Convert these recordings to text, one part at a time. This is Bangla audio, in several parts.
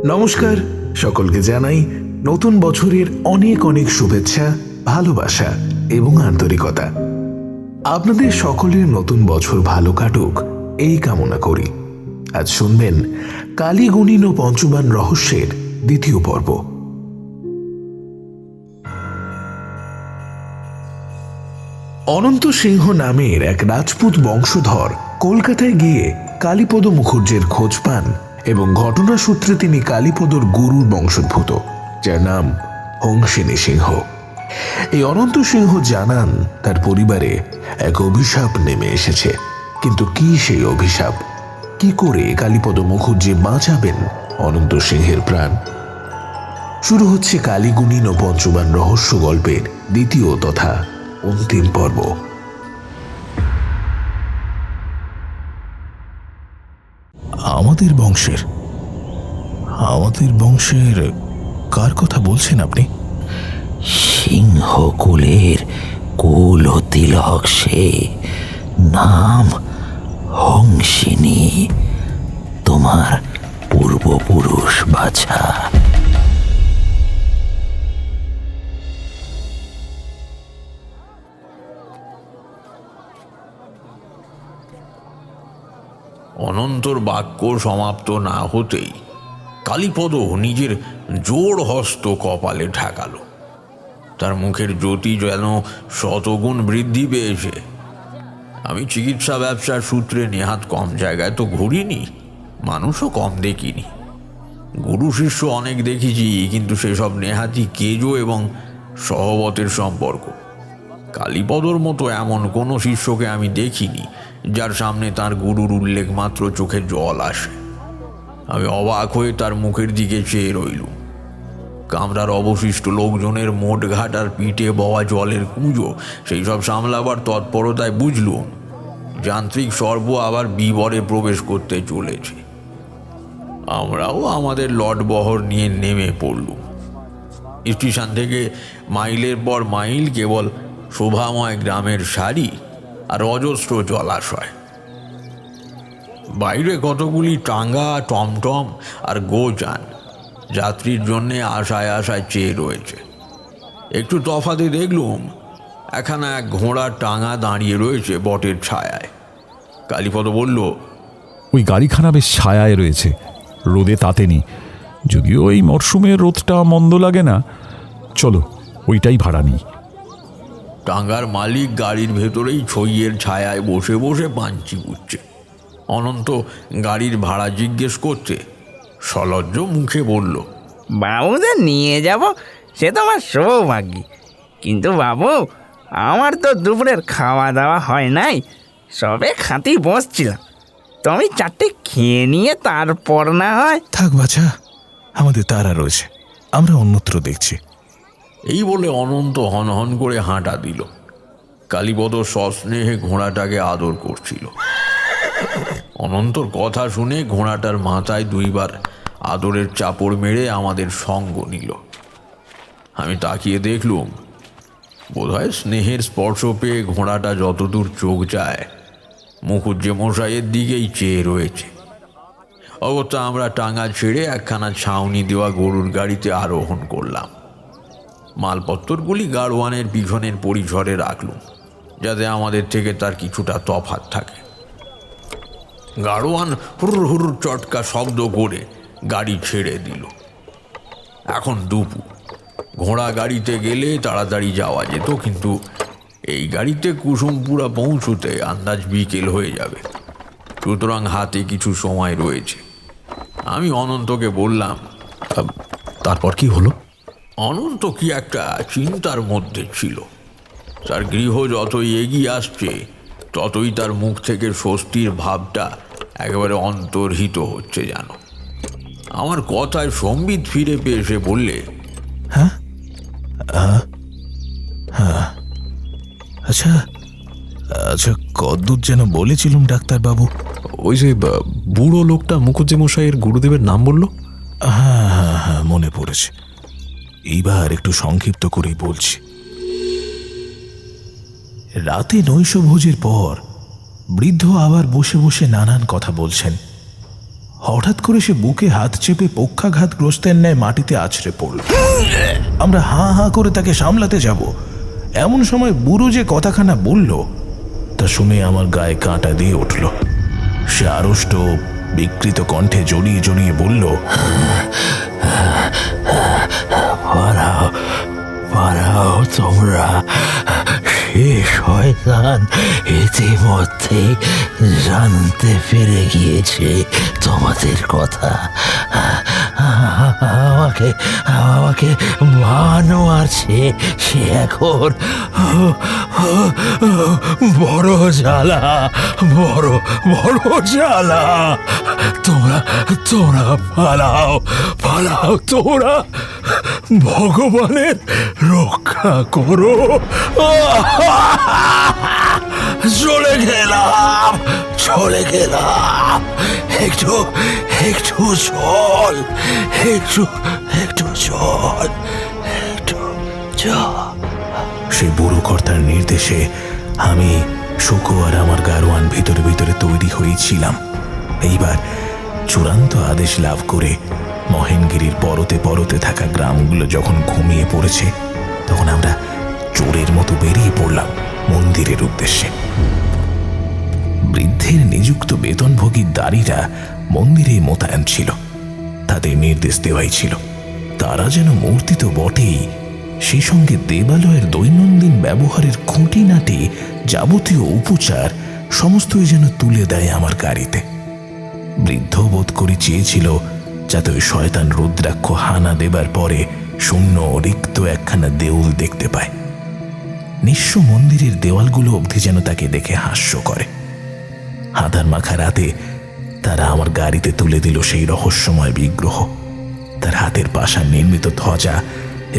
নমস্কার, সকলকে জানাই নতুন বছরের অনেক অনেক শুভেচ্ছা, ভালোবাসা এবং আন্তরিকতা। আপনাদের সকলের নতুন বছর ভালো কাটুক এই কামনা করি। আজ শুনবেন কালীগুণিন ও পঞ্চবান রহস্যের দ্বিতীয় পর্ব। অনন্ত সিংহ নামের এক রাজপুত বংশধর কলকাতায় গিয়ে কালীপদ মুখুজ্জের খোঁজ পান এবং ঘটনা সূত্রে তিনি কালীপদর গুরুর বংশোদ্ভূত, যার নাম হংসিনী সিংহ। এই অনন্ত সিংহ জানান তার পরিবারে এক অভিশাপ নেমে এসেছে। কিন্তু কি সেই অভিশাপ? কি করে কালীপদ মুখুজ্জে বাঁচাবেন অনন্ত সিংহের প্রাণ? শুরু হচ্ছে কালীগুণিন ও পঞ্চবান রহস্য গল্পের দ্বিতীয় তথা অন্তিম পর্ব। আমাদের বংশের কার কথা বলছেন আপনি? সিংহ কুলের কুল তিলক সে, নাম হংসিনী, তোমার পূর্বপুরুষ বাছা। অনন্তর বাক্য সমাপ্ত না হতেই কালীপদ নিজের জোর হস্ত কপালে ঠেকালো। তার মুখের জ্যোতি যেন শতগুণ বৃদ্ধি পেয়েছে। আমি চিকিৎসা ব্যবসার সূত্রে নেহাত কম জায়গায় তো ঘুরিনি, মানুষও কম দেখিনি। গুরু শিষ্য অনেক দেখেছি, কিন্তু সেসব নেহাতি কেজো এবং সহবতের সম্পর্ক। কালীপদর মতো এমন কোনো শিষ্যকে আমি দেখিনি যার সামনে তার গুরুর উল্লেখ মাত্র চোখে জল আসে। আমি অবাক হয়ে তার মুখের দিকে চেয়ে রইলুম। কামরার অবশিষ্ট লোকজনের মোট ঘাট আর পিঠে বওয়া জলের কুঁজো সেই সব সামলাবার তৎপরতায় বুঝলুম যান্ত্রিক সর্ব আবার বিবরে প্রবেশ করতে চলেছে। আমরাও আমাদের লটবহর নিয়ে নেমে পড়লুম। স্টেশন থেকে মাইলের পর মাইল কেবল শোভাময় গ্রামের সারি আর অজস্র জলাশয়। বাইরে কতগুলি টাঙ্গা, টমটম আর গোযান যাত্রীর জন্যে আশায় আশায় চেয়ে রয়েছে। একটু তফাতে দেখলুম একখানা এক ঘোড়ার টাঙা দাঁড়িয়ে রয়েছে বটের ছায়ায়। কালীপদ বলল, ওই গাড়িখানা বেশ ছায়ায় রয়েছে, রোদে তাতেনি। যদিও এই মরশুমে রোদটা মন্দ লাগে না, চলো ওইটাই ভাড়া নিই। টাঙ্গার মালিক গাড়ির ভেতরেই ছইয়ের ছায়ায় বসে বসে পাঞ্চি বুঝছে। অনন্ত গাড়ির ভাড়া জিজ্ঞেস করতে সলজ্জ মুখে বলল, বাবুদের নিয়ে যাব সে তো আমার সৌভাগ্য, কিন্তু বাবু আমার তো দুপুরের খাওয়া দাওয়া হয় নাই, সবে খাঁতি বসছিলাম। তুমি চারটে খেয়ে নিয়ে তারপর না হয়। থাক বাছা, আমাদের তারা রয়েছে, আমরা অন্যত্র দেখছি। এই বলে অনন্ত হনহন করে হাঁটা দিল। কালীপদ সস্নেহে ঘোড়াটাকে আদর করছিল। অনন্তর কথা শুনে ঘোড়াটার মাথায় দুইবার আদরের চাপড় মেরে আমাদের সঙ্গ নিল। আমি তাকিয়ে দেখলুম, বোধহয় স্নেহের স্পর্শ পেয়ে ঘোড়াটা যতদূর চোখ যায় মুখুজ্জে মশাইয়ের দিকেই চেয়ে রয়েছে। অগত্যা আমরা টাঙ্গা ছেড়ে একখানা ছাউনি দেওয়া গরুর গাড়িতে আরোহণ করলাম। মালপত্তরগুলি গাড়োয়ানের পিছনের পরিসরে রাখলুম, যাতে আমাদের থেকে তার কিছুটা তফাৎ থাকে। গাড়োয়ান হুর হুর চটকা শব্দ করে গাড়ি ছেড়ে দিল। এখন দুপুর, ঘোড়া গাড়িতে গেলে তাড়াতাড়ি যাওয়া যেত, কিন্তু এই গাড়িতে কুসুমপুরা পৌঁছতে আন্দাজ বিকেল হয়ে যাবে। সুতরাং হাতে কিছু সময় রয়েছে। আমি অনন্তকে বললাম, তারপর কি হলো? অনন্ত কি একটা চিন্তার মধ্যে ছিল। তার গৃহ যতই এগিয়ে আসছে ততই তার মুখ থেকে স্বস্তির ভাবটা একেবারে অন্তর্হিত হচ্ছে যেন। আমার কথায় সম্বিত ফিরে পেয়ে সে বললে, হ্যাঁ হ্যাঁ, আচ্ছা আচ্ছা, কদ্দূর যেন বলেছিলুম ডাক্তারবাবু? ওই যে বুড়ো লোকটা মুখুজ্জে মশাইয়ের গুরুদেবের নাম বলল। হ্যাঁ হ্যাঁ হ্যাঁ, মনে পড়েছে। এইবার একটু সংক্ষিপ্ত করেই বলছি। রাতে নৈশভোজের পর বৃদ্ধ আবার বসে বসে নানান কথা বলছেন। হঠাৎ করে সে বুকে হাত চেপে পক্ষাঘাতগ্রস্তের ন্যায় মাটিতে আছড়ে পড়ল। আমরা হাঁ হাঁ করে তাকে সামলাতে যাব, এমন সময় বুড়ো যে কথাখানা বলল তা শুনে আমার গায়ে কাঁটা দিয়ে উঠল। সে আড়ষ্ট বিকৃত কণ্ঠে জড়িয়ে জড়িয়ে বলল, পালাও পালাও তোমরা, সে শয়তান ইতিমধ্যে জানতে পেরে গিয়েছে তোমাদের কথা। আমাকে আমাকে বানো আছে, সে এখন বড় জ্বালা, বড় বড় জ্বালা। তোমরা তোমরা পালাও পালাও, তোমরা ভগবানের রক্ষা করো। চলে গেলাম চলে গেলাম, একটু একটু জল, একটু একটু জল, একটু জল। সেই বুড়ো কর্তার নির্দেশে আমি, শুকো আর আমার গারোয়ান ভিতরে ভিতরে তৈরি হয়েছিলাম। এইবার চূড়ান্ত আদেশ লাভ করে মহেনগিরির পরতে পরতে থাকা গ্রামগুলো যখন ঘুমিয়ে পড়েছে, তখন আমরা চোরের মতো বেরিয়ে পড়লাম মন্দিরের উদ্দেশ্যে। বৃদ্ধের নিযুক্ত বেতনভোগী দাঁড়িরা মন্দিরে মোতায়েন ছিল। তাদের নির্দেশ দেওয়াই ছিল, তারা যেন মূর্তি তো বটেই, সেই সঙ্গে দেবালয়ের দৈনন্দিন ব্যবহারের খুঁটিনাটি যাবতীয় উপচার সমস্তই যেন তুলে দেয় আমার গাড়িতে। বৃদ্ধ বোধ করে চেয়েছিল যাতে ওই শয়তান রুদ্রাক্ষ হানা দেবার পরে শূন্য রিক্ত একখানা দেউল দেখতে পায়। নিঃস্ব মন্দিরের দেওয়ালগুলো অবধি যেন তাকে দেখে হাস্য করে। আধার মাখা রাতে তারা আমার গাড়িতে তুলে দিল সেই রহস্যময় বিগ্রহ। তার হাতের পাশার নির্মিত ধ্বজা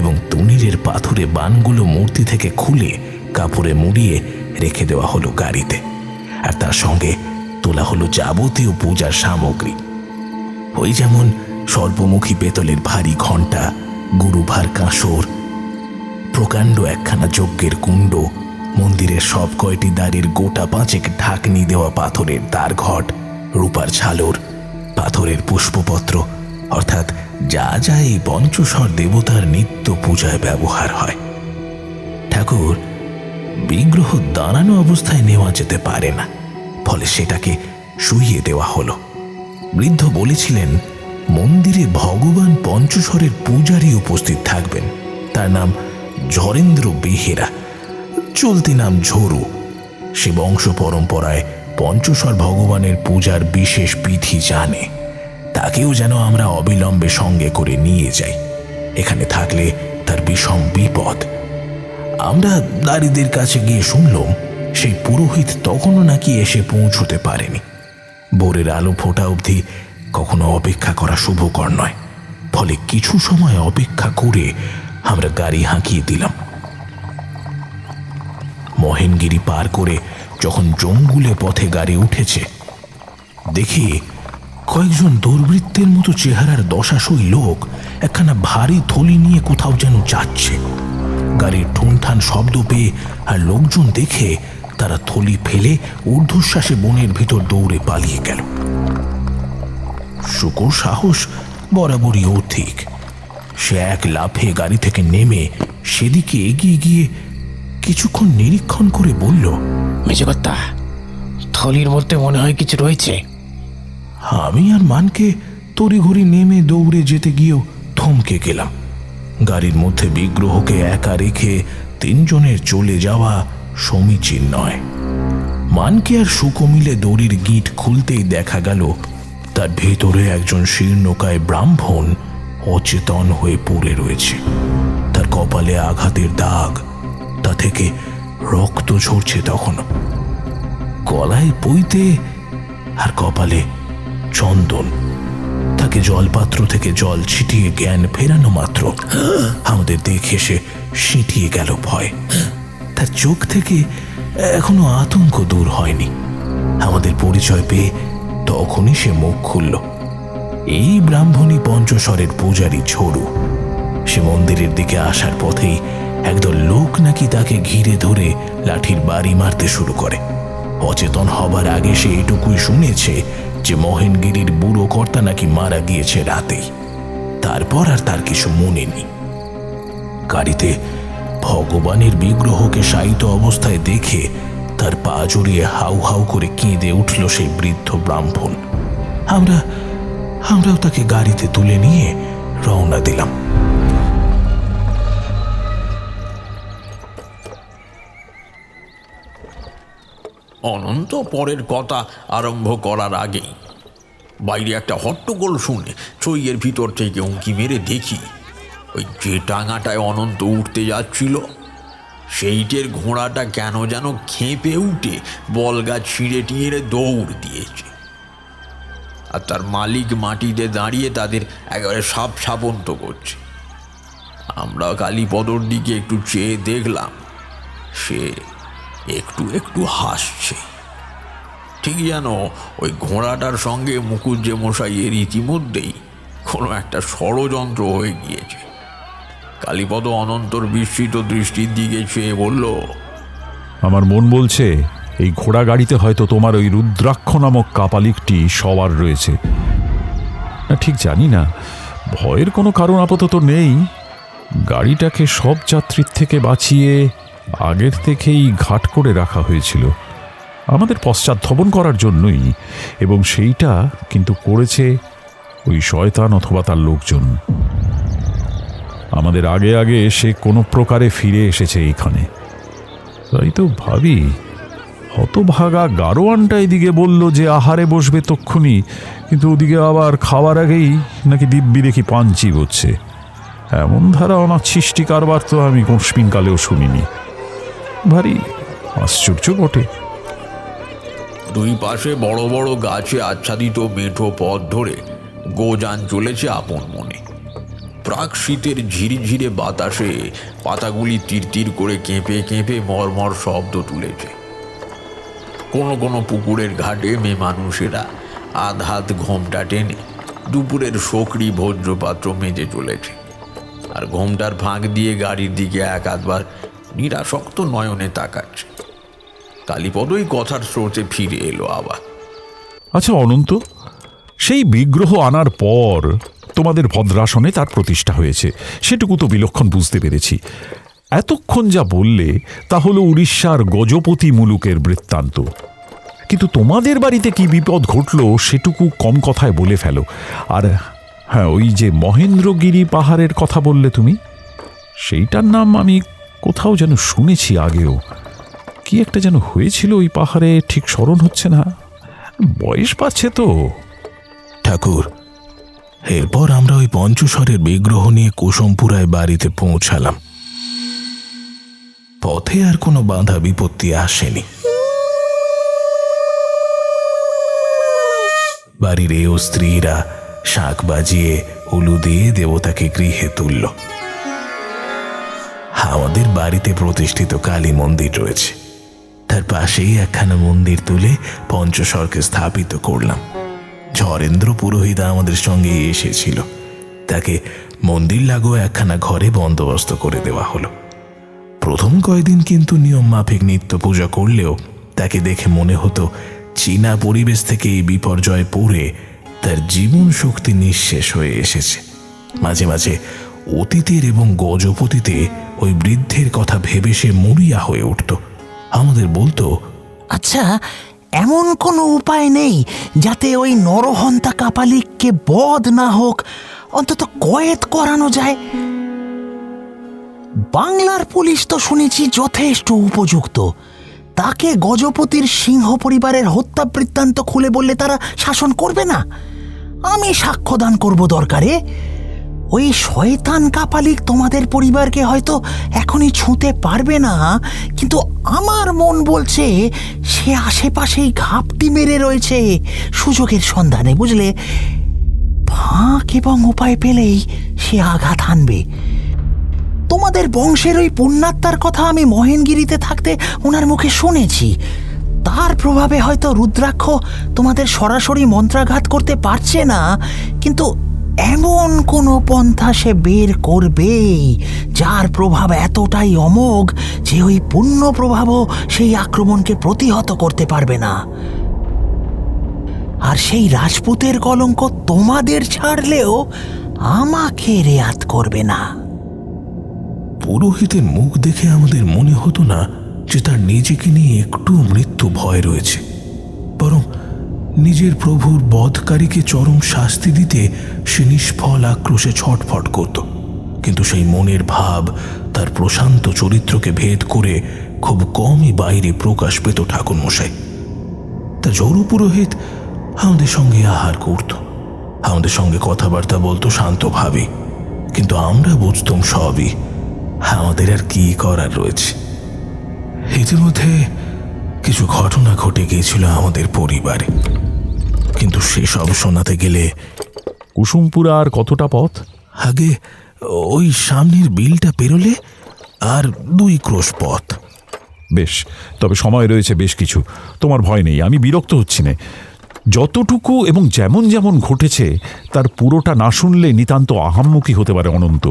এবং তুনিরের পাথুরে বানগুলো মূর্তি থেকে খুলে কাপড়ে মুড়িয়ে রেখে দেওয়া হলো গাড়িতে। আর তার সঙ্গে তোলা হলো যাবতীয় পূজার সামগ্রী। ওই যেমন স্বল্পমুখী পেতলের ভারী ঘণ্টা, গুরুভার কাঁসর, প্রকাণ্ড একখানা যজ্ঞের কুণ্ড, মন্দিরের সব কয়টি দ্বারের গোটা পাঁচেক ঢাকনি দেওয়া পাথরের দ্বারঘট, রূপার ঝালর, পাথরের পুষ্পপত্র, অর্থাৎ যা যা এই পঞ্চস্বর দেবতার নিত্য পূজায় ব্যবহার হয়। ঠাকুর বিগ্রহ দাঁড়ানো অবস্থায় নেওয়া যেতে পারে না, ফলে সেটাকে শুইয়ে দেওয়া হলো। বৃদ্ধ বলেছিলেন মন্দিরে ভগবান পঞ্চস্বরের পূজারী উপস্থিত থাকবেন। তার নাম ঝরেন্দ্র বেহেরা, চলতি নাম ঝরু। সে বংশ পরম্পরায় পঞ্চস্বর ভগবানের পূজার বিশেষ বিধি জানে। তাকেও যেন আমরা অবিলম্বে সঙ্গে করে নিয়ে যাই, এখানে থাকলে তার বিষম বিপদ। আমরা দাঁড়িদের কাছে গিয়ে শুনলাম সেই পুরোহিত তখনও নাকি এসে পৌঁছতে পারেনি। ভোরের আলো ফোটা অবধি কখনো অপেক্ষা করা শুভকর নয়, ফলে কিছু সময় অপেক্ষা করে আমরা গাড়ি হাঁকিয়ে দিলাম। মহেনগিরি পার করে যখন জঙ্গুলে পথে গাড়ি উঠেছে, দেখি কয়েকজন দুর্বৃত্তের মতো চেহারার দশাশই লোক একখানা ভারী থলি নিয়ে কোথাও যেন যাচ্ছে। গাড়ির ঠুনঠান শব্দ পেয়ে আর লোকজন দেখে তারা থলি ফেলে ঊর্ধ্বশ্বাসে বনের ভিতর দৌড়ে পালিয়ে গেল। শুকর সাহস বরাবরই অধিক। সে এক লাফে গাড়ি থেকে নেমে সেদিকে এগিয়ে গিয়ে কিছুক্ষণ নিরীক্ষণ করে বলল, মেজকর্তা, থলির মধ্যে মনে হয় কিছু রয়েছে। আমি আর মানকে তড়িঘড়ি নেমে দৌড়ে যেতে গিয়েও থমকে গেলাম। গাড়ির মধ্যে বিগ্রহকে একা রেখে তিনজনের চলে যাওয়া সমীচীন নয়। মানকে আর শুকো মিলে দড়ির গিঁট খুলতেই দেখা গেল তার ভেতরে একজন শীর্ণকায় ব্রাহ্মণ অচেতন হয়ে পড়ে রয়েছে। তার কপালে আঘাতের দাগ, তা থেকে রক্ত ঝরছে তখনও। গলায় পইতে আর কপালে চন্দন। তাকে জলপাত্র থেকে জল ছিটিয়ে জ্ঞান ফেরানো মাত্র আমাদের দেখে সে সিঁটিয়ে গেল ভয়। তার চোখ থেকে এখনো আতঙ্ক দূর হয়নি। আমাদের পরিচয় পেয়ে তখনই সে মুখ খুলল। এই ব্রাহ্মণী পঞ্চস্বরের পূজারী ঝরু। সে মন্দিরের দিকে আসার পথেই একদল লোক নাকি তাকে ঘিরে ধরে লাঠির বাড়ি মারতে শুরু করে। অচেতন হবার আগে সে এটুকুই শুনেছে যে যে মহেনগিরির বুড়ো কর্তা নাকি মারা গিয়েছে রাতেই। তারপর আর তার কিছু মনে নেই। গাড়িতে ভগবানের বিগ্রহকে শায়িত অবস্থায় দেখে তার পা জড়িয়ে হাউ হাউ করে কেঁদে উঠল সেই বৃদ্ধ ব্রাহ্মণ। আমরাও তাকে গাড়িতে তুলে নিয়ে রওনা দিলাম। অনন্ত পরের কথা আরম্ভ করার আগেই বাইরে একটা হট্টগোল শুনে চইয়ের ভিতর থেকে উঁকি মেরে দেখি ওই যে টাঙাটায় অনন্ত উঠতে যাচ্ছিল সেইটের ঘোড়াটা কেন যেন খেপে উঠে বলগা ছিঁড়ে টিঁড়ে দৌড় দিয়েছে, আর তার মালিক মাটিতে দাঁড়িয়ে তাদের একেবারে সাপন্ত করছে। আমরা কালীপদর দিকে একটু চেয়ে দেখলাম, সে একটু একটু হাসছে, ঠিক যেন ওই ঘোড়াটার সঙ্গে মুকুজ্জে মশাইয়ের ইতিমধ্যেই কোনো একটা ষড়যন্ত্র হয়ে গিয়েছে। কালীপদ অনন্তর বিস্মিত দৃষ্টির দিকে চেয়ে বলল, আমার মন বলছে এই ঘোড়া গাড়িতে হয়তো তোমার ওই রুদ্রাক্ষ নামক কাপালিকটি সবার রয়েছে। না, ঠিক জানি না, ভয়ের কোনো কারণ আপাতত নেই। গাড়িটাকে সব যাত্রীর থেকে বাঁচিয়ে আগের থেকেই ঘাট করে রাখা হয়েছিল আমাদের পশ্চাৎধাবন করার জন্যই, এবং সেইটা কিন্তু করেছে ওই শয়তান অথবা তার লোকজন। আমাদের আগে আগে সে কোনো প্রকারে ফিরে এসেছে এইখানে। তাই তো ভাবি, হতভাগা গারোয়ানটা এদিকে বলল যে আহারে বসবে তক্ষুনি, কিন্তু ওদিকে আবার খাওয়ার আগেই নাকি দিব্যি দেখি পাঞ্চি হচ্ছে। এমন ধারা অনাচ্ছিষ্টি কারবার তো আমি কোনস্মিনকালেও শুনিনি। ভারী আশ্চর্য বটে। দুই পাশে বড় বড় গাছে আচ্ছাদিত মেঠো পথ ধরে গোযান চলেছে আপন মনে। প্রাক শীতের ঝিরিঝিরে বাতাসে পাতাগুলি তীর করে কেঁপে কেঁপে মরমর শব্দ তুলেছে। কোনো কোনো পুকুরের ঘাটে মেয়ে মানুষেরা আধ ঘোমটা টেনে দুপুরের শোকরি ভোজ্যপাত্র মেজে চলেছে, আর ঘোমটার ফাঁক দিয়ে গাড়ির দিকে এক আধবার নিরাসক্ত নয়নে তাকাচ্ছে। কালীপদই কথার স্রোতে ফিরে এলো আবার। আচ্ছা অনন্ত, সেই বিগ্রহ আনার পর তোমাদের ভদ্রাসনে তার প্রতিষ্ঠা হয়েছে, সেটুকু তো বিলক্ষণ বুঝতে পেরেছি। এতক্ষণ যা বললে তা হলো উড়িষ্যার গজপতি মুলুকের বৃত্তান্ত, কিন্তু তোমাদের বাড়িতে কি বিপদ ঘটলো সেটুকু কম কথায় বলে ফেলো। আর হ্যাঁ, ওই যে মহেন্দ্রগিরি পাহাড়ের কথা বললে তুমি, সেইটার নাম আমি কোথাও যেন শুনেছি আগেও। কি একটা যেন হয়েছিল ওই পাহাড়ে, ঠিক স্মরণ হচ্ছে না। বয়স পাচ্ছে তো। ঠাকুর, এরপর আমরা ওই পঞ্চস্বরের বিগ্রহ নিয়ে কুসুমপুরায় বাড়িতে পৌঁছালাম। পথে আর কোনো বাধা বিপত্তি আসেনি। বাড়ির এও স্ত্রীরা শাঁখ বাজিয়ে উলু দিয়ে দেবতাকে গৃহে তুলল। আমাদের বাড়িতে প্রতিষ্ঠিত কালী মন্দির রয়েছে, তার পাশেই একখানা মন্দির তুলে পঞ্চস্বরকে স্থাপিত করলাম। ঝরেন্দ্র পুরোহিত আমাদের সঙ্গে এসেছিল, তাকে মন্দির লাগো একখানা ঘরে বন্দোবস্ত করে দেওয়া হলো। প্রথম কয়েকদিন কিন্তু নিয়ম মাফিক নিত্য পূজা করলেও তাকে দেখে মনে হতো চীনা পরিবেশ থেকে এই বিপর্যয় পড়ে তার জীবন শক্তি নিঃশেষ হয়ে এসেছে। মাঝে মাঝে অতীতের এবং গজপতিতে ওই বৃদ্ধের কথা ভেবে সে মরিয়া হয়ে উঠত। আমাদের বলতো, আচ্ছা, এমন কোনো উপায় নেই যাতে ওই নরহন্তা কাপালিককে বধ না হোক, অন্তত কয়েদ করানো যায়? বাংলার পুলিশ তো শুনেছি যথেষ্ট উপযুক্ত। তাকে গজপতির সিংহ পরিবারের হত্যা বৃত্তান্ত খুলে বললে তারা শাসন করবে না। আমি সাক্ষ্যদান করব দরকারে। ওই শয়তান কাপালিক তোমাদের পরিবারকে হয়তো এখনই ছুঁতে পারবে না, কিন্তু আমার মন বলছে সে আশেপাশেই ঘাপটি মেরে রয়েছে সুযোগের সন্ধানে, বুঝলে? ফাঁক এবং উপায় পেলেই সে আঘাত হানবে। তোমাদের বংশের ওই পুণ্যাত্মার কথা আমি মহেনগিরিতে থাকতে ওনার মুখে শুনেছি। তার প্রভাবে হয়তো রুদ্রাক্ষ তোমাদের সরাসরি মন্ত্রাঘাত করতে পারছে না, কিন্তু এমন কোনো পন্থা সে বের করবেই যার প্রভাব এতটাই অমোঘ যে ওই পুণ্য প্রভাবও সেই আক্রমণকে প্রতিহত করতে পারবে না। আর সেই রাজপুতের কলঙ্ক তোমাদের ছাড়লেও আমাকে রেয়াত করবে না। পুরোহিতের মুখ দেখে আমাদের মনে হতো না যে তার নিজেকে নিয়ে একটু মৃত্যু ভয় রয়েছে, বরং নিজের প্রভুর বধকারীকে চরম শাস্তি দিতে সে নিষ্ফল আক্রোশে ছটফট করত। কিন্তু সেই মনের ভাব তার প্রশান্ত চরিত্রকে ভেদ করে খুব কমই বাইরে প্রকাশ পেত ঠাকুরমশাই। তা জড় পুরোহিত আমাদের সঙ্গে আহার করত, আমাদের সঙ্গে কথাবার্তা বলতো শান্তভাবে, কিন্তু আমরা বুঝতাম সবই, আমাদের আর কি করার রয়েছে। ইতিমধ্যে কিছু ঘটনা ঘটে গিয়েছিল আমাদের পরিবারে, কিন্তু সেসব শোনাতে গেলে কুসুমপুরা আর কতটা পথ? আগে ওই সামনের বিলটা পেরোলে আর 2 ক্রোশ পথ। বেশ, তবে সময় রয়েছে বেশ কিছু, তোমার ভয় নেই, আমি বিরক্ত হচ্ছি না। যতটুকু এবং যেমন যেমন ঘটেছে তার পুরোটা না শুনলে নিতান্ত আহাম্মুখী হতে পারে অনন্ত।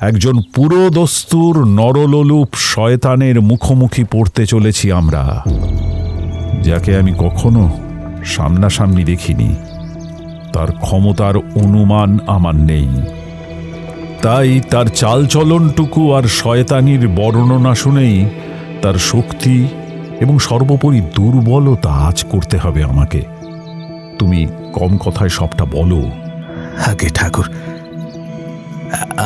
একজন পুরোদস্তুর নরলোলুপ শয়তানের মুখোমুখি পড়তে চলেছি আমরা, যাকে আমি কখনো সামনাসামনি দেখিনি, তার ক্ষমতার অনুমান আমার নেই। তাই তার চালচলনটুকু আর শয়তানির বর্ণনা শুনেই তার শক্তি এবং সর্বোপরি দুর্বলতা আজ করতে হবে আমাকে। তুমি কম কথায় সবটা বলো। আগে ঠাকুর,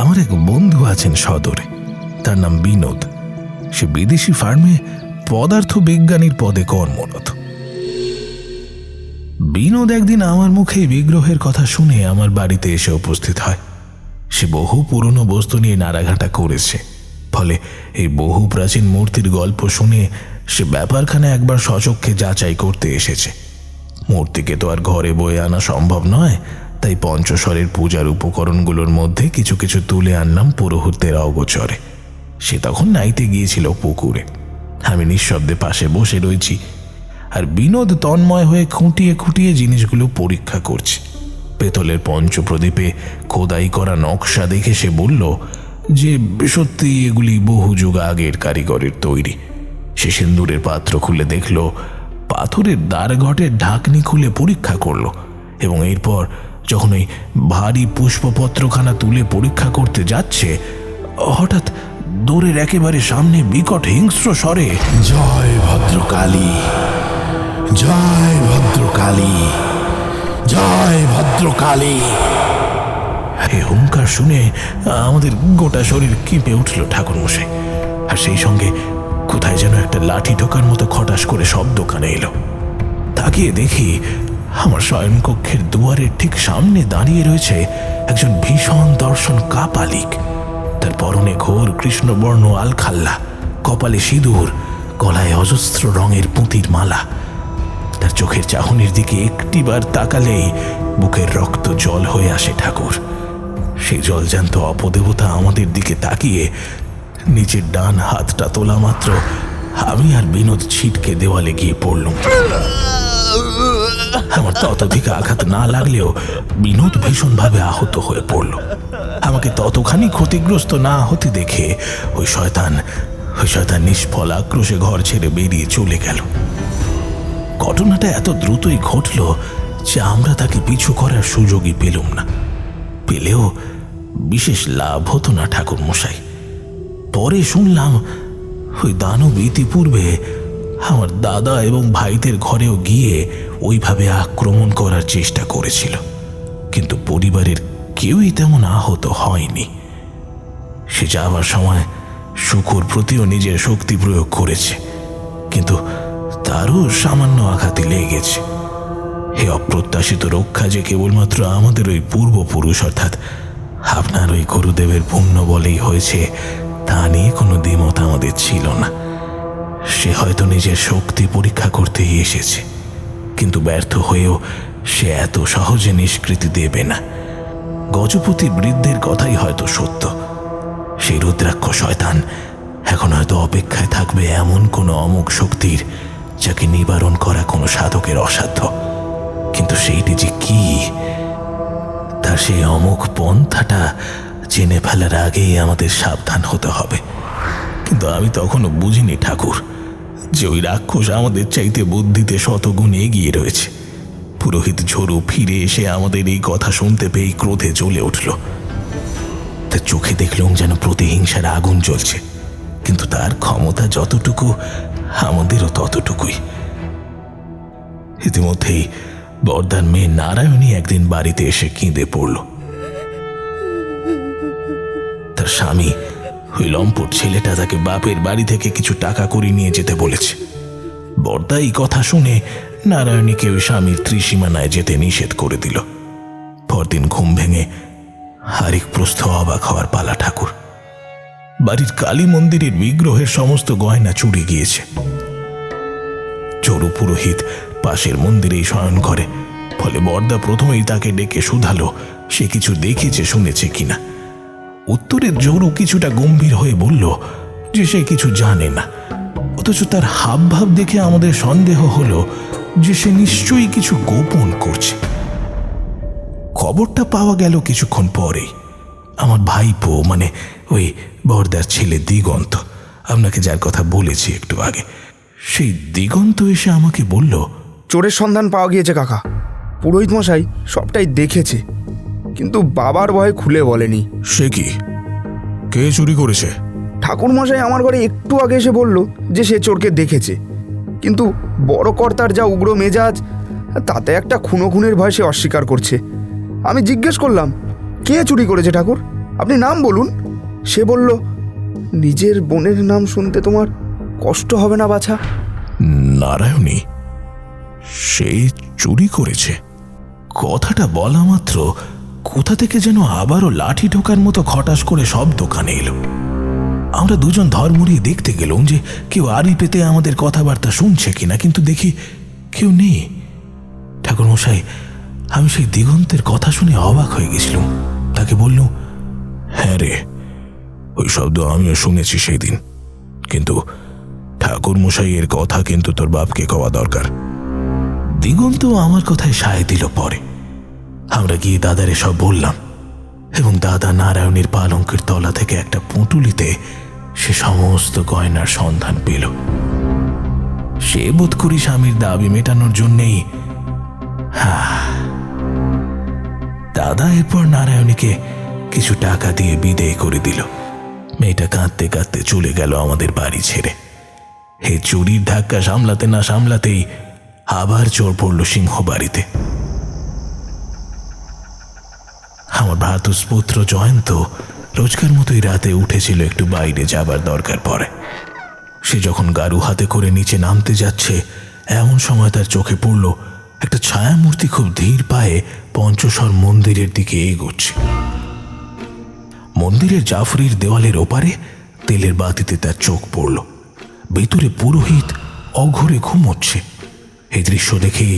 আমার এক বন্ধু আছেন সদরে, তার নাম বিনোদ। সে বিদেশি ফার্মে পদার্থ বিজ্ঞানীর পদে কর্মরত। বিনোদ একদিন আমার মুখে বিগ্রহের কথা শুনে আমার বাড়িতে এসে উপস্থিত হয়। সে বহু পুরনো বস্তু নিয়ে নাড়াঘাটা করেছে, ফলে এই বহু প্রাচীন মূর্তির গল্প শুনে সে ব্যাপারখানে একবার সচক্ষে যাচাই করতে এসেছে। মূর্তিকে তো আর ঘরে বয়ে আনা সম্ভব নয়, তাই পঞ্চস্বরের পূজার উপকরণগুলোর মধ্যে কিছু কিছু তুলে আনলাম পুরোহিতের অগোচরে। সে তখন নাইতে গিয়েছিল পুকুরে। আমি নিঃশব্দে পাশে বসে রয়েছি, আর বিনোদ তন্ময় হয়ে খুঁটিয়ে খুঁটিয়ে জিনিসগুলো পরীক্ষা করছে। পেতলের পঞ্চপ্রদীপে খোদাই করা নকশা দেখে সে বলল যে সত্যি এগুলি বহু যুগ আগের কারিগরের তৈরি। সে সিন্দুরের পাত্র খুলে দেখল, পাথরের দ্বারঘটের ঢাকনি খুলে পরীক্ষা করলো, এবং এরপর যখন ওই ভারী পুষ্পপত্রখানা তুলে পরীক্ষা করতে যাচ্ছে, হঠাৎ দৌড়ের একেবারে সামনে বিকট হিংস্র স্বরে, জয় ভদ্রকালী, জয় ভদ্রকালী, জয় ভদ্রকালী। এই হুঙ্কার শুনে আমাদের গোটা শরীর কেঁপে উঠল ঠাকুরমশাই, আর সেই সঙ্গে কোথায় যেন একটা লাঠি ঢোকার মতো খটাস করে শব্দ কানে এলো। তাকিয়ে দেখি আমার শয়নকক্ষের দুয়ারের ঠিক সামনে দাঁড়িয়ে রয়েছে একজন ভীষণ দর্শন কাপালিক। তার পরনে ঘোর কৃষ্ণবর্ণ আলখাল্লা, কপালে সিঁদুর, গলায় অজস্র রঙের পুঁতির মালা। তার চোখের চাহনির দিকে একটিবার তাকালেই বুকের রক্ত জল হয়ে আসে ঠাকুর। সেই জলজান্ত অপদেবতা আমাদের দিকে তাকিয়ে নিচের ডান হাতটা তোলা মাত্র আমি আর বিনোদ ছিটকে দেওয়ালে গিয়ে পড়লুম। আমার ততোধিক আঘাত না লাগলেও বিনোদ ভীষণভাবে আহত হয়ে পড়ল। আমাকে ততখানি ক্ষতিগ্রস্ত না হতে দেখে ওই শয়তান নিষ্ফল আক্রোশে ঘর ছেড়ে বেরিয়ে চলে গেল। ঘটনাটা এত দ্রুতই ঘটল যে আমরা তাকে পিছু করার সুযোগই পেলুম না। পেলেও বিশেষ লাভ হতো না ঠাকুর মশাই। পরে শুনলাম ওই দানব ইতিপূর্বে আমার দাদা এবং ভাইদের ঘরেও গিয়ে ওইভাবে আক্রমণ করার চেষ্টা করেছিল, কিন্তু পরিবারের কেউই তেমন আহত হয়নি। সে যাবার সময় শুকুর প্রতিও নিজের শক্তি প্রয়োগ করেছে, কিন্তু তারও সামান্য আঘাতে লেগেছে। হে অপ্রত্যাশিত রক্ষা যে কেবলমাত্র আমাদের ওই পূর্বপুরুষ অর্থাৎ আপনার ওই গুরুদেবের পুণ্য বলেই হয়েছে তা নিয়ে কোনো দ্বিমত আমাদের ছিল না। সে হয়তো নিজের শক্তি পরীক্ষা করতেই এসেছে, কিন্তু ব্যর্থ হয়েও সে এত সহজে নিষ্কৃতি দেবে না। গজপতি বৃদ্ধের কথাই হয়তো সত্য। সেই রুদ্রাক্ষ শয়তান এখন হয়তো অপেক্ষায় থাকবে এমন কোনো অমোঘ শক্তির যাকে নিবারণ করা কোনো সাধকের অসাধ্য। কিন্তু সেইটি যে কি, তার সেই অমোঘ পন্থাটা জেনে ফেলার আগেই আমাদের সাবধান হতে হবে। কিন্তু আমি তখনও বুঝিনি ঠাকুর যে ওই রাক্ষস আমাদের চাইতে বুদ্ধিতে শতগুণ এগিয়ে রয়েছে। পুরোহিত ঝোড়ু ফিরে এসে আমাদের এই কথা শুনতে পেয়ে ক্রোধে জ্বলে উঠল। তার চোখে দেখলাম যেন প্রতিহিংসার আগুন জ্বলছে, কিন্তু তার ক্ষমতা যতটুকু আমাদেরও ততটুকুই। ইতিমধ্যেই বর্দার মেয়ে নারায়ণী একদিন বাড়িতে এসে কেঁদে পড়ল। তার স্বামী ওই লম্পট ছেলেটা তাকে বাপের বাড়ি থেকে কিছু টাকা করে নিয়ে যেতে বলেছে। বর্দা এই কথা শুনে নারায়ণীকে ওই স্বামীর ত্রিসীমানায় যেতে নিষেধ করে দিল। পরদিন ঘুম ভেঙে হারিক প্রস্থ অবাক হওয়ার পালা ঠাকুর। বাড়ির কালী মন্দিরের বিগ্রহের সমস্ত গয়না চুরি গিয়েছে। চোরু পুরোহিত পাশের মন্দিরেই শয়ন করে, ফলে বর্দা প্রথমেই তাকে ডেকে শুধালো সে কিছু দেখেছে শুনেছে কিনা। উত্তরের জোরু কিছুটা গম্ভীর হয়ে বলল যে সে কিছু জানে না, অথচ তার হাবভাব দেখে আমাদের সন্দেহ হলো যে সে নিশ্চয়ই কিছু গোপন করছে। খবরটা পাওয়া গেল কিছুক্ষণ পরেই। আমার ভাইপো মানে ওই বর্দার ছেলে দিগন্ত, আপনাকে যার কথা বলেছি একটু আগে, সেই দিগন্ত এসে আমাকে বলল, চোরের সন্ধান পাওয়া গিয়েছে কাকা। পুরোহিত মশাই সবটাই দেখেছে, কিন্তু বাবার ভয়ে খুলে বলেনি। সে কি? কে চুরি করেছে? ঠাকুর মশাই আমার ঘরে একটু আগে এসে বলল যে সে চোরকে দেখেছে, কিন্তু বড় কর্তার যা উগ্র মেজাজ, তাতে একটা খুনের ভয় সে অস্বীকার করছে। আমি জিজ্ঞেস করলাম, কে চুরি করেছে ঠাকুর, আপনি নাম বলুন। সে বলল, নিজের বোনের নাম শুনতে তোমার কষ্ট হবে না বাছা? নারায়ণী সে চুরি করেছে। কথাটা বলা মাত্র কোথা থেকে যেন আবারও লাঠি ঢোকার মতো খটাস করে সব দোকানে এলো। আমরা দুজন ধর্মড়িয়ে দেখতে গেলাম যে কেউ আড়ি পেতে আমাদের কথাবার্তা শুনছে কিনা, কিন্তু দেখি কেউ নেই। ঠাকুর মশাই, আমি সেই দিগন্তের কথা শুনে অবাক হয়ে গেছিলাম। তাকে বললুম, হ্যাঁ রে, ওই শব্দ আমিও শুনেছি সেই দিন, কিন্তু ঠাকুর মশাইয়ের কথা কিন্তু তোর বাপকে কওয়া দরকার। দিগন্ত আমার কথায় সায় দিল। পরে আমরা গিয়ে দাদারে সব বললাম, এবং দাদা নারায়ণীর পালঙ্কের তলা থেকে একটা পুঁটুলিতে সে সমস্ত গয়নার সন্ধান পেল। সে বোধ করি স্বামীর দাবি মেটানোর জন্যেই। দাদা এরপর নারায়ণীকে কিছু টাকা দিয়ে বিদেয় করে দিল। মেয়েটা কাঁদতে কাঁদতে চলে গেল আমাদের বাড়ি ছেড়ে। হে চুরির ধাক্কা সামলাতে না সামলাতেই আবার চোর পড়ল সিংহ বাড়িতে। আমার ভ্রাতুষ্পুত্র জয়ন্ত রোজকার মতোই রাতে উঠেছিল একটু বাইরে যাবার দরকার পড়ে। সে যখন গাড়ু হাতে করে নিচে নামতে যাচ্ছে, এমন সময় তার চোখে পড়ল একটা ছায়ামূর্তি খুব ধীর পায়ে পঞ্চশর মন্দিরের দিকে এগোচ্ছে। মন্দিরের জাফরির দেওয়ালের ওপারে তেলের বাতিতে তার চোখ পড়ল। ভেতরে পুরোহিত অঘরে ঘুমোচ্ছে। এই দৃশ্য দেখে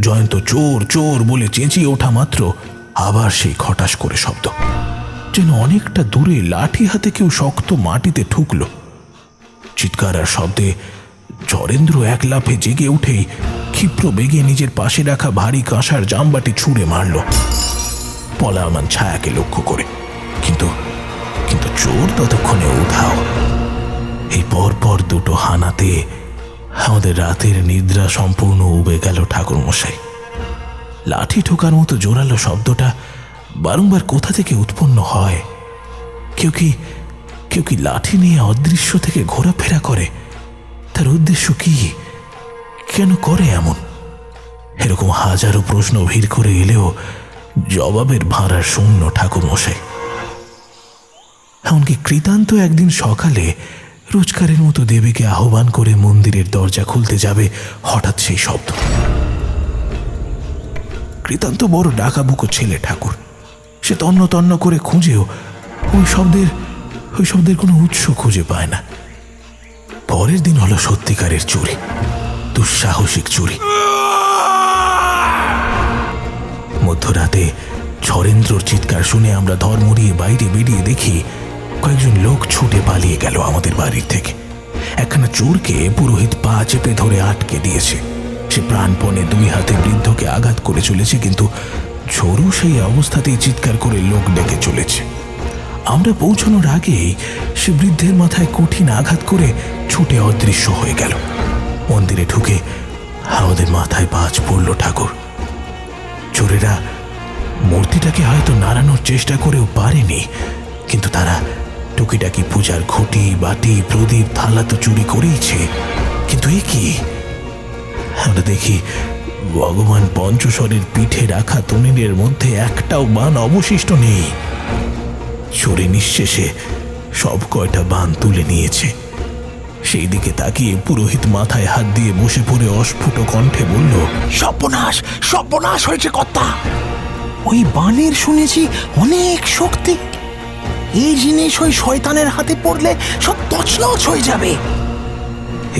জয়ন্ত চোর চোর বলে চেঁচিয়ে ওঠা মাত্র আবার সেই খটাস করে শব্দ, যেন অনেকটা দূরে লাঠি হাতে কেউ শক্ত মাটিতে ঠুকল। চিৎকার আর শব্দে জরেন্দ্র এক লাফে জেগে উঠেই ক্ষিপ্র বেগে নিজের পাশে রাখা ভারী কাঁসার জামবাটি ছুঁড়ে মারল পলায়মান ছায়াকে লক্ষ্য করে। কিন্তু কিন্তু চোর ততক্ষণে উধাও। এই পরপর দুটো হানাতে আমাদের রাতের নিদ্রা সম্পূর্ণ উবে গেল ঠাকুর মশাই। লাঠি ঠোকার মতো জোরালো শব্দটা বারংবার কোথা থেকে উৎপন্ন হয়? কেউ কি লাঠি নিয়ে অদৃশ্য থেকে ঘোরাফেরা করে? তার উদ্দেশ্য কি? কেন করে এমন? এরকম হাজারো প্রশ্ন ভিড় করে এলেও জবাবের ভাঁড়ার শূন্য ঠাকুর মশাই। এমনকি কৃতান্ত একদিন সকালে রোজকারের মতো দেবীকে আহ্বান করে মন্দিরের দরজা খুলতে যাবে, হঠাৎ সেই শব্দ। কৃতান্ত বড় ডাকাবুকো ছেলে ঠাকুর, সে তন্ন তন্ন করে খুঁজেও ওই শব্দের কোনো উৎস খুঁজে পায় না। পরের দিন হলো সত্যিকারের চুরি, দুঃসাহসিক চুরি। মধ্যরাতে ঝরেন্দ্রর চিৎকার শুনে আমরা ধর্মড়িয়ে বাইরে বেরিয়ে দেখি কয়েকজন লোক ছুটে পালিয়ে গেল আমাদের বাড়ির থেকে। একখানা চোরকে পুরোহিত পা চেপে ধরে আটকে দিয়েছে। সে প্রাণপণে দুই হাতে বৃদ্ধকে আঘাত করে চলেছে, কিন্তু ঝোরু সেই অবস্থাতেই চিৎকার করে লোক ডেকে চলেছে। আমরা পৌঁছানোর আগেই সে বৃদ্ধের মাথায় কঠিন আঘাত করে ছুটে অদৃশ্য হয়ে গেল। মন্দিরে ঢুকে আমাদের মাথায় বাজ পড়ল ঠাকুর। চোরেরা মূর্তিটাকে হয়তো নাড়ানোর চেষ্টা করেও পারেনি, কিন্তু তারা টুকিটাকি পূজার ঘটি, বাটি, প্রদীপ, থালা তো চুরি করেইছে। কিন্তু এ কি? আমরা দেখি ভগবান পঞ্চস্বরের পিঠে রাখা তনিনের মধ্যে একটাও বান অবশিষ্ট নেই। চোরে নিঃশেষে সব কয়টা বান তুলে নিয়েছে। সেই দিকে তাকিয়ে পুরোহিত মাথায় হাত দিয়ে বসে পড়ে অস্ফুট কণ্ঠে বলল, সর্বনাশ, সর্বনাশ হয়েছে কর্তা। ওই বানের শুনেছি অনেক শক্তি। এই জিনিস ওই শয়তানের হাতে পড়লে সব তছনছ হয়ে যাবে।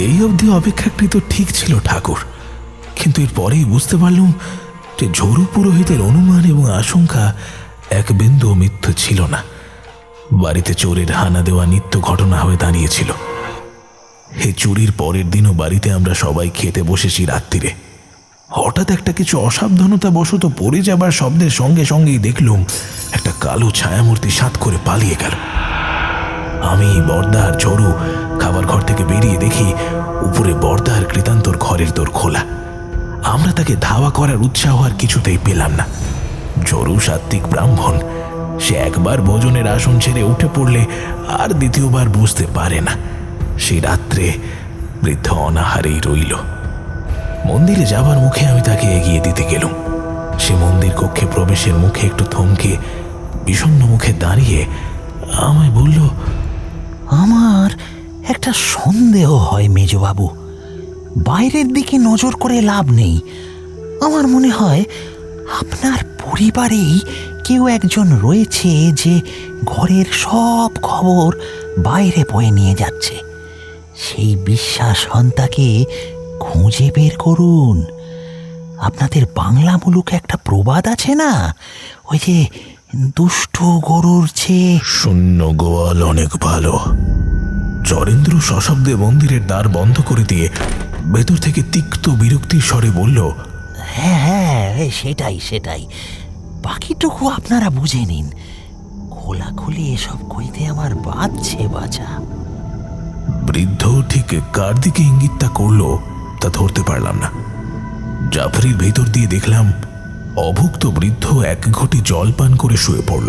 এই অবধি অপেক্ষাকৃত ঠিক ছিল ঠাকুর, কিন্তু এর পরেই বুঝতে পারলুম যে ঝরু পুরোহিতের অনুমান এবং আশঙ্কা এক বিন্দু মিথ্যে ছিল না। বাড়িতে চোরের হানা দেওয়া নিত্য ঘটনা হয়ে দাঁড়িয়েছিল। এই চুরির পরের দিনও বাড়িতে আমরা সবাই খেতে বসেছি রাত্রিরে। হঠাৎ একটা কিছু অসাবধানতা বশত পড়ে যাবার শব্দের সঙ্গে সঙ্গেই দেখলুম একটা কালো ছায়ামূর্তি সাত করে পালিয়ে গেল। আমি, বর্দার, ঝরু খাবার ঘর থেকে বেরিয়ে দেখি উপরে বর্দার কৃতান্তর ঘরের দোর খোলা। আমরা তাকে ধাওয়া করার উৎসাহ আর কিছুতেই পেলাম না। ঝরু সাত্ত্বিক ব্রাহ্মণ, সে একবার ভোজনের আসন ছেড়ে উঠে পড়লে আর দ্বিতীয়বার বুঝতে পারে না। সেই রাত্রে বৃদ্ধ অনাহারেই রইল। মন্দিরে যাবার মুখে আমি তাকে এগিয়ে দিতে গেলুম। সে মন্দির কক্ষে প্রবেশের মুখে একটু থমকে বিষণ্ণ মুখে দাঁড়িয়ে আমায় বলল, আমার একটা সন্দেহ হয় মেজবাবু। বাইরের দিকে নজর করে লাভ নেই। আমার মনে হয় আপনার পরিবারেই কেউ একজন রয়েছে যে ঘরের সব খবর বাইরে বয়ে নিয়ে যাচ্ছে। সেই বিশ্বাস সন্তাকে খুঁজে বের করুন। আপনাদের বাংলা মুলুক একটা প্রবাদ আছে না, ওই যে দুষ্ট গরুর চেয়ে শূন্য গোয়াল অনেক ভালো। চরেন্দ্র সশব্দে মন্দিরের দ্বার বন্ধ করে দিয়ে ভেতর থেকে তিক্ত বিরক্তির স্বরে বলল, হ্যাঁ হ্যাঁ, সেটাই সেটাই, বাকিটুকু আপনারা বুঝে নিন। খোলাখুলি এসব কইতে আমার বাজছে বাঁচা। বৃদ্ধ ঠিক কার দিকে ইঙ্গিতটা করলো তা ধরতে পারলাম না। জাফরির ভেতর দিয়ে দেখলাম অভুক্ত বৃদ্ধ এক ঘটি জল পান করে শুয়ে পড়ল।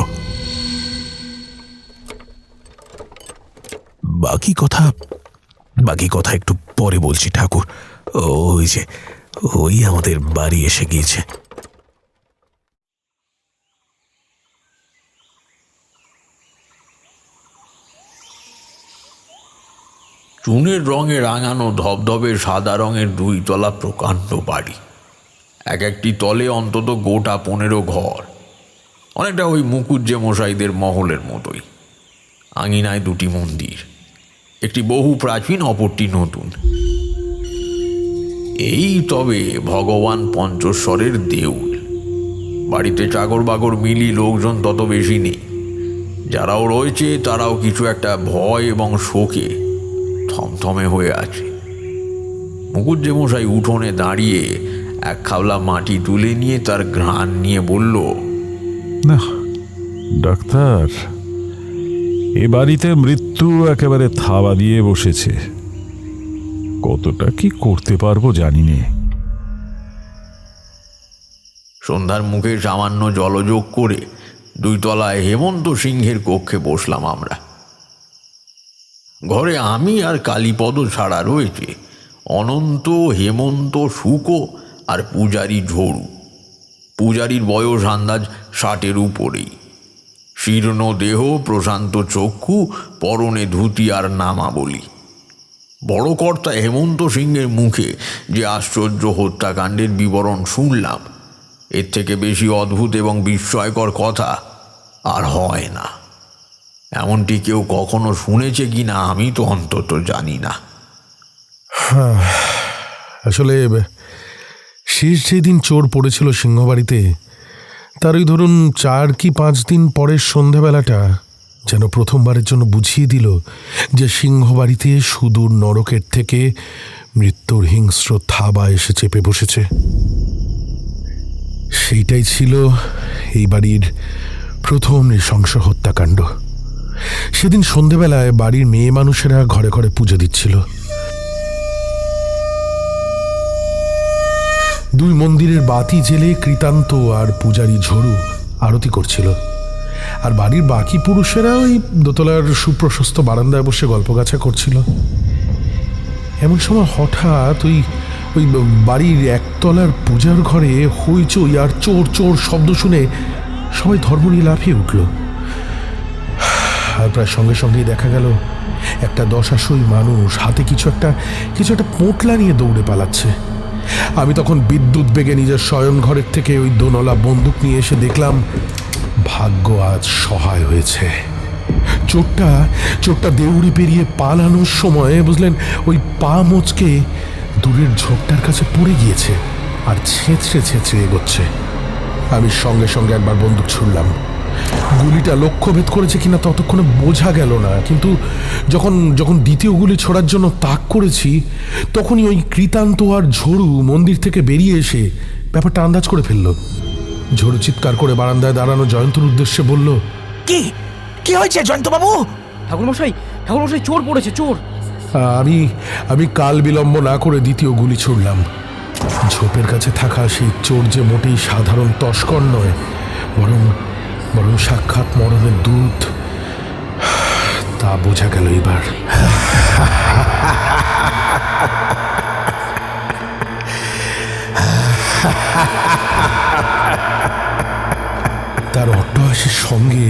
বাকি কথা একটু পরে বলছি ঠাকুর। ওই আমাদের বাড়ি এসে গিয়েছে। চুনের রঙে রাঙানো ধবধবে সাদা রঙের 2 তলা প্রকাণ্ড বাড়ি। এক একটি তলে অন্তত গোটা 15 ঘর, অনেকটা ওই মুকুজ্জে মশাইদের মহলের মতোই। আঙিনায় 2টি মন্দির, একটি বহু প্রাচীন, অপরটি নতুন। এই তবে ভগবান পঞ্চস্বরের দেউল। বাড়িতে চাকর বাকর মিলি লোকজন তত বেশি নেই। যারাও রয়েছে তারাও কিছু একটা ভয় এবং শোকে থমথমে হয়ে আছে। মুকুজ্জে মশাই উঠোনে দাঁড়িয়ে এক খাবলা মাটি তুলে নিয়ে তার ঘ্রাণ নিয়ে বলল, না ডাক্তার, এ বাড়িতে মৃত্যু একেবারে থাবা দিয়ে বসেছে। কতটা কি করতে পারবো জানি নে। সন্ধ্যার মুখে সামান্য জলযোগ করে 2 তলায় হেমন্ত সিংহের কক্ষে বসলাম আমরা। ঘরে আমি আর কালীপদ ছাড়া রয়েছে অনন্ত, হেমন্ত, শুকো আর পূজারী ঝরু। পূজারীর বয়স আন্দাজ 60-এর উপরেই। শীর্ণ দেহ, প্রশান্ত চক্ষু, পরনে ধুতি আর নামাবলী। বড় কর্তা হেমন্ত সিংহের মুখে যে আশ্চর্য হত্যাকাণ্ডের বিবরণ শুনলাম, এর থেকে বেশি অদ্ভুত এবং বিস্ময়কর কথা আর হয় না। এমনটি কেউ কখনো শুনেছে কি না আমি তো অন্তত জানি না। আসলে শেষ যেদিন চোর পড়েছিল সিংহবাড়িতে, তার ওই ধরুন 4 কি 5 দিন পরের সন্ধ্যাবেলাটা যেন প্রথমবারের জন্য বুঝিয়ে দিল যে সিংহবাড়িতে সুদূর নরকের থেকে মৃত্যুর হিংস্র থাবা এসে চেপে বসেছে। সেইটাই ছিল এই বাড়ির প্রথম নৃশংস হত্যাকাণ্ড। সেদিন সন্ধেবেলায় বাড়ির মেয়ে মানুষেরা ঘরে ঘরে পুজো দিচ্ছিল। দুই মন্দিরের বাতি জেলে কৃতান্ত আর পূজারী ঝড়ু আরতি করছিল, আর বাড়ির বাকি পুরুষেরা ওই দোতলার সুপ্রশস্ত বারান্দায় বসে গল্পগাছা করছিল। এমন সময় হঠাৎ ওই ওই বাড়ির একতলার পূজার ঘরে হইচই আর চোর চোর শব্দ শুনে সবাই ধর্মনিয়ে লাফিয়ে উঠল। আর প্রায় সঙ্গে সঙ্গেই দেখা গেল একটা দশাশই মানুষ হাতে কিছু একটা পোঁটলা নিয়ে দৌড়ে পালাচ্ছে। আমি তখন বিদ্যুৎ বেগে নিজের শয়ন ঘরের থেকে ওই দোনলা বন্দুক নিয়ে এসে দেখলাম ভাগ্য আজ সহায় হয়েছে। চোরটা দেউড়ি পেরিয়ে পালানোর সময় বুঝলেন ওই পা মোচকে দূরের ঝোপটার কাছে পড়ে গিয়েছে আর ছেঁচড়ে এগোচ্ছে। আমি সঙ্গে সঙ্গে একবার বন্দুক ছুড়লাম। গুলিটা লক্ষ্যভেদ করেছে কিনা ততক্ষণে বোঝা গেল না, কিন্তু যখন দ্বিতীয় গুলি ছোড়ার জন্য তাক করেছি তখনই ওই কৃতান্ত আর ঝড়ু মন্দির থেকে বেরিয়ে এসে ব্যাপারটা আন্দাজ করে ফেলল। ঝড়ু চিৎকার করে বারান্দায় দাঁড়ানো জয়ন্তর উদ্দেশ্যে বলল, কি হয়েছে জয়ন্তবাবু? ঠাকুরমশাই চোর পড়েছে, চোর। আমি কাল বিলম্ব না করে দ্বিতীয় গুলি ছুড়লাম। ঝোপের কাছে থাকা সেই চোর যে মোটেই সাধারণ তস্কর নয়, বরং সাক্ষাৎ মরণের দূত, তা বোঝা গেল এবার। তার অট্টহাসির সঙ্গে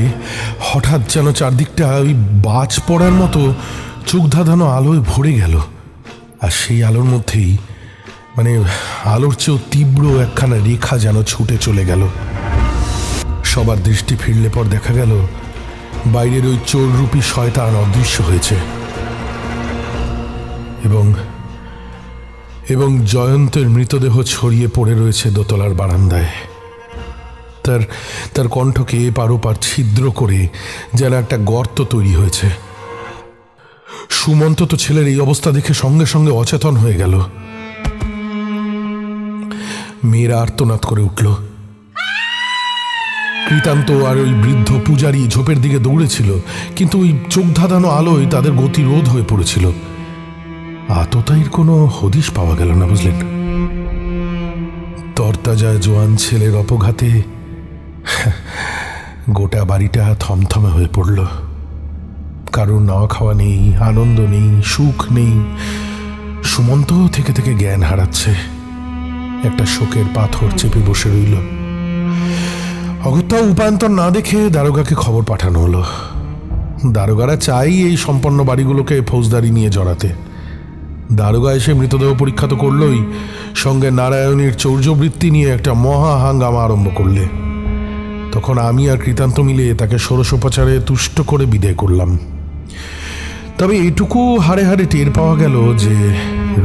হঠাৎ যেন চারদিকটা ওই বাজ পড়ার মতো চোখ ধাঁধানো আলোয় ভরে গেল। আর সেই আলোর মধ্যেই আলোর চেয়েও তীব্র একখানা রেখা যেন ছুটে চলে গেল। সবার দৃষ্টি ফিরলে পর দেখা গেল বাইরের ওই চোররূপী শয়তান অদৃশ্য হয়েছে এবং জয়ন্তের মৃতদেহ ছড়িয়ে পড়ে রয়েছে দোতলার বারান্দায়। তার কণ্ঠকে এপার ওপার ছিদ্র করে যেন একটা গর্ত তৈরি হয়েছে। সুমন্ত তো ছেলের এই অবস্থা দেখে সঙ্গে সঙ্গে অচেতন হয়ে গেল। মেয়েরা আর্তনাদ করে উঠল। কৃতান্ত আর ওই বৃদ্ধ পূজারী ঝোপের দিকে দৌড়েছিল, কিন্তু ওই চোখ ধাঁধানো আলোয় তাদের গতি রোধ হয়ে পড়েছিল। আততায়ীর কোনো হদিশ পাওয়া গেল না, বুঝলেন। তরতাজা জোয়ান ছেলের অপঘাতে গোটা বাড়িটা থমথমে হয়ে পড়ল। কারোর নাওয়া খাওয়া নেই, আনন্দ নেই, সুখ নেই। সুমন্ত থেকে থেকে জ্ঞান হারাচ্ছে। একটা শোকের পাথর চেপে বসে রইল। অগত্যা উপায়ন্তর না দেখে দারোগাকে খবর পাঠানো হলো। দারোগারা চাই এই সম্পন্ন বাড়িগুলোকে ফৌজদারি নিয়ে জড়াতে। দারোগা এসে মৃতদেহ পরীক্ষা তো করলই, সঙ্গে নারায়ণীর চৌর্যবৃত্তি নিয়ে একটা মহা হাঙ্গামা আরম্ভ করলে। তখন আমি আর কৃতান্ত মিলে তাকে ষোড়শোপচারে তুষ্ট করে বিদায় করলাম। তবে এইটুকু হাড়ে হাড়ে টের পাওয়া গেল যে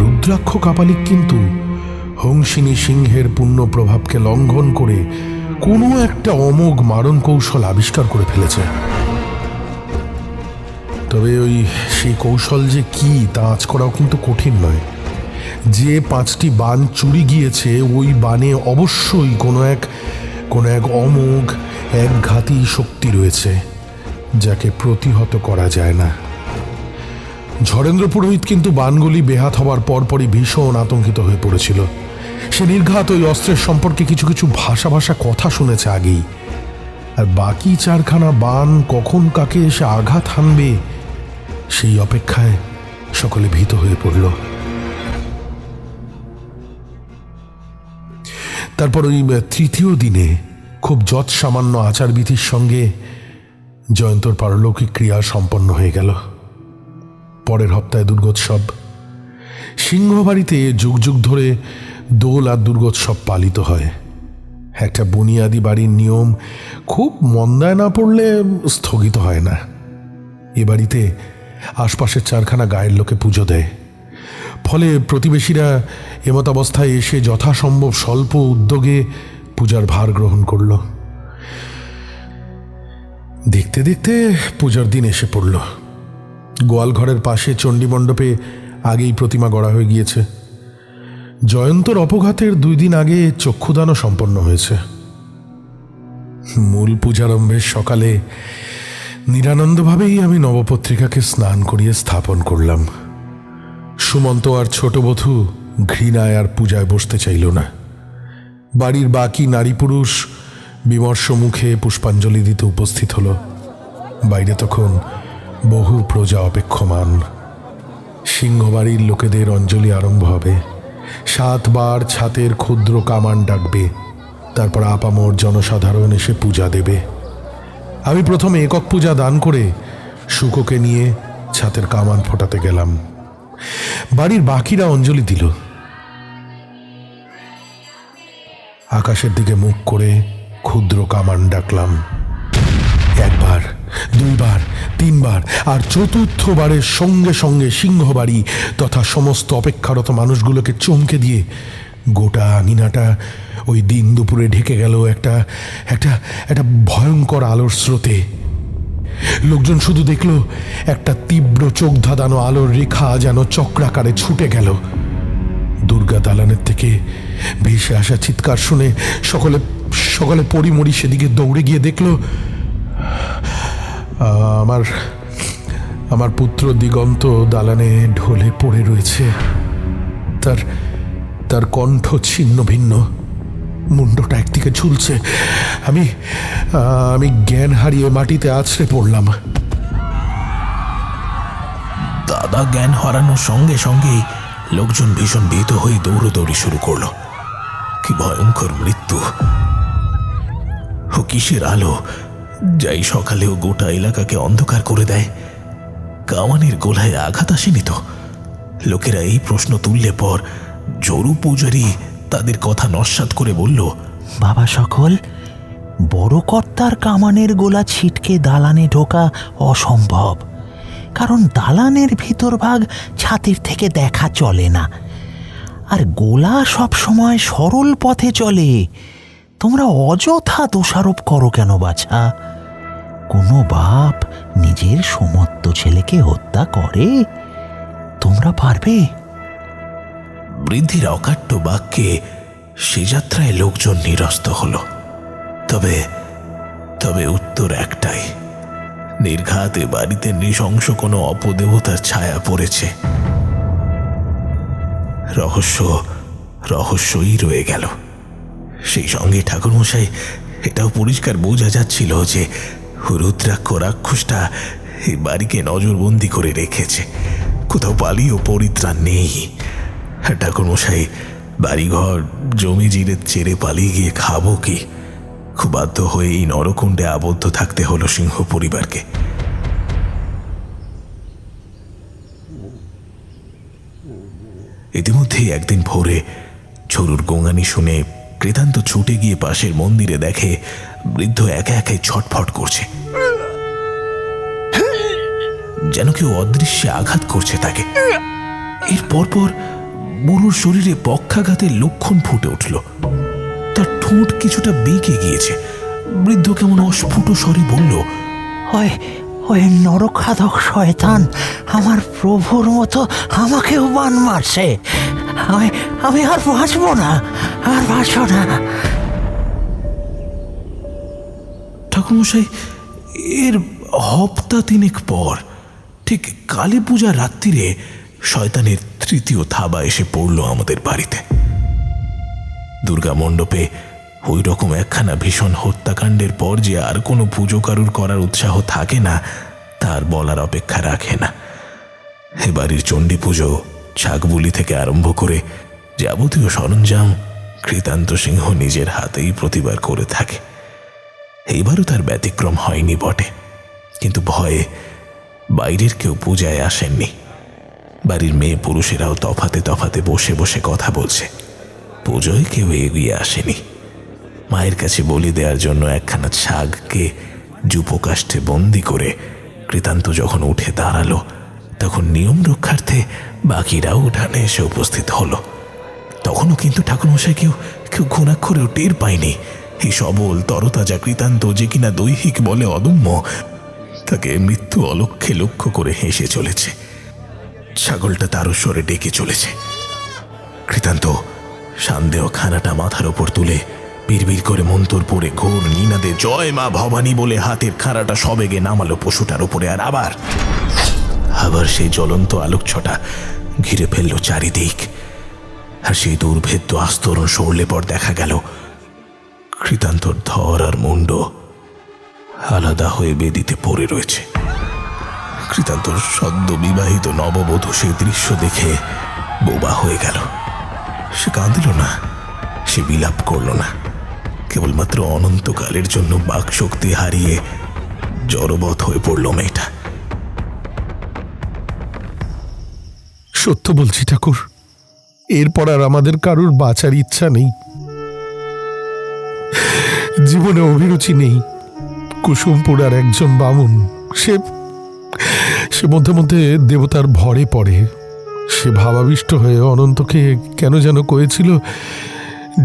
রুদ্রাক্ষ কাপালিক কিন্তু হংসিনী সিংহের পুণ্য প্রভাবকে লঙ্ঘন করে কোনো একটা অমোঘ মারণ কৌশল আবিষ্কার করে ফেলেছে। তবে সেই কৌশল যে কি তা আঁচ করাও কিন্তু কঠিন নয়। যে 5টি বান চুরি গিয়েছে ওই বানে অবশ্যই কোনো এক অমোঘ একঘাতী শক্তি রয়েছে যাকে প্রতিহত করা যায় না। ঝড়েন্দ্র পুরোহিত কিন্তু বানগুলি বেহাত হবার পরপরই ভীষণ আতঙ্কিত হয়ে পড়েছিল। সে নির্ঘাত ওই অস্ত্রের সম্পর্কে কিছু ভাষা কথা শুনেছে আগেই, আর বাকি 4খানা বান কখন কাকে এসে আঘাত হানবে সেই অপেক্ষায় সকলে ভীত হয়ে পড়ল। তারপর ওই তৃতীয় দিনে খুব যৎসামান্য আচারবিধির সঙ্গে জয়ন্তর পারলৌকিক ক্রিয়া সম্পন্ন হয়ে গেল। পরের হপ্তাহে দুর্গোৎসব। সিংহবাড়িতে যুগ যুগ ধরে দোল আর দুর্গোৎসব পালিত হয়। একটা বুনিয়াদি বাড়ির নিয়ম খুব মন্দায় না পড়লে স্থগিত হয় না। এ বাড়িতে আশপাশের 4খানা গায়ের লোকে পুজো দেয়। ফলে প্রতিবেশীরা এমতাবস্থায় এসে যথাসম্ভব স্বল্প উদ্যোগে পূজার ভার গ্রহণ করল। দেখতে দেখতে পূজার দিন এসে পড়ল। গোয়ালঘরের পাশে চণ্ডীমণ্ডপে আগেই প্রতিমা গড়া হয়ে গিয়েছে। জয়ন্তর অপঘাতের 2 দিন আগে চক্ষুদানও সম্পন্ন হয়েছে। মূল পূজারম্ভের সকালে নিরানন্দভাবেই আমি নবপত্রিকাকে স্নান করিয়ে স্থাপন করলাম। সুমন্ত আর ছোট বধূ ঘৃণায় আর পূজায় বসতে চাইল না। বাড়ির বাকি নারী পুরুষ বিমর্ষ মুখে পুষ্পাঞ্জলি দিতে উপস্থিত হলো। বাইরে তখন বহু প্রজা অপেক্ষমান। সিংহবাড়ির লোকেদের অঞ্জলি আরম্ভ হবে। 7 বার ছাতের ক্ষুদ্র কামান ডাকবে, তারপর আপামর জনসাধারণ এসে পূজা দেবে। আমি প্রথমে একক পূজা দান করে শুকোকে নিয়ে ছাতের কামান ফোটাতে গেলাম। বাড়ির বাকিরা অঞ্জলি দিল। আকাশের দিকে মুখ করে ক্ষুদ্র কামান ডাকলাম। 1 বার, 2 বার, 3 বার, আর চতুর্থবারের সঙ্গে সঙ্গে সিংহবাড়ি তথা সমস্ত অপেক্ষারত মানুষগুলোকে চমকে দিয়ে গোটা আঙিনাটা ওই দিন দুপুরে ঢেকে গেল একটা একটা একটা ভয়ঙ্কর আলোর স্রোতে। লোকজন শুধু দেখল একটা তীব্র চোখ ধাঁধানো আলোর রেখা যেন চক্রাকারে ছুটে গেল। দুর্গা দালানের থেকে ভেসে আসা চিৎকার শুনে সকলে সকলে পরিমরি সেদিকে দৌড়ে গিয়ে দেখল আমার পুত্র দিগন্ত দালানে ঢলে পড়ে রয়েছে। তার কণ্ঠ ছিন্ন ভিন্ন, মুন্ডটা একদিকে ঝুলছে। আমি জ্ঞান হারিয়ে মাটিতে আছড়ে পড়লাম। দাদা জ্ঞান হারানোর সঙ্গে সঙ্গেই লোকজন ভীষণ ভীত হয়ে দৌড়দৌড়ি শুরু করলো। কি ভয়ঙ্কর মৃত্যু! ও কিসের আলো যাই সকালেও গোটা এলাকাকে অন্ধকার করে দেয়? কামানের গোলায় আঘাত আসেনি তো? লোকেরা এই প্রশ্ন তুললে পর জরু পূজারি তাদের কথা নস্যাৎ করে বলল, বাবা সকল, বড় কর্তার কামানের গোলা ছিটকে দালানে ঢোকা অসম্ভব, কারণ দালানের ভিতর ভাগ ছাতির থেকে দেখা চলে না, আর গোলা সব সময় সরল পথে চলে। তোমরা অযথা দোষারোপ করো কেন বাছা? কোনো বাপ নিজের সমস্ত ছেলেকে হত্যা করে? তোমরা পারবে? বৃদ্ধির অকাট্য বাক্যে সে যাত্রায় লোকজন নিরস্ত হল। তবে উত্তর একটাই, নির্ঘাতে বাড়িতে নৃশংস কোনো অপদেবতার ছায়া পড়েছে। রহস্যই রয়ে গেল। সেই সঙ্গে ঠাকুরমশাই এটাও পরিষ্কার বোঝা যাচ্ছিল যে রুদ্রাক্ষ রাক্ষসটা এই বাড়িকে নজরবন্দি করে রেখেছে। কোথাও পালিয়েও পরিত্রাণ নেই। ঠাকুরমশাই বাড়িঘর জমি জিরে ছেড়ে পালিয়ে গিয়ে খাবো কি? খুব বাধ্য হয়ে এই নরকুণ্ডে আবদ্ধ থাকতে হলো সিংহ পরিবারকে। ইতিমধ্যেই একদিন ভোরে ঝরুর গোঙানি শুনে কৃতান্ত ছুটে গিয়ে পাশের মন্দিরে দেখে বৃদ্ধ একা একাই ছটফট করছে, যেন কেউ অদৃশ্যে আঘাত করছে তাকে। এর পরপর বুড়োর শরীরে পক্ষাঘাতের লক্ষণ ফুটে উঠল। তার ঠোঁট কিছুটা বেঁকে গিয়েছে। বৃদ্ধ কেমন অস্ফুট স্বরে বলল, ওই নরখাদক শয়তান আমার প্রভুর মতো আমাকেও বান মারছে। আমি আর বাঁচবো না। ঠাকুরমশাই, এর হপ্তা তিনেক পর ঠিক কালী পূজা রাত্রিরে শয়তানের তৃতীয় থাবা এসে পড়ল আমাদের বাড়িতে। দুর্গা মণ্ডপে ওই রকম একখানা ভীষণ হত্যাকাণ্ডের পর যে আর কোনো পুজো কারুর করার উৎসাহ থাকে না তার বলার অপেক্ষা রাখে না। এ বাড়ির চণ্ডী পুজো, ছাগবুলি থেকে আরম্ভ করে যাবতীয় সরঞ্জাম কৃতান্ত সিংহ নিজের হাতেই প্রতিবার করে থাকে। এইবারও তার ব্যতিক্রম হয়নি বটে, কিন্তু ভয়ে বাইরের কেউ পূজায় আসেননি। বাড়ির মেয়ে পুরুষেরাও তফাতে তফাতে বসে বসে কথা বলছে। পুজোয় কেউ এগিয়ে আসেনি। মায়ের কাছে বলি দেওয়ার জন্য একখানা ছাগকে যুপকাষ্ঠে বন্দি করে কৃতান্ত যখন উঠে দাঁড়ালো, তখন নিয়ম রক্ষার্থে বাকিরাও উঠানে এসে উপস্থিত হলো। তখনও কিন্তু ঠাকুরমশাই কেউ ঘুণাক্ষরেও টের পায়নি এই সবল তরতাজা কৃতান্ত, যে কিনা দৈহিক বলে অদম্য, তাকে মৃত্যু অলক্ষ্যে লক্ষ্য করে হেসে চলেছে। ছাগলটা তারও স্বরে ডেকে চলেছে। কৃতান্ত সন্দেহ খানাটা মাথার ওপর তুলে বিড়বিড় করে মন্তর পড়ে ঘোর নিনাদে জয় মা ভবানী বলে হাতের খাড়াটা সবেগে নামালো পশুটার উপরে। আর আবার সেই জ্বলন্ত আলোকছটা ঘিরে ফেলল চারিদিক। আর সেই দুর্ভেদ্য আস্তরণ সরলে পর দেখা গেল কৃতান্তর ধর আর মুন্ড আলাদা হয়ে বেদিতে পড়ে রয়েছে। কৃতান্তর সদ্য বিবাহিত নববধূ সে দৃশ্য দেখে বোবা হয়ে গেল। সে কাঁদিল না, সে বিলাপ করল না, কেবলমাত্র অনন্তকালের জন্য বাকশক্তি হারিয়ে জড়বৎ হয়ে পড়ল মেয়েটা। সত্য বলছি ঠাকুর, এরপর আর আমাদের কারুর বাঁচার ইচ্ছা নেই, জীবনে অভিরুচি নেই। কুসুমপুর আর একজন বামুন, সে মধ্যে মধ্যে দেবতার ভরে পড়ে। সে ভাবাবিষ্ট হয়ে অনন্তকে কেন যেন কয়েছিল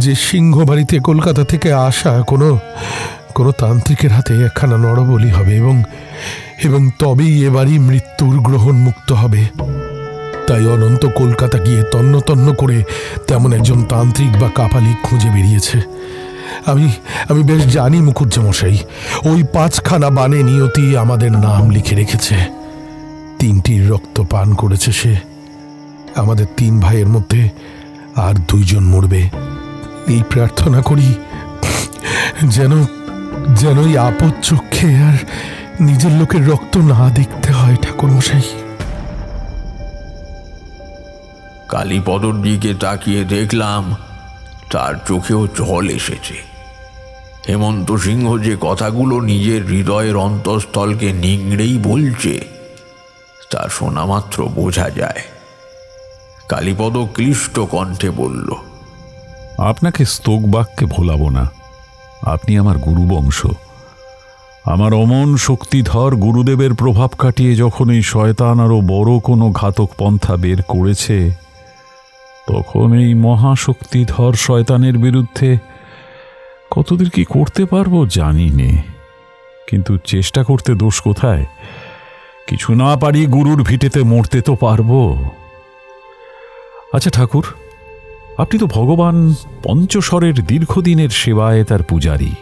যে সিংহবাড়িতে কলকাতা থেকে আসা কোনো তান্ত্রিকের হাতে একখানা নরবলি হবে এবং তবেই এবারই মৃত্যুর গ্রহণ মুক্ত হবে। তাই অনন্ত কলকাতা গিয়ে তন্ন তন্ন করে তেমন একজন তান্ত্রিক বা কাপালিক খুঁজে বেরিয়েছে। আমি বেশ জানি মুখুজ্জেমশাই, ওই 5খানা বানে নিয়তি আমাদের নাম লিখে রেখেছে। 3টির রক্ত পান করেছে সে। আমাদের 3 ভাইয়ের মধ্যে আর 2 জন মরবে। এই প্রার্থনা করি যেন এই আপদ চক্ষে আর নিজের লোকের রক্ত না দেখতে হয় ঠাকুরমশাই। কালীপদর দিকে তাকিয়ে দেখলাম তার চোখেও জল এসেছে। হেমন্ত সিংহ যে কথাগুলো নিজের হৃদয়ের অন্তঃস্থলকে নিংড়েই বলছে তা শোনা মাত্র বোঝা যায়। কালীপদ ক্লিষ্ট কণ্ঠে বলল, আপনাকে স্তোক বাক্যে ভোলাবো না। আপনি আমার গুরুবংশ। আমার অমন শক্তিধর গুরুদেবের প্রভাব কাটিয়ে যখন এই শয়তান আরও বড় কোনো ঘাতক পন্থা বের করেছে, তখন এই মহাশক্তিধর শয়তানের বিরুদ্ধে কতদূর কি করতে পারবো জানি নে, কিন্তু চেষ্টা করতে দোষ কোথায়? কিছু না পারি গুরুর ভিটেতে মরতে তো পারবো। আচ্ছা ঠাকুর, আপনি তো ভগবান পঞ্চস্বরের দীর্ঘদিনের সেবায় তার পূজারী।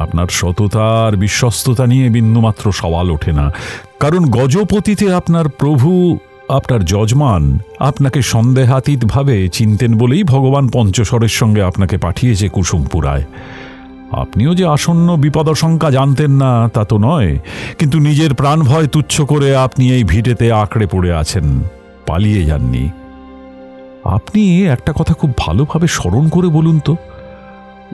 আপনার সততা আর বিশ্বস্ততা নিয়ে বিন্দুমাত্র সওয়াল ওঠে না, কারণ গজপতিতে আপনার প্রভু, আপনার যজমান আপনাকে সন্দেহাতীতভাবে চিনতেন বলেই ভগবান পঞ্চস্বরের সঙ্গে আপনাকে পাঠিয়েছে কুসুমপুরায়। আপনিও যে আসন্ন বিপদাশঙ্কা জানতেন না তা তো নয়, কিন্তু নিজের প্রাণ ভয় তুচ্ছ করে আপনি এই ভিটেতে আঁকড়ে পড়ে আছেন, পালিয়ে যাননি। আপনি একটা কথা খুব ভালোভাবে স্মরণ করে বলুন তো,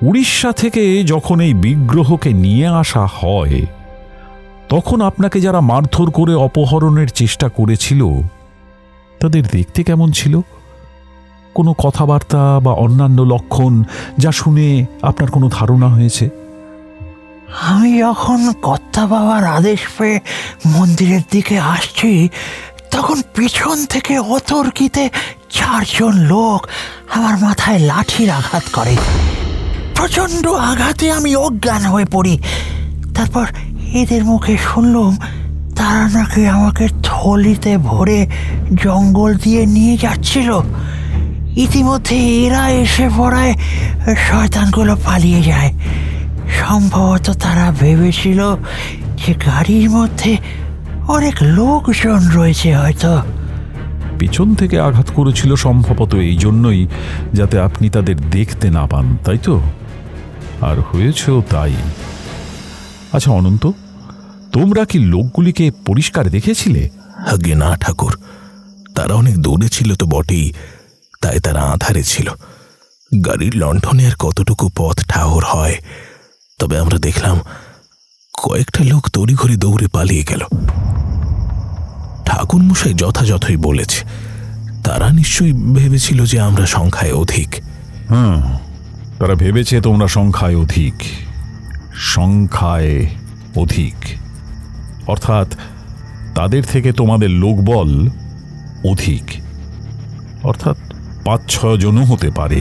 উড়িষ্যা থেকে যখন এই বিগ্রহকে নিয়ে আসা হয়, তখন আপনাকে যারা মারধর করে অপহরণের চেষ্টা করেছিল তাদের দেখতে কেমন ছিল? কোনো কথাবার্তা বা অন্যান্য লক্ষণ যা শুনে আপনার কোনো ধারণা হয়েছে? আমি যখন কর্তা বাবার আদেশ পেয়ে মন্দিরের দিকে আসছি, তখন পিছন থেকে অতর্কিতে 4 জন লোক আমার মাথায় লাঠির আঘাত করে। প্রচণ্ড আঘাতে আমি অজ্ঞান হয়ে পড়ি। তারপর এদের মুখে শুনলাম তারা নাকি আমাকে থলিতে ভরে জঙ্গল দিয়ে নিয়ে যাচ্ছিল। ইতিমধ্যে এরা এসে পড়ায় শয়তানগুলো পালিয়ে যায়। সম্ভবত তারা ভেবেছিল যে গাড়ির মধ্যে অনেক লোকজন রয়েছে হয়তো। পিছন থেকে আঘাত করেছিল সম্ভবত এই জন্যই যাতে আপনি তাদের দেখতে না পান, তাই তো? আর হয়েছেও তাই। আচ্ছা অনন্ত, তোমরা কি লোকগুলিকে পরিষ্কার দেখেছিলে? আগে না ঠাকুর, তারা অনেক দূরে ছিল তো বটেই, তাই তারা আঁধারে ছিল। গাড়ির লণ্ঠনে আর কতটুকু পথ ঠাহর হয়। তবে আমরা দেখলাম কয়েকটা লোক তড়িঘড়ি দৌড়ে পালিয়ে গেল। ঠাকুরমশাই যথাযথই বলেছে, তারা নিশ্চয়ই ভেবেছিল যে আমরা সংখ্যায় অধিক। তারা ভেবেছে তোমরা সংখ্যায় অধিক। সংখ্যায় অধিক অর্থাৎ তাদের থেকে তোমাদের লোকবল অধিক, অর্থাৎ 5-6 জনও হতে পারে।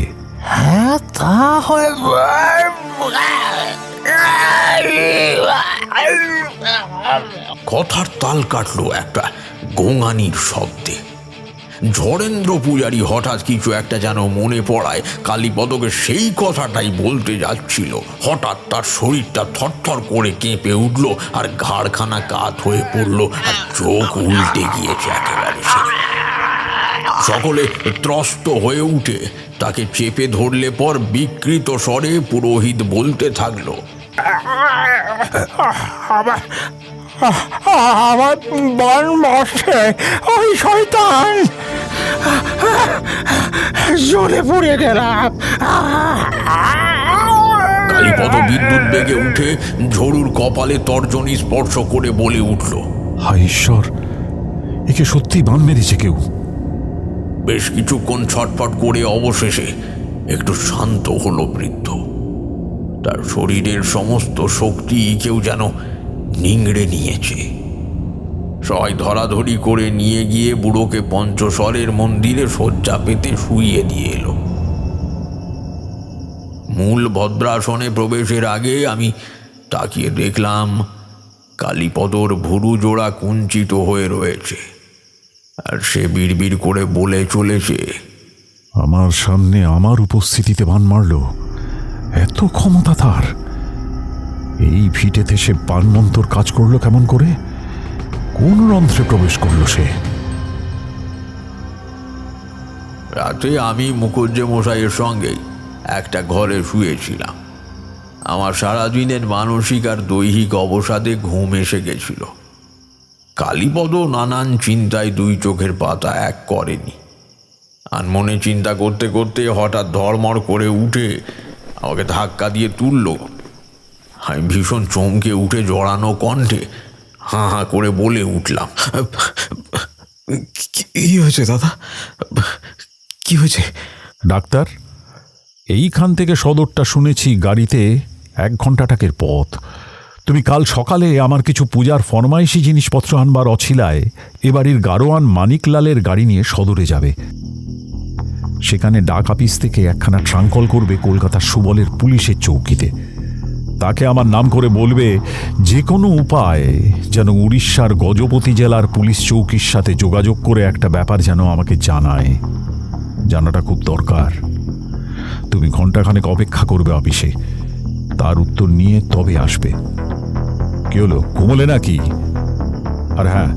হ্যাঁ, তা হয়। কথার তাল কাটলো একটা গোঙানির শব্দে। ঝড়েন্দ্র পূজারী হঠাৎ কিছু একটা যেন মনে পড়ায় কালীপদকে সেই কথাটাই বলতে যাচ্ছিল। হঠাৎ তার শরীরটা থরথর করে কেঁপে উঠল, আর ঘাড়খানা কাত হয়ে পড়ল, আর চোখ উল্টে গিয়েছে একেবারে। সকলে ত্রস্ত হয়ে উঠে তাকে চেপে ধরলে পর বিকৃত স্বরে পুরোহিত বলতে থাকলো, আমার বন বসে ওই শয়তান জ্বলে পুড়ে গেলাম। কালীপদ বিদ্যুৎ বেগে উঠে ঝড়ুর কপালে তর্জনী স্পর্শ করে বলে উঠল, হায় ঈশ্বর, একে সত্যি বান মেরেছে কেউ। বেশ কিছুক্ষণ ছটফট করে অবশেষে একটু শান্ত হলো বৃদ্ধ। তার শরীরের সমস্ত শক্তি কেউ যেন নিংড়ে নিয়েছে। সবাই ধরাধরি করে নিয়ে গিয়ে বুড়োকে পঞ্চস্বরের মন্দিরে শয্যা পেতে শুইয়ে দিয়ে এলো। মূল ভদ্রাসনে প্রবেশের আগে আমি তাকিয়ে দেখলাম কালীপদর ভুরু জোড়া কুঞ্চিত হয়ে রয়েছে, আর সে বিড়বিড় করে বলে চলেছে, আমার সামনে আমার উপস্থিতিতে বান মারল, এত ক্ষমতা তার! এই ভিটেতে সে বানমন্তর কাজ করলো কেমন করে? কোন রন্ধ্রে প্রবেশ করলো সে? রাতে আমি মুখুজ্জে মশাইয়ের সঙ্গেই একটা ঘরে শুয়েছিলাম। আমার সারাদিনের মানসিক আর দৈহিক অবসাদে ঘুম এসে গেছিল। কালীপদ নানান চিন্তায় দুই চোখের পাতা এক করেনি। আনমনে চিন্তা করতে করতে হঠাৎ ধড়মড় করে উঠে আমাকে ধাক্কা দিয়ে তুলল। আমি ভীষণ চমকে উঠে জড়ানো কণ্ঠে হাঁ হাঁ করে বলে উঠলাম, কি হয়েছে দাদা? কি হয়েছে? ডাক্তার, এইখান থেকে সদরটা শুনেছি গাড়িতে 1 ঘন্টা টাকের পথ। তুমি কাল সকালে আমার কিছু পূজার ফরমাইশি জিনিসপত্র আনবার অছিলায় এ বাড়ির গারোয়ান মানিকলালের গাড়ি নিয়ে সদরে যাবে। সেখানে ডাক অফিস থেকে একখানা ট্রাঙ্কল করবে কলকাতার সুবলের পুলিশের চৌকিতে। তাকে আমার নাম করে বলবে যে কোনো উপায়ে যেন উড়িষ্যার গজপতি জেলার পুলিশ চৌকির সাথে যোগাযোগ করে একটা ব্যাপার যেন আমাকে জানায়। জানাটা খুব দরকার। তুমি ঘণ্টাখানেক অপেক্ষা করবে অফিসে, তার উত্তর নিয়ে তবে আসবে। কি হলো, ঘুমলে নাকি? আর হ্যাঁ,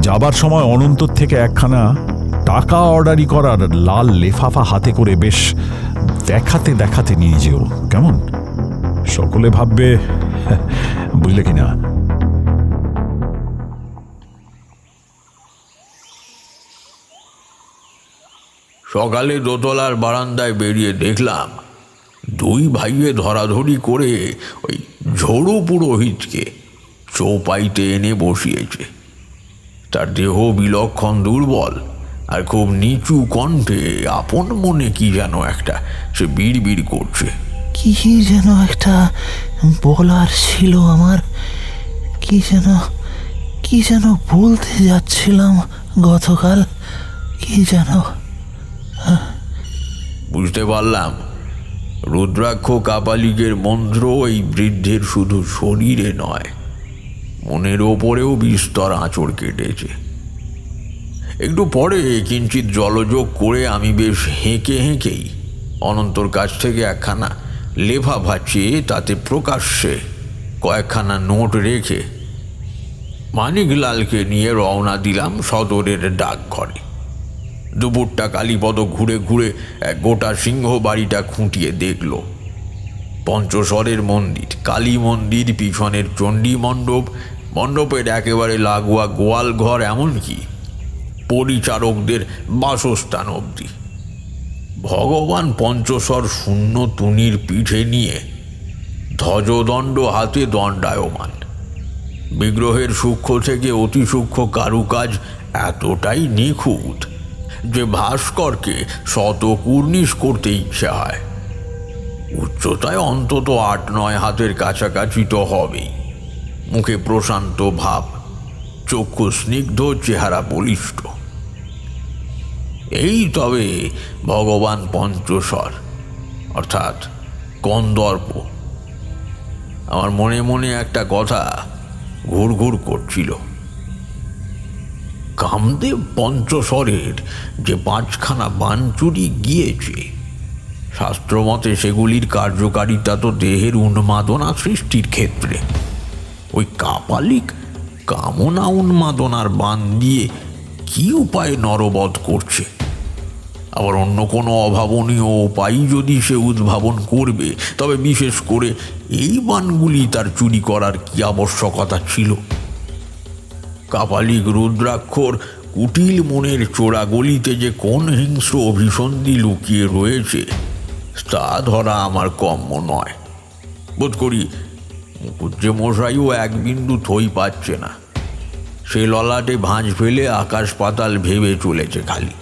যাবার সময় অনন্তর থেকে একখানা টাকা অর্ডারি করার লাল লেফাফা হাতে করে বেশ দেখাতে দেখাতে নিয়ে যেও, কেমন? সকলে ভাববে, বুঝলে কিনা? সকালে দোতলার বারান্দায় বেরিয়ে দেখলাম দুই ভাইয়ে ধরাধরি করে ওই ঝড়ু পুরোহিতকে চৌপাইতে এনে বসিয়েছে। তার দেহ বিলক্ষণ দুর্বল, আর খুব নিচু কণ্ঠে আপন মনে কি যেন একটা সে বিড়বিড় করছে। কি যেন একটা বলার ছিল আমার, কি যেন বলতে যাচ্ছিলাম গতকাল, কি যেন। বুঝতে পারলাম রুদ্রাক্ষ কাপালিকের মন্ত্র এই বৃদ্ধের শুধু শরীরে নয়, মনের ওপরেও বিস্তর আঁচড় কেটেছে। একটু পরে কিঞ্চিত জলযোগ করে আমি বেশ হেঁকে হেঁকেই অনন্তর কাছ থেকে একখানা লেফাফা চেয়ে তাতে প্রকাশ্যে কয়েকখানা নোট রেখে মানিকলালকে নিয়ে রওনা দিলাম সদরের ডাকঘরে। দুপুরটা কালীপদ ঘুরে ঘুরে গোটা সিংহ বাড়িটা খুঁটিয়ে দেখল। পঞ্চস্বরের মন্দির, কালী মন্দির, পিছনের চণ্ডী মণ্ডপ, মণ্ডপের একেবারে লাগোয়া গোয়াল ঘর, এমনকি পরিচারকদের বাসস্থান অবধি। ভগবান পঞ্চস্বর শূন্য তুনির পিঠে নিয়ে ধ্বজদণ্ড হাতে দণ্ডায়মান। বিগ্রহের সূক্ষ্ম থেকে অতি সূক্ষ্ম কারুকাজ এতটাই নিখুঁত যে ভাস্করকে শত কুর্নিশ করতে ইচ্ছে হয়। উচ্চতায় অন্তত 8-9 হাতের কাছাকাছি তো হবেই। মুখে প্রশান্ত ভাব, চক্ষু স্নিগ্ধ, চেহারা বলিষ্ঠ। এই তবে ভগবান পঞ্চস্বর অর্থাৎ কন্দর্প। আমার মনে মনে একটা কথা ঘুরঘুর করছিল। কামদেব পঞ্চস্বরের যে 5খানা বানচুরি গিয়েছে, শাস্ত্রমতে সেগুলির কার্যকারিতা তো দেহের উন্মাদনা সৃষ্টির ক্ষেত্রে। ওই কাপালিক কামনা উন্মাদনার বান দিয়ে কি উপায়ে নরবধ করছে আবার অন্য কোনো অভাবনীয় উপায় যদি সে উদ্ভাবন করবে, তবে বিশেষ করে এই বানগুলি তার চুরি করার কি আবশ্যকতা ছিল? কাপালিক রুদ্রাক্ষর কুটিল মনের চোরাগলিতে যে কোন হিংস্র অভিসন্ধি লুকিয়ে রয়েছে তা ধরা আমার কম্য নয়। বোধ করি মুকুজ্জে মশাইও এক বিন্দু থই পাচ্ছে না। সে ললাটে ভাঁজ ফেলে আকাশ পাতাল ভেবে চলেছে খালি।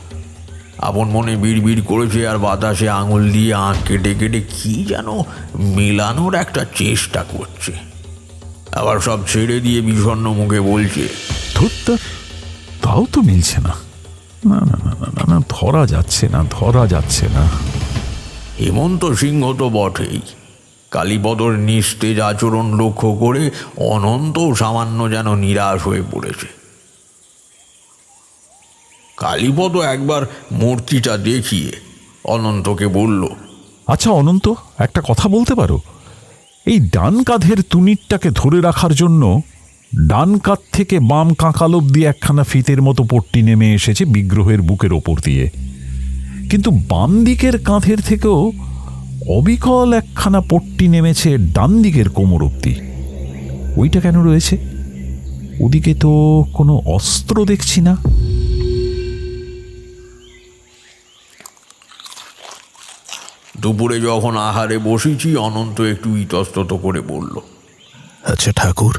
আপন মনে বিড়বিড় করেছে আর বাতাসে আঙুল দিয়ে আঁক কেটে কেটে কি যেন মেলানোর একটা চেষ্টা করছে। আবার সব ছেড়ে দিয়ে বিষণ্ণ মুখে বলছে, ধুত্তর, তাও তো মিলছে না। না না না না না না, ধরা যাচ্ছে না, ধরা যাচ্ছে না। হেমন্ত সিংহ তো বটেই। কালীপদর নিস্তেজ আচরণ লক্ষ্য করে অনন্ত সামান্য যেন নিরাশ হয়ে পড়েছে। কালীপদ একবার মূর্তিটা দেখিয়ে অনন্তকে বলল, আচ্ছা অনন্ত, একটা কথা বলতে পারো? এই ডান কাঁধের তুনিরটাকে ধরে রাখার জন্য ডান কাঁধ থেকে বাম কাঁকাল অব্দি একখানা ফিতের মতো পট্টি নেমে এসেছে বিগ্রহের বুকের ওপর দিয়ে, কিন্তু বাম দিকের কাঁধের থেকেও অবিকল একখানা পট্টি নেমেছে ডান দিকের কোমর অব্দি। ওইটা কেন রয়েছে? ওদিকে তো কোনো অস্ত্র দেখছি না। দুপুরে যখন আহারে বসেছি, অনন্ত একটু ইতস্তত করে বলল, আচ্ছা ঠাকুর,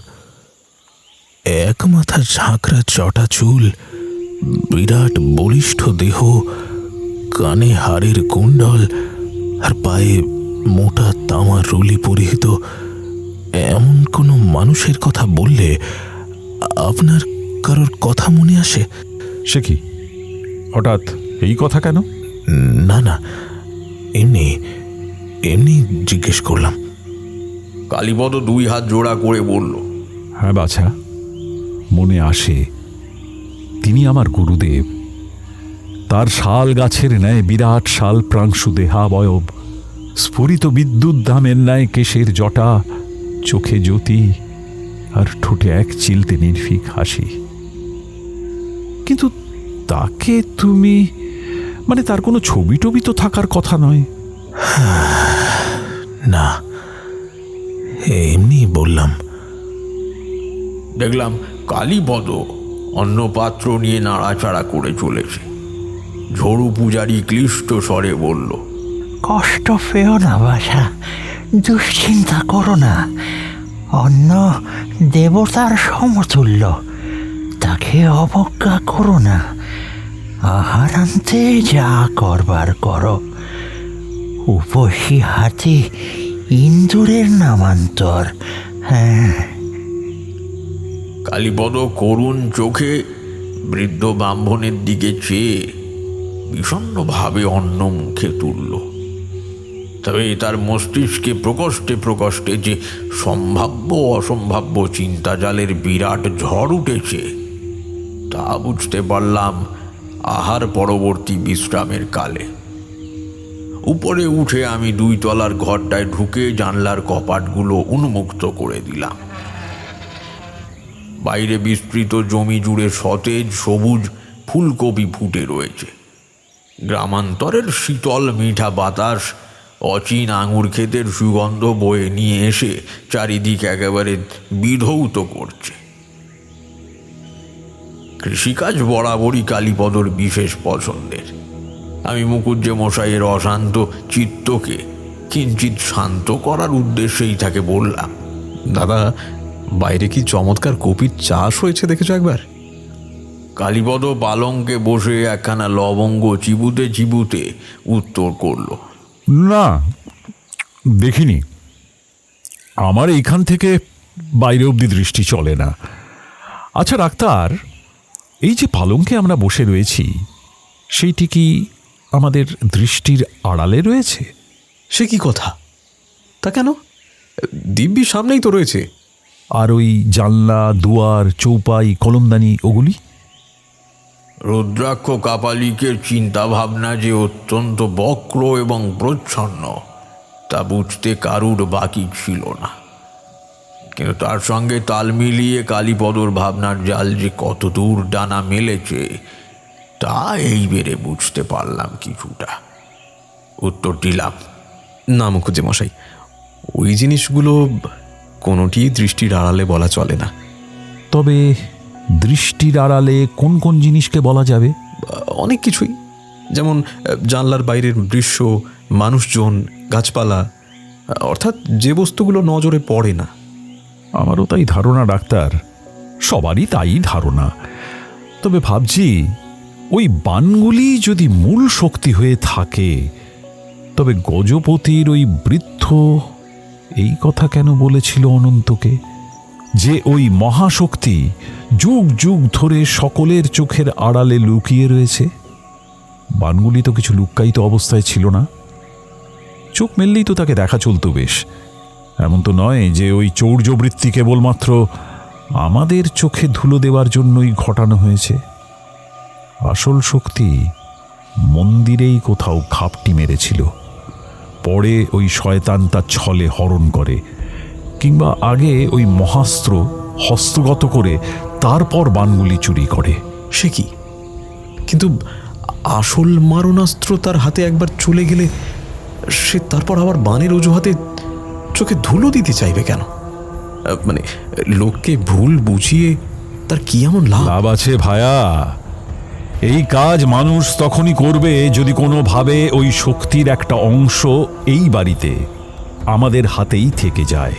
এক মাথা ঝাঁকড়া চটা চুল, বিরাট বলিষ্ঠ দেহ, কানে হাড়ের কুণ্ডল আর পায়ে মোটা তামার রুলি পরিহিত এমন কোনো মানুষের কথা বললে আপনার কারোর কথা মনে আসে? সে কি, হঠাৎ এই কথা কেন? না না, এমনি এমনি জিজ্ঞেস করলাম। কালীপদ দুই হাত জোড়া করে বলল, হ্যাঁ বাছা, মনে আসে। তিনি আমার গুরুদেব। তার শাল গাছের ন্যায় বিরাট শাল প্রাংশু দেহাবয়ব, স্ফুরিত বিদ্যুৎ ধামের ন্যায় কেশের জটা, চোখে জ্যোতি আর ঠোঁটে এক চিলতে নির্ভীক হাসি। কিন্তু তাকে তুমি, মানে তার কোনো ছবি টবি তো থাকার কথা নয়? না, এমনি বললাম। দেখলাম কালীপদ অন্য পাত্র নিয়ে নাড়াচাড়া করে চলেছে। ঝড়ু পূজারী ক্লিষ্ট স্বরে বলল, কষ্ট পেও না বাসা, দুশ্চিন্তা করো না। অন্য দেবতার সমতুল্য, তাকে অবজ্ঞা করো না। আহার আনতে যা করবার করো। উপসী হাতি ইন্দুরের নামান্তর। হ্যাঁ। কালীপদ করুণ চোখে বৃদ্ধ ব্রাহ্মণের দিকে চেয়ে বিষণ্ণভাবে অন্ন মুখে তুলল। তবে তার মস্তিষ্কে প্রকোষ্ঠে প্রকোষ্ঠে যে সম্ভাব্য অসম্ভাব্য চিন্তাজালের বিরাট ঝড় উঠেছে তা বুঝতে পারলাম আহার পরবর্তী বিশ্রামের কালে। উপরে উঠে আমি 2 তলার ঘরটায় ঢুকে জানলার কপাটগুলো উন্মুক্ত করে দিলাম। বাইরে বিস্তৃত জমি জুড়ে সতেজ সবুজ ফুলকপি ফুটে রয়েছে। গ্রামান্তরের শীতল মিঠা বাতাস অচিন আঙুর ক্ষেতের সুগন্ধ বয়ে নিয়ে এসে চারিদিক একেবারে বিধৌত করছে। কৃষিকাজ বরাবরই কালীপদর বিশেষ পছন্দের। আমি মুকুজ্জে মশাইয়ের অশান্ত চিত্তকে কিঞ্চিৎ শান্ত করার উদ্দেশ্যেই তাকে বললাম, দাদা, বাইরে কি চমৎকার কপির চাষ হয়েছে দেখেছো একবার? কালীপদ পালঙ্কে বসে একখানা লবঙ্গ চিবুতে চিবুতে উত্তর করল, না, দেখিনি। আমার এইখান থেকে বাইরে অব্দি দৃষ্টি চলে না। আচ্ছা ডাক্তার, এই যে পালঙ্কে আমরা বসে রয়েছি, সেইটি কি আমাদের দৃষ্টির আড়ালে রয়েছে? সে কি কথা? তা কেন? দিব্যি সামনেই তো রয়েছে। আর ওই জানলা, দুয়ার, চৌপাই, কলমদানি, ওগুলি? রুদ্রাক্ষ কাপালিকের চিন্তাভাবনা যে অত্যন্ত বক্র এবং প্রচ্ছন্ন তা বুঝতে কারুর বাকি ছিল না। কিন্তু তার সঙ্গে তাল মিলিয়ে কালীপদর ভাবনার জাল যে কত দূর ডানা মেলেছে তা এইবারে বুঝতে পারলাম কিছুটা, উত্তর দিলাম। না মুখুজ্জে মশাই, ওই জিনিসগুলো কোনোটি দৃষ্টির আড়ালে বলা চলে না। তবে দৃষ্টির আড়ালে কোন কোন জিনিসকে বলা যাবে? অনেক কিছুই, যেমন জানলার বাইরের দৃশ্য, মানুষজন, গাছপালা, অর্থাৎ যে বস্তুগুলো নজরে পড়ে না। আমারও তাই ধারণা ডাক্তার, সবারই তাই ধারণা। তবে ভাবছি ওই বানগুলি যদি মূল শক্তি হয়ে থাকে, তবে গজপতির ওই বৃদ্ধ এই কথা কেন বলেছিল অনন্তকে যে ওই মহাশক্তি যুগ যুগ ধরে সকলের চোখের আড়ালে লুকিয়ে রয়েছে? বানগুলি তো কিছু লুক্কায়িত অবস্থায় ছিল না, চোখ মেললেই তো তাকে দেখা চলতো বেশ। এমন তো নয় যে ওই চৌর্যবৃত্তি কেবলমাত্র আমাদের চোখে ধুলো দেওয়ার জন্যই ঘটানো হয়েছে। আসল শক্তি মন্দিরেই কোথাও ঘাপটি মেরেছিল, পরে ওই শয়তান তার ছলে হরণ করে, কিংবা আগে ওই মহাস্ত্র হস্তগত করে তারপর বানগুলি চুরি করে। সে কি? কিন্তু আসল মারণাস্ত্র তার হাতে একবার চলে গেলে সে তারপর আবার বানের অজুহাতে চোখে ধুলো দিতে চাইবে কেন? মানে লোককে ভুল বুঝিয়ে তার কি এমন লাভ আছে ভায়া? এই কাজ মানুষ তখনই করবে যদি কোনোভাবে ওই শক্তির একটা অংশ এই বাড়িতে আমাদের হাতেই থেকে যায়।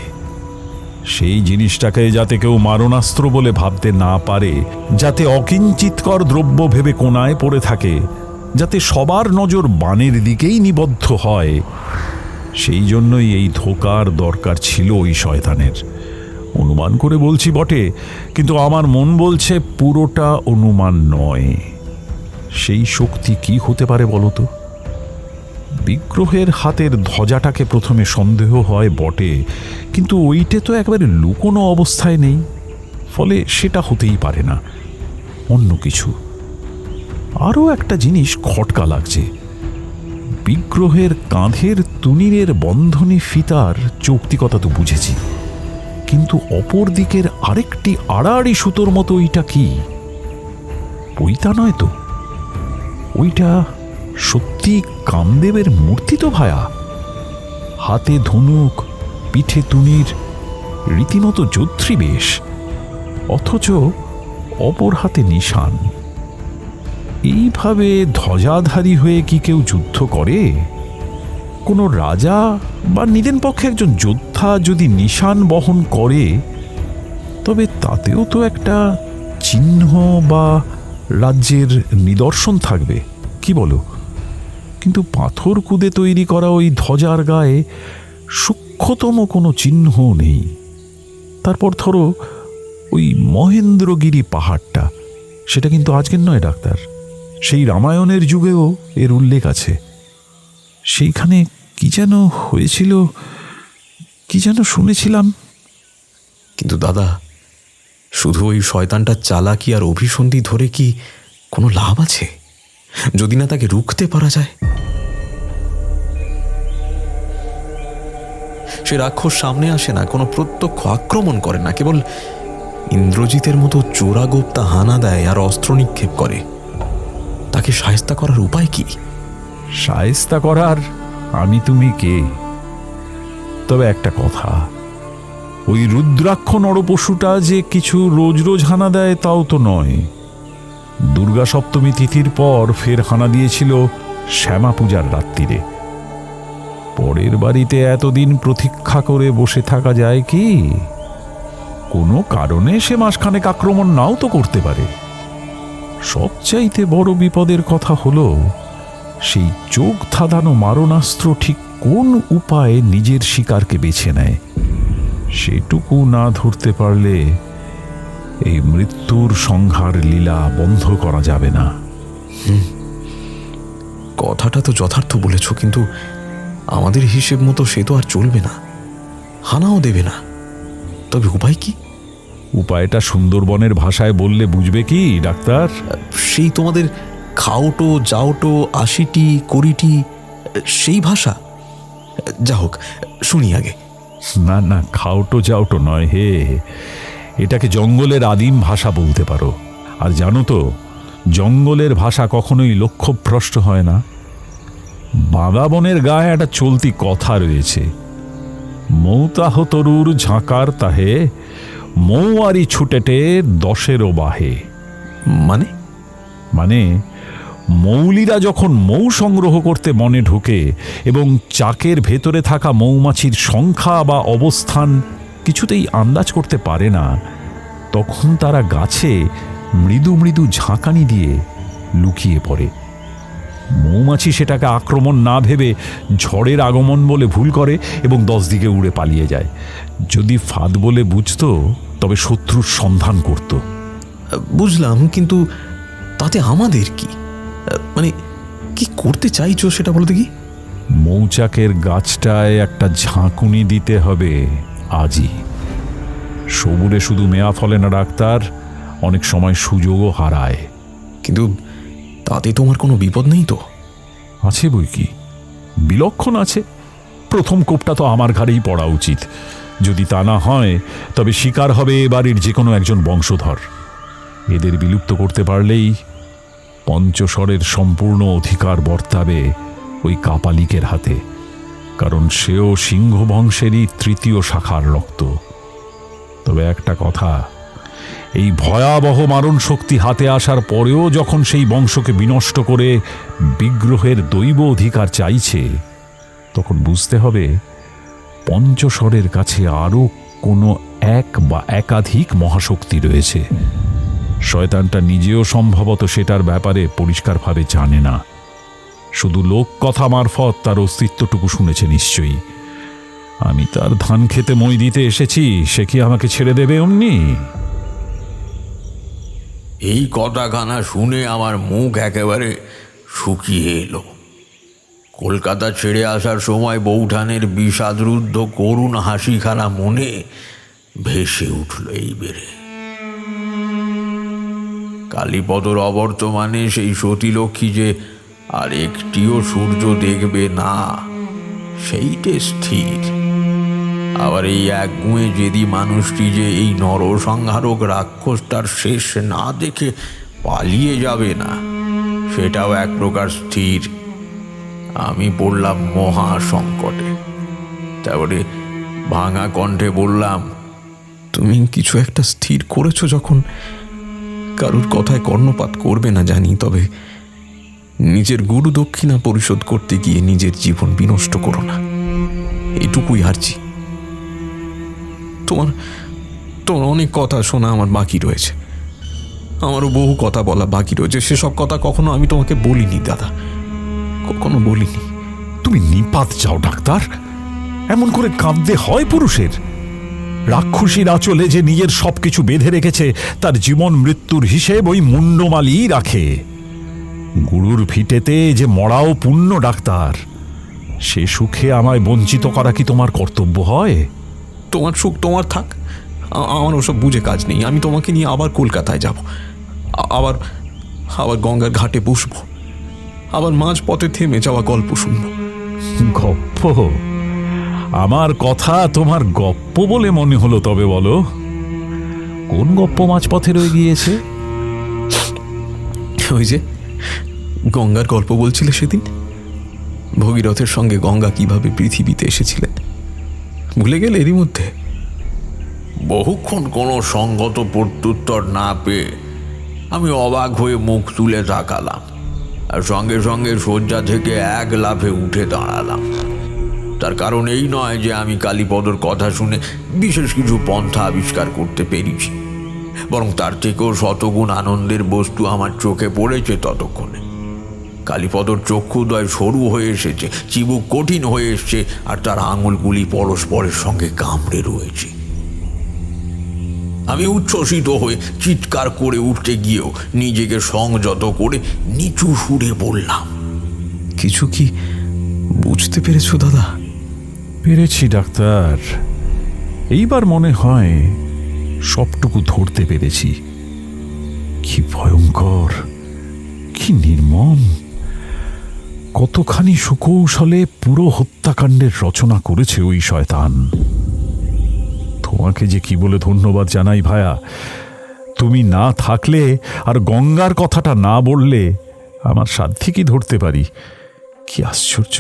সেই জিনিসটাকে যাতে কেউ মারণাস্ত্র বলে ভাবতে না পারে, যাতে অকিঞ্চিতকর দ্রব্য ভেবে কোনায় পড়ে থাকে, যাতে সবার নজর বানের দিকেই নিবদ্ধ হয়, সেই জন্যই এই ধোকার দরকার ছিল ওই শয়তানের। অনুমান করে বলছি বটে, কিন্তু আমার মন বলছে পুরোটা অনুমান নয়। সেই শক্তি কি হতে পারে বলতো? বিগ্রহের হাতের ধ্বজাটাকে প্রথমে সন্দেহ হয় বটে, কিন্তু ওইটে তো একবারে লুকোনো অবস্থায় নেই, ফলে সেটা হতেই পারে না, অন্য কিছু। আরও একটা জিনিস খটকা লাগছে, বিগ্রহের কাঁধের তুনিরের বন্ধনী ফিতার যৌক্তিকতা তো বুঝেছি, কিন্তু অপর দিকের আরেকটি আড়াআড়ি সুতোর মতো ওইটা কি? ওইটা নয় তো? ওইটা সত্যি কামদেবের মূর্তি তো ভায়া। হাতে ধনুক, পিঠে তুনির, রীতিমতো যোদ্ধৃ বেশ, অথচ অপর হাতে নিশান। এইভাবে ধ্বজাধারী হয়ে কি কেউ যুদ্ধ করে? কোনো রাজা বা নিদেন পক্ষে একজন যোদ্ধা যদি নিশান বহন করে, তবে তাতেও তো একটা চিহ্ন বা রাজ্যের নিদর্শন থাকবে, কি বলো? কিন্তু পাথর কুদে তৈরি করা ওই ধ্বজার গায়ে সূক্ষ্মতম কোনো চিহ্ন নেই। তারপর ধরো ওই মহেন্দ্রগিরি পাহাড়টা, সেটা কিন্তু আজকের নয় ডাক্তার, সেই রামায়ণের যুগেও এর উল্লেখ আছে। সেইখানে কি যেন হয়েছিল, কি যেন শুনেছিলাম। কিন্তু দাদা, শুধু ওই শয়তানটার চালাকি আর অভিসন্ধি ধরে কি কোনো লাভ আছে, যদি না তাকে রুখতে পারা যায়? সে রাক্ষস সামনে আসে না, কোনো প্রত্যক্ষ আক্রমণ করে না, কেবল ইন্দ্রজিতের মতো চোরাগোপ্তা হানা দেয় আর অস্ত্র নিক্ষেপ করে। তাকে শায়েস্তা করার উপায় কি? শায়েস্তা করার আমি তুমি কে? তবে একটা কথা, ওই রুদ্রাক্ষ নরপশুটা যে কিছু রোজ রোজ হানা দেয় তাও তো নয়। দুর্গা সপ্তমী তিথির পর ফের হানা দিয়েছিল শ্যামা পূজার রাত্রিরে। পরের বাড়িতে এতদিন প্রতীক্ষা করে বসে থাকা যায় কি? কোনো কারণে সে মাসখানেক আক্রমণ নাও তো করতে পারে। সবচাইতে বড় বিপদের কথা হলো, সেই চোখ ধাঁধানো মারণাস্ত্র ঠিক কোন উপায়ে নিজের শিকারকে বেছে নেয়, সেটুকু না ধরতে পারলে এই মৃত্যুর সংহার লীলা বন্ধ করা যাবে না। কথাটা তো যথার্থ বলেছ, কিন্তু আমাদের হিসেব মতো সে তো আর চলবে না, হানাও দেবে না। তবে উপায় কি? উপায়টা সুন্দরবনের ভাষায় বললে বুঝবে কি ডাক্তার? সেই তোমাদের খাওটো যাওটো আশিটি করিটি সেই ভাষা? যা হোক, শুনি আগে। না না, খাওটো যাওটো নয় হে, এটাকে জঙ্গলের আদিম ভাষা বলতে পারো। আর জানো তো, জঙ্গলের ভাষা কখনোই লক্ষ্যভ্রষ্ট হয় না। বাঁধা বনের গায়ে একটা চলতি কথা রয়েছে, মৌতাহ তরুর ঝাঁকার তাহে, মৌয়ারি ছুটেটে দশেরও বাহে। মানে মানে মৌলিরা যখন মৌ সংগ্রহ করতে বনে ঢোকে এবং চাকের ভেতরে থাকা মৌমাছির সংখ্যা বা অবস্থান কিছুতেই আন্দাজ করতে পারে না, তখন তারা গাছে মৃদু মৃদু ঝাঁকানি দিয়ে লুকিয়ে পড়ে। মৌমাছি সেটাকে আক্রমণ না ভেবে ঝড়ের আগমন বলে ভুল করে এবং 10 দিকে উড়ে পালিয়ে যায়। যদি ফাঁদ বলে বুঝত তবে শত্রুর সন্ধান করত। বুঝলাম, কিন্তু তাতে আমাদের কি? মানে কি করতে চাইছো সেটা বলো দেখি। মৌচাকের গাছটায় একটা ঝাঁকুনি দিতে হবে আজই। সবুরে শুধু মেয়া ফলে না ডাক্তার, অনেক সময় সুযোগও হারায়। কিন্তু তাতে তোমার কোনো বিপদ নেই তো? আছে বই কি, বিলক্ষণ আছে। প্রথম কোপটা তো আমার ঘাড়েই পড়া উচিত। যদি তা না হয় তবে শিকার হবে এ বাড়ির যে কোনো একজন বংশধর। এদের বিলুপ্ত করতে পারলেই পঞ্চস্বরের সম্পূর্ণ অধিকার বর্তাবে ওই কাপালিকের হাতে, কারণ সেও সিংহ বংশেরই 3য় শাখার রক্ত। তবে একটা কথা, এই ভয়াবহ মারণ শক্তি হাতে আসার পরেও যখন সেই বংশকে বিনষ্ট করে বিগ্রহের দৈব অধিকার চাইছে, তখন বুঝতে হবে পঞ্চস্বরের কাছে আরও কোনো এক বা একাধিক মহাশক্তি রয়েছে। শয়তানটা নিজেও সম্ভবত সেটার ব্যাপারে পরিষ্কারভাবে জানে না, শুধু লোক কথা মারফত তার অস্তিত্বটুকু শুনেছে নিশ্চয়ই। আমি তার ধান খেতে মই দিতে এসেছি, সে কি আমাকে ছেড়ে দেবে অমনি? এই কথাখানা শুনে আমার মুখ একেবারে শুকিয়ে এলো। কলকাতা ছেড়ে আসার সময় বৌঠানের বিষাদরুদ্ধ করুণ হাসিখানা মনে ভেসে উঠল এই বেড়ে। কালীপদর অবর্তমানে সেই সতীলক্ষ্মী যে আর একটিও সূর্য দেখবে না, সেইটে স্থির। আবার এই একগুঁয়ে যেদি মানুষটি যে এই নরসংহারক রাক্ষসটার শেষ না দেখে পালিয়ে যাবে না, সেটাও এক প্রকার স্থির। আমি পড়লাম মহা সংকটে। তারপরে ভাঙা কণ্ঠে বললাম, তুমি কিছু একটা স্থির করেছো যখন, কারুর কথায় কর্ণপাত করবে না জানি, তবে নিজের গুরু দক্ষিণা পরিশোধ করতে গিয়ে নিজের জীবন বিনষ্ট করো না, এটুকুই আরজি। তোমার অনেক কথা শোনা আমার বাকি রয়েছে, আমারও বহু কথা বলা বাকি রয়েছে। সেসব কথা কখনো আমি তোমাকে বলিনি দাদা, কখনো বলিনি। তুমি নিপাত যাও ডাক্তার, এমন করে কাঁদতে হয় পুরুষের? রাক্ষসীর আঁচলে যে নিজের সবকিছু বেঁধে রেখেছে, তার জীবন মৃত্যুর হিসেব ওই মুন্ডমালি রাখে। গুরুর ভিটেতে যে মরাও পুণ্য ডাক্তার, সে সুখে আমায় বঞ্চিত করা কি তোমার কর্তব্য হয়? তোমার সুখ তোমার থাক, আমার ওসব বুঝে কাজ নেই। আমি তোমাকে নিয়ে আবার কলকাতায় যাব, আবার গঙ্গার ঘাটে বসবো, আবার মাঝ পথে থেমে যাওয়া গল্প শুনবো। গপ্প? আমার কথা তোমার গপ্প বলে মনে হলো। তবে বলো, কোন গপ্প মাঝপথে রয়ে গিয়েছে? ওই যে গঙ্গার গল্প বলছিলে সেদিন, ভগীরথের সঙ্গে গঙ্গা কিভাবে পৃথিবীতে এসেছিলেন, ভুলে গেলে এরই মধ্যে? বহুক্ষণ কোনো সঙ্গত প্রত্যুত্তর না পেয়ে আমি অবাক হয়ে মুখ তুলে তাকালাম, আর সঙ্গে সঙ্গে শয্যা থেকে এক লাফে উঠে দাঁড়ালাম। তার কারণ এই নয় যে আমি কালীপদর কথা শুনে বিশেষ কিছু পন্থা আবিষ্কার করতে পেরেছি, বরং তার থেকেও শতগুণ আনন্দের বস্তু আমার চোখে পড়েছে ততক্ষণে। কালীপদর চক্ষুদয় সরু হয়ে এসেছে, চিবুক কঠিন হয়ে এসছে, আর তার আঙুলগুলি পরস্পরের সঙ্গে কামড়ে রয়েছে। আমি উচ্ছ্বসিত হয়ে চিৎকার করে উঠতে গিয়েও নিজেকে সংযত করে নিচু সুরে বললাম, কিছু কি বুঝতে পেরেছো দাদা? পেরেছি ডাক্তার, এইবার মনে হয় সবটুকু ধরতে পেরেছি। কি ভয়ঙ্কর, কি নির্মম, কতখানি সুকৌশলে পুরো হত্যাকাণ্ডের রচনা করেছে ওই শয়তান। তোমাকে যে কি বলে ধন্যবাদ জানাই ভায়া, তুমি তুমি না থাকলে আর গঙ্গার কথাটা না বললে আমার সাধ্যি কি ধরতে পারি। কি আশ্চর্য,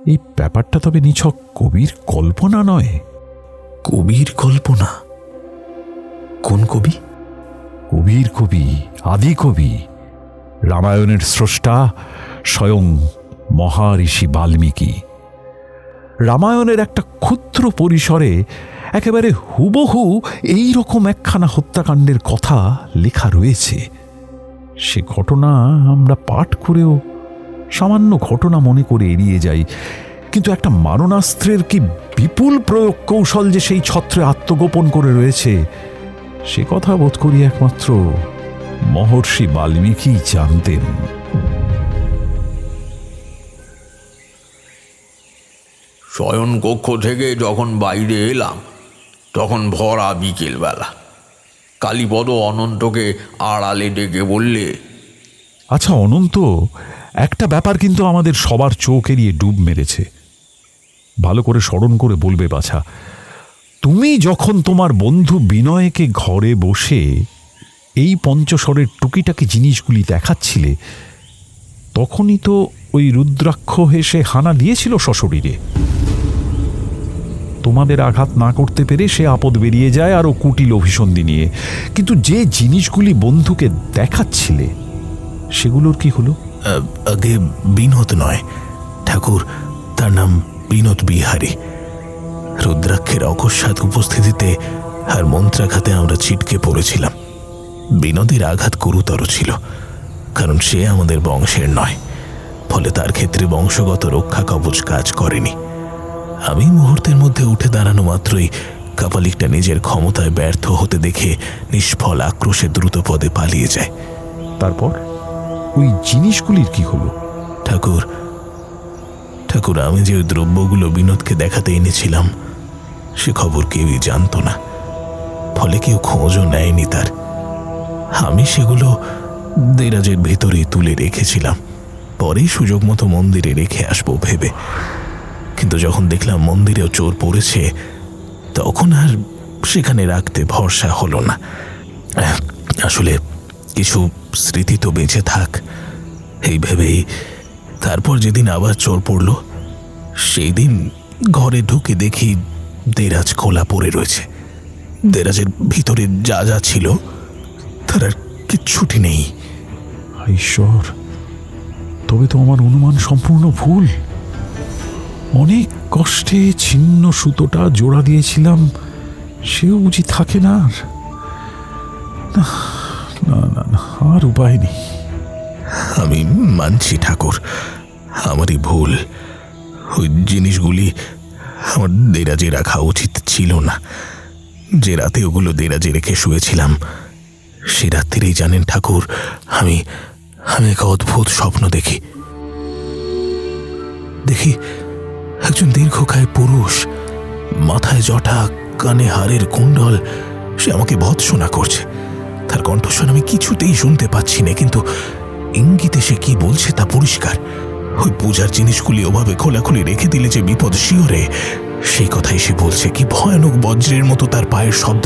এই ব্যাপারটা তবে নিছক কবির কল্পনা নয়। কবির কল্পনা? কোন কবি? কবির কবি, আদি কবি, রামায়ণের স্রষ্টা স্বয়ং মহারিষি বাল্মীকি। রামায়ণের একটা ক্ষুদ্র পরিসরে একেবারে হুবহু এই রকম একখানা হত্যাকাণ্ডের কথা লেখা রয়েছে। সে ঘটনা আমরা পাঠ করেও সামান্য ঘটনা মনে করে এড়িয়ে যাই, কিন্তু একটা মারণাস্ত্রের কি বিপুল প্রয়োগ কৌশল যে সেই ছত্রে আত্মগোপন করে রয়েছে, সে কথা বোধ করি একমাত্র মহর্ষি বাল্মীকি জানতেন। শয়ন কক্ষ থেকে যখন বাইরে এলাম তখন ভরা বিকেলবেলা। কালীপদ অনন্তকে আড়ালে ডেকে বললে, আচ্ছা অনন্ত, একটা ব্যাপার কিন্তু আমাদের সবার চোখ এড়িয়ে ডুব মেরেছে। ভালো করে স্মরণ করে বলবে বাছা, তুমি যখন তোমার বন্ধু বিনয়কে ঘরে বসে এই পঞ্চস্বরের টুকিটাকি জিনিসগুলি দেখাচ্ছিলে, তখনই তো ওই রুদ্রাক্ষ হেসে হানা দিয়েছিল সশরীরে। তোমাদের আঘাত না করতে পেরে সে আপদ বেরিয়ে যায় আরও কুটিল অভিসন্ধি নিয়ে। কিন্তু যে জিনিসগুলি বন্ধুকে দেখাচ্ছিলে সেগুলোর কি হলো? আগে বিনোদ নয় ঠাকুর, তার নাম বিনোদ বিহারী। রুদ্রাক্ষের অকস্মাৎ উপস্থিতিতে আর মন্ত্রাঘাতে আমরা ছিটকে পড়েছিলাম। বিনোদের আঘাত গুরুতর ছিল, কারণ সে আমাদের বংশের নয়, ফলে তার ক্ষেত্রে বংশগত রক্ষা কবচ কাজ করেনি। আমি মুহূর্তের মধ্যে উঠে দাঁড়ানো মাত্রই কাপালিকটা নিজের ক্ষমতায় ব্যর্থ হতে দেখে নিষ্ফল আক্রোশে দ্রুত পদে পালিয়ে যায়। তারপর ওই জিনিসগুলির কি হলো? ঠাকুর ঠাকুর আমি যে ওই দ্রব্যগুলো বিনোদকে দেখাতে এনেছিলাম সে খবর কেউই জানত না, ফলে কেউ খোঁজও নেয়নি তার। আমি সেগুলো দেরাজের ভেতরেই তুলে রেখেছিলাম, পরেই সুযোগ মতো মন্দিরে রেখে আসবো ভেবে। কিন্তু যখন দেখলাম মন্দিরেও চোর পড়েছে, তখন আর সেখানে রাখতে ভরসা হলো না। আসলে কিছু স্মৃতি তো বেঁচে থাক এই ভেবেই তারপর যেদিন আবার চোর পড়ল, সেই দিন ঘরে ঢুকে দেখি দেরাজ খোলা পড়ে রয়েছে। দেরাজের ভিতরে যা যা ছিল তার আর কিচ্ছুটি নেই। ঈশ্বর, তবে তো আমার অনুমান সম্পূর্ণ ভুল। অনেক কষ্টে ছিন্ন সুতোটা জোড়া দিয়েছিলাম, সেও বুঝি থাকে না। না না না, আর উপায় নেই। আমি মানছি ঠাকুর, আমারই ভুল। ওই জিনিসগুলি আমার দেরাজে রাখা উচিত ছিল না। যে রাতে ওগুলো দেরাজে রেখে শুয়েছিলাম, সে রাত্রিরেই জানেন ঠাকুর, আমি এক অদ্ভুত স্বপ্ন দেখি। একজন দীর্ঘকায় পুরুষ, মাথায় জটা, কানে হাড়ের কুণ্ডল, সে আমাকে ভৎসনা করছে। তার কণ্ঠস্বর আমি কিছুতেই শুনতে পাচ্ছি না, কিন্তু ইঙ্গিতে সে কি বলছে তা পরিষ্কার। ওই পূজার জিনিসগুলি ওভাবে খোলাখুলি রেখে দিলে যে বিপদ শিওরে, সেই কথাই সে বলছে। কি ভয়ানক বজ্রের মতো তার পায়ের শব্দ,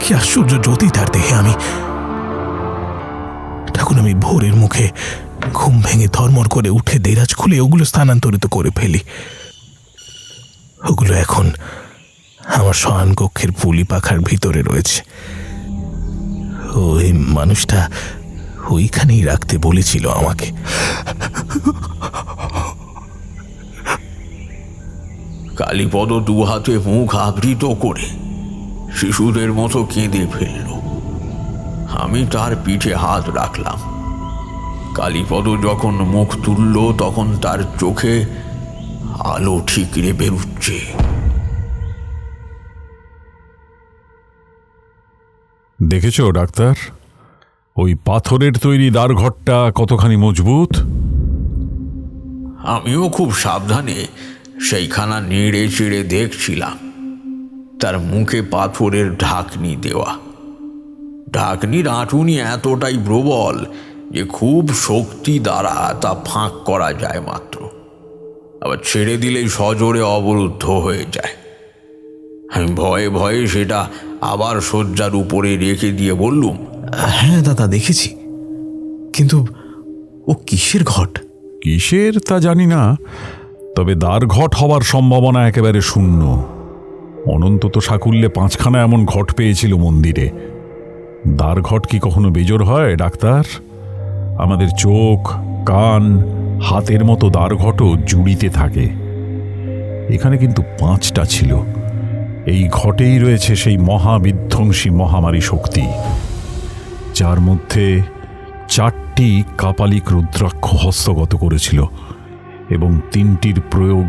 কি আশ্চর্য জ্যোতি তার দেহে। তখন আমি ভোরের মুখে ঘুম ভেঙে ধর্মর করে উঠে দেরাজ খুলে ওগুলো স্থানান্তরিত করে ফেলি। ওগুলো এখন আমার শয়ন কক্ষের পুলি পাখার ভিতরে রয়েছে। ওই মানুষটা ওইখানেই রাখতে বলেছিল আমাকে। কালীপদ দু হাতে মুখ আবৃত করে শিশুদের মতো কেঁদে ফেলল। আমি তার পিঠে হাত রাখলাম। কালীপদ যখন মুখ তুলল, তখন তার চোখে আলো ঠিকরে বেরুচ্ছে। দেখেছো ডাক্তার, ওই পাথরের তৈরি দ্বারঘরটা কতখানি মজবুত? আমিও খুব সাবধানে সেইখানা নেড়ে চেড়ে দেখছিলাম। তার মুখে পাথরের ঢাকনি দেওয়া। ঢাকনির আঁটুনি এতটাই প্রবল যে খুব শক্তি দ্বারা তা ফাঁক করা যায় মাত্র, আবার ছেড়ে দিলেই সজোরে অবরুদ্ধ হয়ে যায়। আমি ভয়ে ভয়ে সেটা আবার শয্যার উপরে রেখে দিয়ে বললুম, হ্যাঁ দাদা, দেখেছি। কিন্তু ও কিসের ঘট? কিসের তা জানি না, তবে দ্বারঘট হওয়ার সম্ভাবনা একেবারে শূন্য। অনন্ত তো সাকুল্যে 5খানা এমন ঘট পেয়েছিল মন্দিরে। দ্বারঘট কি কখনো বেজোর হয় ডাক্তার? আমাদের চোখ, কান, হাতের মতো দ্বারঘটও জুড়িতে থাকে। এখানে কিন্তু 5টা ছিল। এই ঘটেই রয়েছে সেই মহাবিধ্বংসী মহামারী শক্তি, যার মধ্যে 4টি কাপালিক রুদ্রাক্ষ হস্তগত করেছিল এবং 3টির প্রয়োগ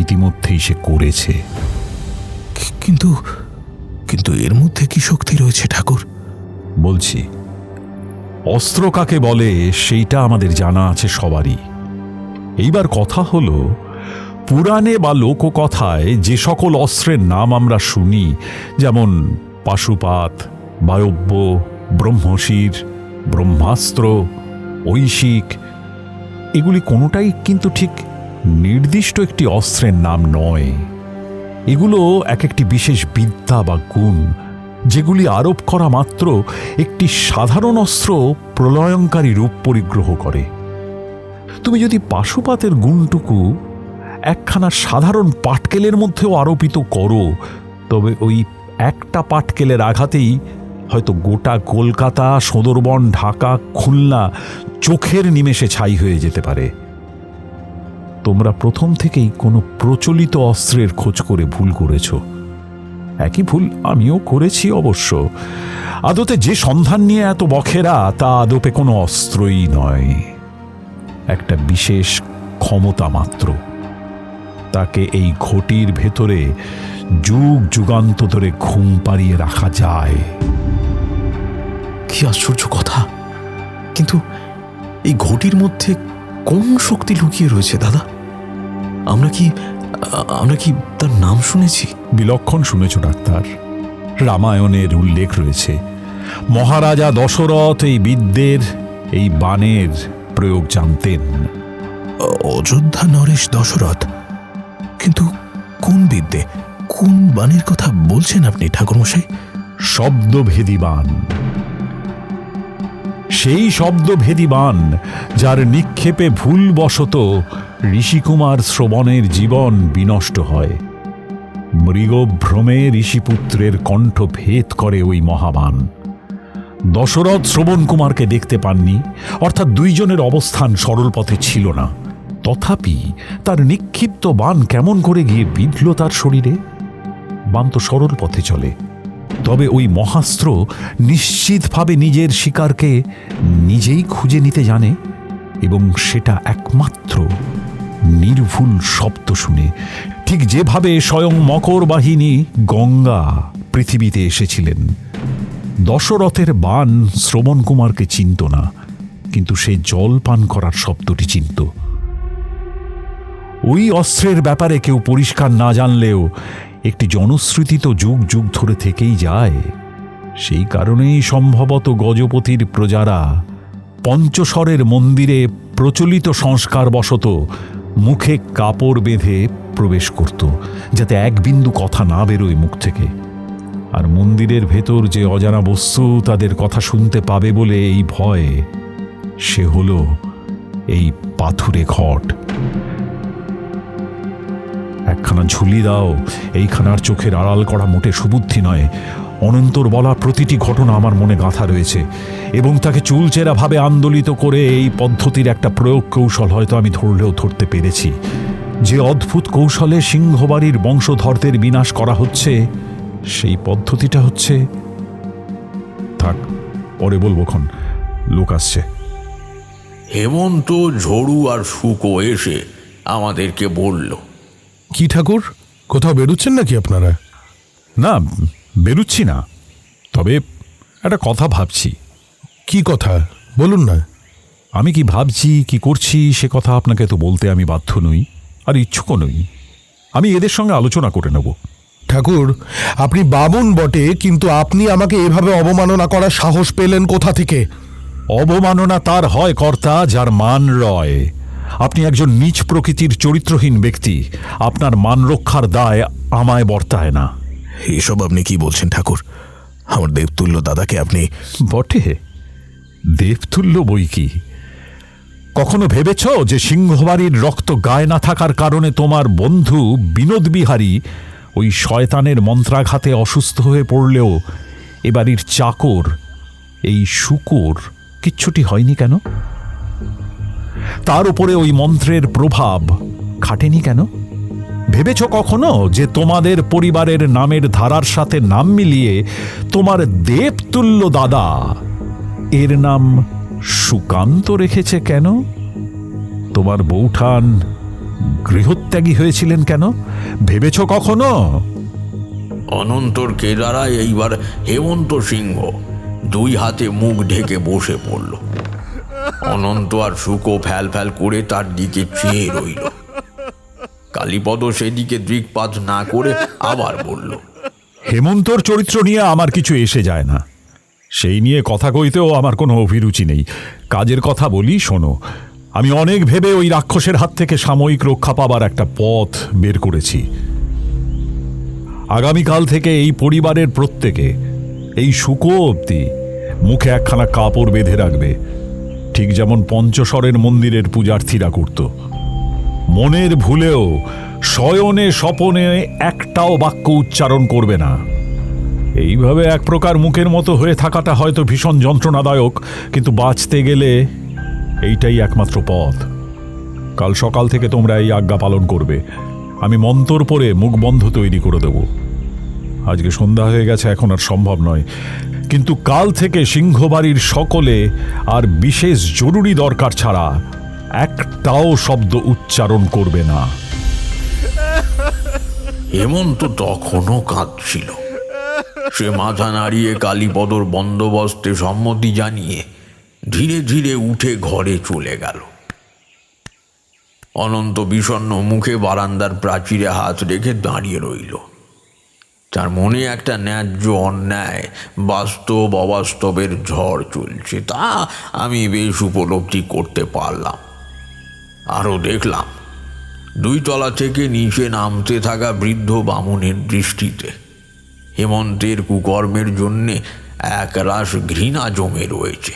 ইতিমধ্যেই সে করেছে। কিন্তু কিন্তু এর মধ্যে কি শক্তি রয়েছে ঠাকুর? বলছি, অস্ত্র কাকে বলে সেইটা আমাদের জানা আছে সবারই। এইবার কথা হলো, পুরাণে বা লোককথায় যে সকল অস্ত্রের নাম আমরা শুনি, যেমন পাশুপাত, বায়ব্য, ব্রহ্মশির, ব্রহ্মাস্ত্র, ঐশিক, এগুলি কোনোটাই কিন্তু ঠিক নির্দিষ্ট একটি অস্ত্রের নাম নয়। এগুলো এক একটি বিশেষ বিদ্যা বা গুণ, যেগুলি আরোপ করা মাত্র একটি সাধারণ অস্ত্র প্রলয়ঙ্কারী রূপ পরিগ্রহ করে। তুমি যদি পাশুপাতের গুণটুকু একখানা সাধারণ পাটকেলের মধ্যেও আরোপিত করো, তবে ওই একটা পাটকেলের আঘাতেই হয়তো গোটা কলকাতা, সুন্দরবন, ঢাকা, খুলনা চোখের নিমেষে ছাই হয়ে যেতে পারে। তোমরা প্রথম থেকেই কোনো প্রচলিত অস্ত্রের খোঁজ করে ভুল করেছ। একই ভুল আমিও করেছি অবশ্য। আদতে যে সন্ধান নিয়ে এত বখেরা, তা আদপে কোনো অস্ত্রই নয়, একটা বিশেষ ক্ষমতা মাত্র। তাকে এই ঘটির ভেতরে যুগ যুগান্ত ধরে ঘুম পাড়িয়ে রাখা যায়। কি আশ্চর্য কথা! কিন্তু এই ঘটির মধ্যে কোন শক্তি লুকিয়ে রয়েছে দাদা? আমরা কি তার নাম শুনেছি? বিলক্ষণ শুনেছ ডাক্তার। রামায়ণের উল্লেখ রয়েছে, মহারাজা দশরথ এই বিদ্যের, এই বাণের প্রয়োগ জানতেন। অযোধ্যা নরেশ দশরথ? কিন্তু কোন বিদ্যে, কোন বাণীর কথা বলছেন আপনি ঠাকুরমশাই? শব্দভেদী বাণ। সেই শব্দভেদী বাণ যার নিক্ষেপে ভুলবশত ঋষিকুমার শ্রবণের জীবন বিনষ্ট হয়। মৃগভ্রমে ঋষিপুত্রের কণ্ঠ ভেদ করে ওই মহাবাণ। দশরথ শ্রবণ কুমারকে দেখতে পাননি, অর্থাৎ দুইজনের অবস্থান সরল পথে ছিল না। তথাপি তার নিক্ষিপ্ত বাণ কেমন করে গিয়ে বিঁধল তার শরীরে? বাণ তো সরল পথে চলে, তবে ওই মহাস্ত্র নিশ্চিতভাবে নিজের শিকারকে নিজেই খুঁজে নিতে জানে, এবং সেটা একমাত্র নির্ভুল শব্দ শুনে, ঠিক যেভাবে স্বয়ং মকর বাহিনী গঙ্গা পৃথিবীতে এসেছিলেন। দশরথের বাণ শ্রবণ কুমারকে চিনত না, কিন্তু সে জল পান করার শব্দটি চিনত। ওই অস্ত্রের ব্যাপারে কেউ পরিষ্কার না জানলেও একটি জনশ্রুতি তো যুগ যুগ ধরে থেকেই যায়। সেই কারণেই সম্ভবত গজপতির প্রজারা পঞ্চস্বরের মন্দিরে প্রচলিত সংস্কারবশত মুখে কাপড় বেঁধে প্রবেশ করত, যাতে এক বিন্দু কথা না বেরোয় মুখ থেকে। আর মন্দিরের ভেতর যে অজানা বস্তু তাদের কথা শুনতে পাবে বলে এই ভয়, সে হল এই পাথুরে ঘট। একখানা ঝুলি দাও, এইখানার চোখের আড়াল করা মোটে সুবুদ্ধি নয়। অনন্তর বলা প্রতিটি ঘটনা আমার মনে গাঁথা রয়েছে, এবং তাকে চুলচেরা ভাবে আন্দোলিত করে এই পদ্ধতির একটা প্রয়োগ কৌশল হয়তো আমি ধরলেও ধরতে পেরেছি। যে অদ্ভুত কৌশলে সিংহবাড়ির বংশধরদের বিনাশ করা হচ্ছে, সেই পদ্ধতিটা হচ্ছে, থাক পরে বলবোক্ষণ, লোক আসছে। হেমন্ত, ঝড়ু আর শুকো এসে আমাদেরকে বলল, কি ঠাকুর, কোথাও বেরুচ্ছেন নাকি আপনারা? না, বেরুচ্ছি না, তবে একটা কথা ভাবছি। কি কথা বলুন না। আমি কি ভাবছি, কি করছি, সে কথা আপনাকে তো বলতে আমি বাধ্য নই, আর ইচ্ছুকও নই। আমি এদের সঙ্গে আলোচনা করে নেব। ঠাকুর, আপনি বামুন বটে, কিন্তু আপনি আমাকে এভাবে অবমাননা করার সাহস পেলেন কোথা থেকে? অবমাননা তার হয় কর্তা যার মান রয়। আপনি একজন নীচ প্রকৃতির চরিত্রহীন ব্যক্তি, আপনার মান রক্ষার দায় আমায় বর্তায় না। এসব আপনি কি বলছেন ঠাকুর? আমার দেবতুল্য দাদাকে আপনি... বটে, দেবতুল্য বই কি। কখনো ভেবেছ যে সিংহবাড়ির রক্ত গায়ে না থাকার কারণে তোমার বন্ধু বিনোদ বিহারী ওই শয়তানের মন্ত্রাঘাতে অসুস্থ হয়ে পড়লেও এ বাড়ির চাকর এই শুকুর কিচ্ছুটি হয়নি কেন? তার উপরে ওই মন্ত্রের প্রভাব খাটেনি কেন? ভেবেছ কখনো যে তোমাদের পরিবারের নামের ধারার সাথে নাম মিলিয়ে তোমার দেবতুল্য দাদা এর নাম সুকান্ত রেখেছে কেন? তোমার বৌঠান গৃহত্যাগী হয়েছিলেন কেন? ভেবেছ কখনো? অনন্তর কেদারায় এইবার হেমন্ত সিংহ দুই হাতে মুখ ঢেকে বসে পড়ল। অনন্ত আর শুকো ফ্যাল ফ্যাল করে তার দিকে চেয়ে রইল। কালীপদ সেদিকে দৃকপাত না করে আবার বলল, হেমন্তর চরিত্র নিয়ে আমার কিছু এসে যায় না, সেই নিয়ে কথা কইতেও আমার কোনো অভিরুচি নেই। কাজের কথা বলি, শোনো। আমি অনেক ভেবে ওই রাক্ষসের হাত থেকে সাময়িক রক্ষা পাবার একটা পথ বের করেছি। আগামীকাল থেকে এই পরিবারের প্রত্যেকে, এই শুকো অবধি, মুখে একখানা কাপড় বেঁধে রাখবে, ঠিক যেমন পঞ্চস্বরের মন্দিরের পূজার্থীরা করত। মনের ভুলেও শয়নে স্বপনে একটাও বাক্য উচ্চারণ করবে না। এইভাবে এক প্রকার মুখের মতো হয়ে থাকাটা হয়তো ভীষণ যন্ত্রণাদায়ক, কিন্তু বাঁচতে গেলে এইটাই একমাত্র পথ। কাল সকাল থেকে তোমরা এই আজ্ঞা পালন করবে। আমি মন্তর পরে মুখবন্ধ তৈরি করে দেব। আজকে সন্ধ্যা হয়ে গেছে, এখন আর সম্ভব নয়, কিন্তু কাল থেকে সিংহবাড়ির সকলে আর বিশেষ জরুরি দরকার ছাড়া একটাও শব্দ উচ্চারণ করবে না। হেমন্ত তখনও কাঁদছিল। সে মাথা নাড়িয়ে কালীপদর বন্দোবস্তে সম্মতি জানিয়ে ধীরে ধীরে উঠে ঘরে চলে গেল। অনন্ত বিষণ্ণ মুখে বারান্দার প্রাচীরে হাত রেখে দাঁড়িয়ে রইল। তার মনে একটা ন্যায্য অন্যায়, বাস্তব অবাস্তবের ঝড় চলছে, তা আমি বেশ উপলব্ধি করতে পারলাম। আরও দেখলাম দুই তলা থেকে নিচে নামতে থাকা বৃদ্ধ বামুনের দৃষ্টিতে হেমন্তের কুকর্মের জন্যে একরাশ ঘৃণা জমে রয়েছে।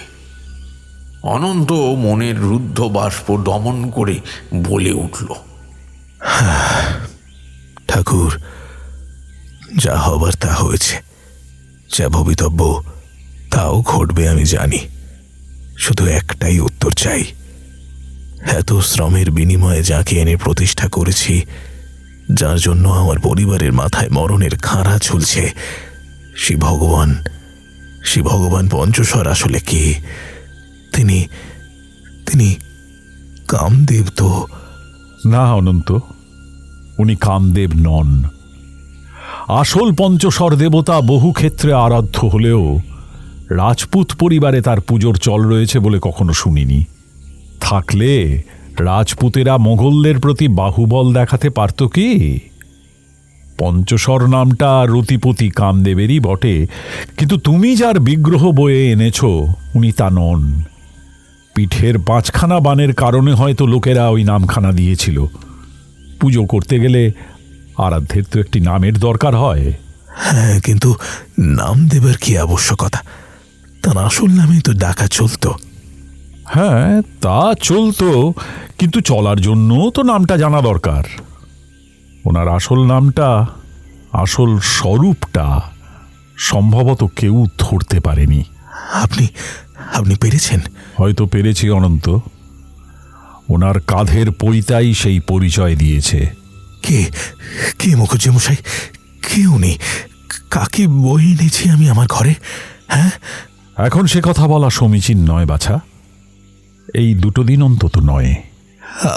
অনন্ত মনের রুদ্ধ বাষ্প দমন করে বলে উঠল, ঠাকুর, যা হবার তা হয়েছে, যা ভবিতব্য তাও ঘটবে আমি জানি। শুধু একটাই উত্তর চাই, এত শ্রমের বিনিময়ে যাকে এনে প্রতিষ্ঠা করেছি, যার জন্য আমার পরিবারের মাথায় মরণের খাঁড়া ঝুলছে, সে ভগবান পঞ্চস্বর আসলে কে? তিনি কামদেব তো? না অনন্ত, উনি কামদেব নন। আসল পঞ্চস্বর দেবতা বহু ক্ষেত্রে আরাধ্য হলেও রাজপুত পরিবারে তার পুজোর চল রয়েছে বলে কখনো শুনিনি। থাকলে রাজপুতেরা মোগলদের প্রতি বাহুবল দেখাতে পারত কি? পঞ্চস্বর নামটা রতিপতি কামদেবেরই বটে, কিন্তু তুমি যার বিগ্রহ বয়ে এনেছ উনি তা নন। পিঠের 5খানা বানের কারণে হয়তো লোকেরা ওই নামখানা দিয়েছিল। পুজো করতে গেলে আরাধ্যের তো একটি নামের দরকার হয়। হ্যাঁ, কিন্তু নাম দেবার কি আবশ্যকতা? তার আসল নামেই তো ডাকা চলতো। হ্যাঁ, তা চলতো, কিন্তু চলার জন্য তো নামটা জানা দরকার। ওনার আসল নামটা, আসল স্বরূপটা সম্ভবত কেউ ধরতে পারেনি। আপনি পেরেছেন? হয়তো পেরেছি অনন্ত। ওনার কাঁধের পৈতাই সেই পরিচয় দিয়েছে। কে মুখুজ্জে মশাই? কে উনি? কাকে বয়ে এনেছি আমি আমার ঘরে? হ্যাঁ, এখন সে কথা বলা সমীচীন নয় বাছা, এই 2 দিন অন্তত নয়।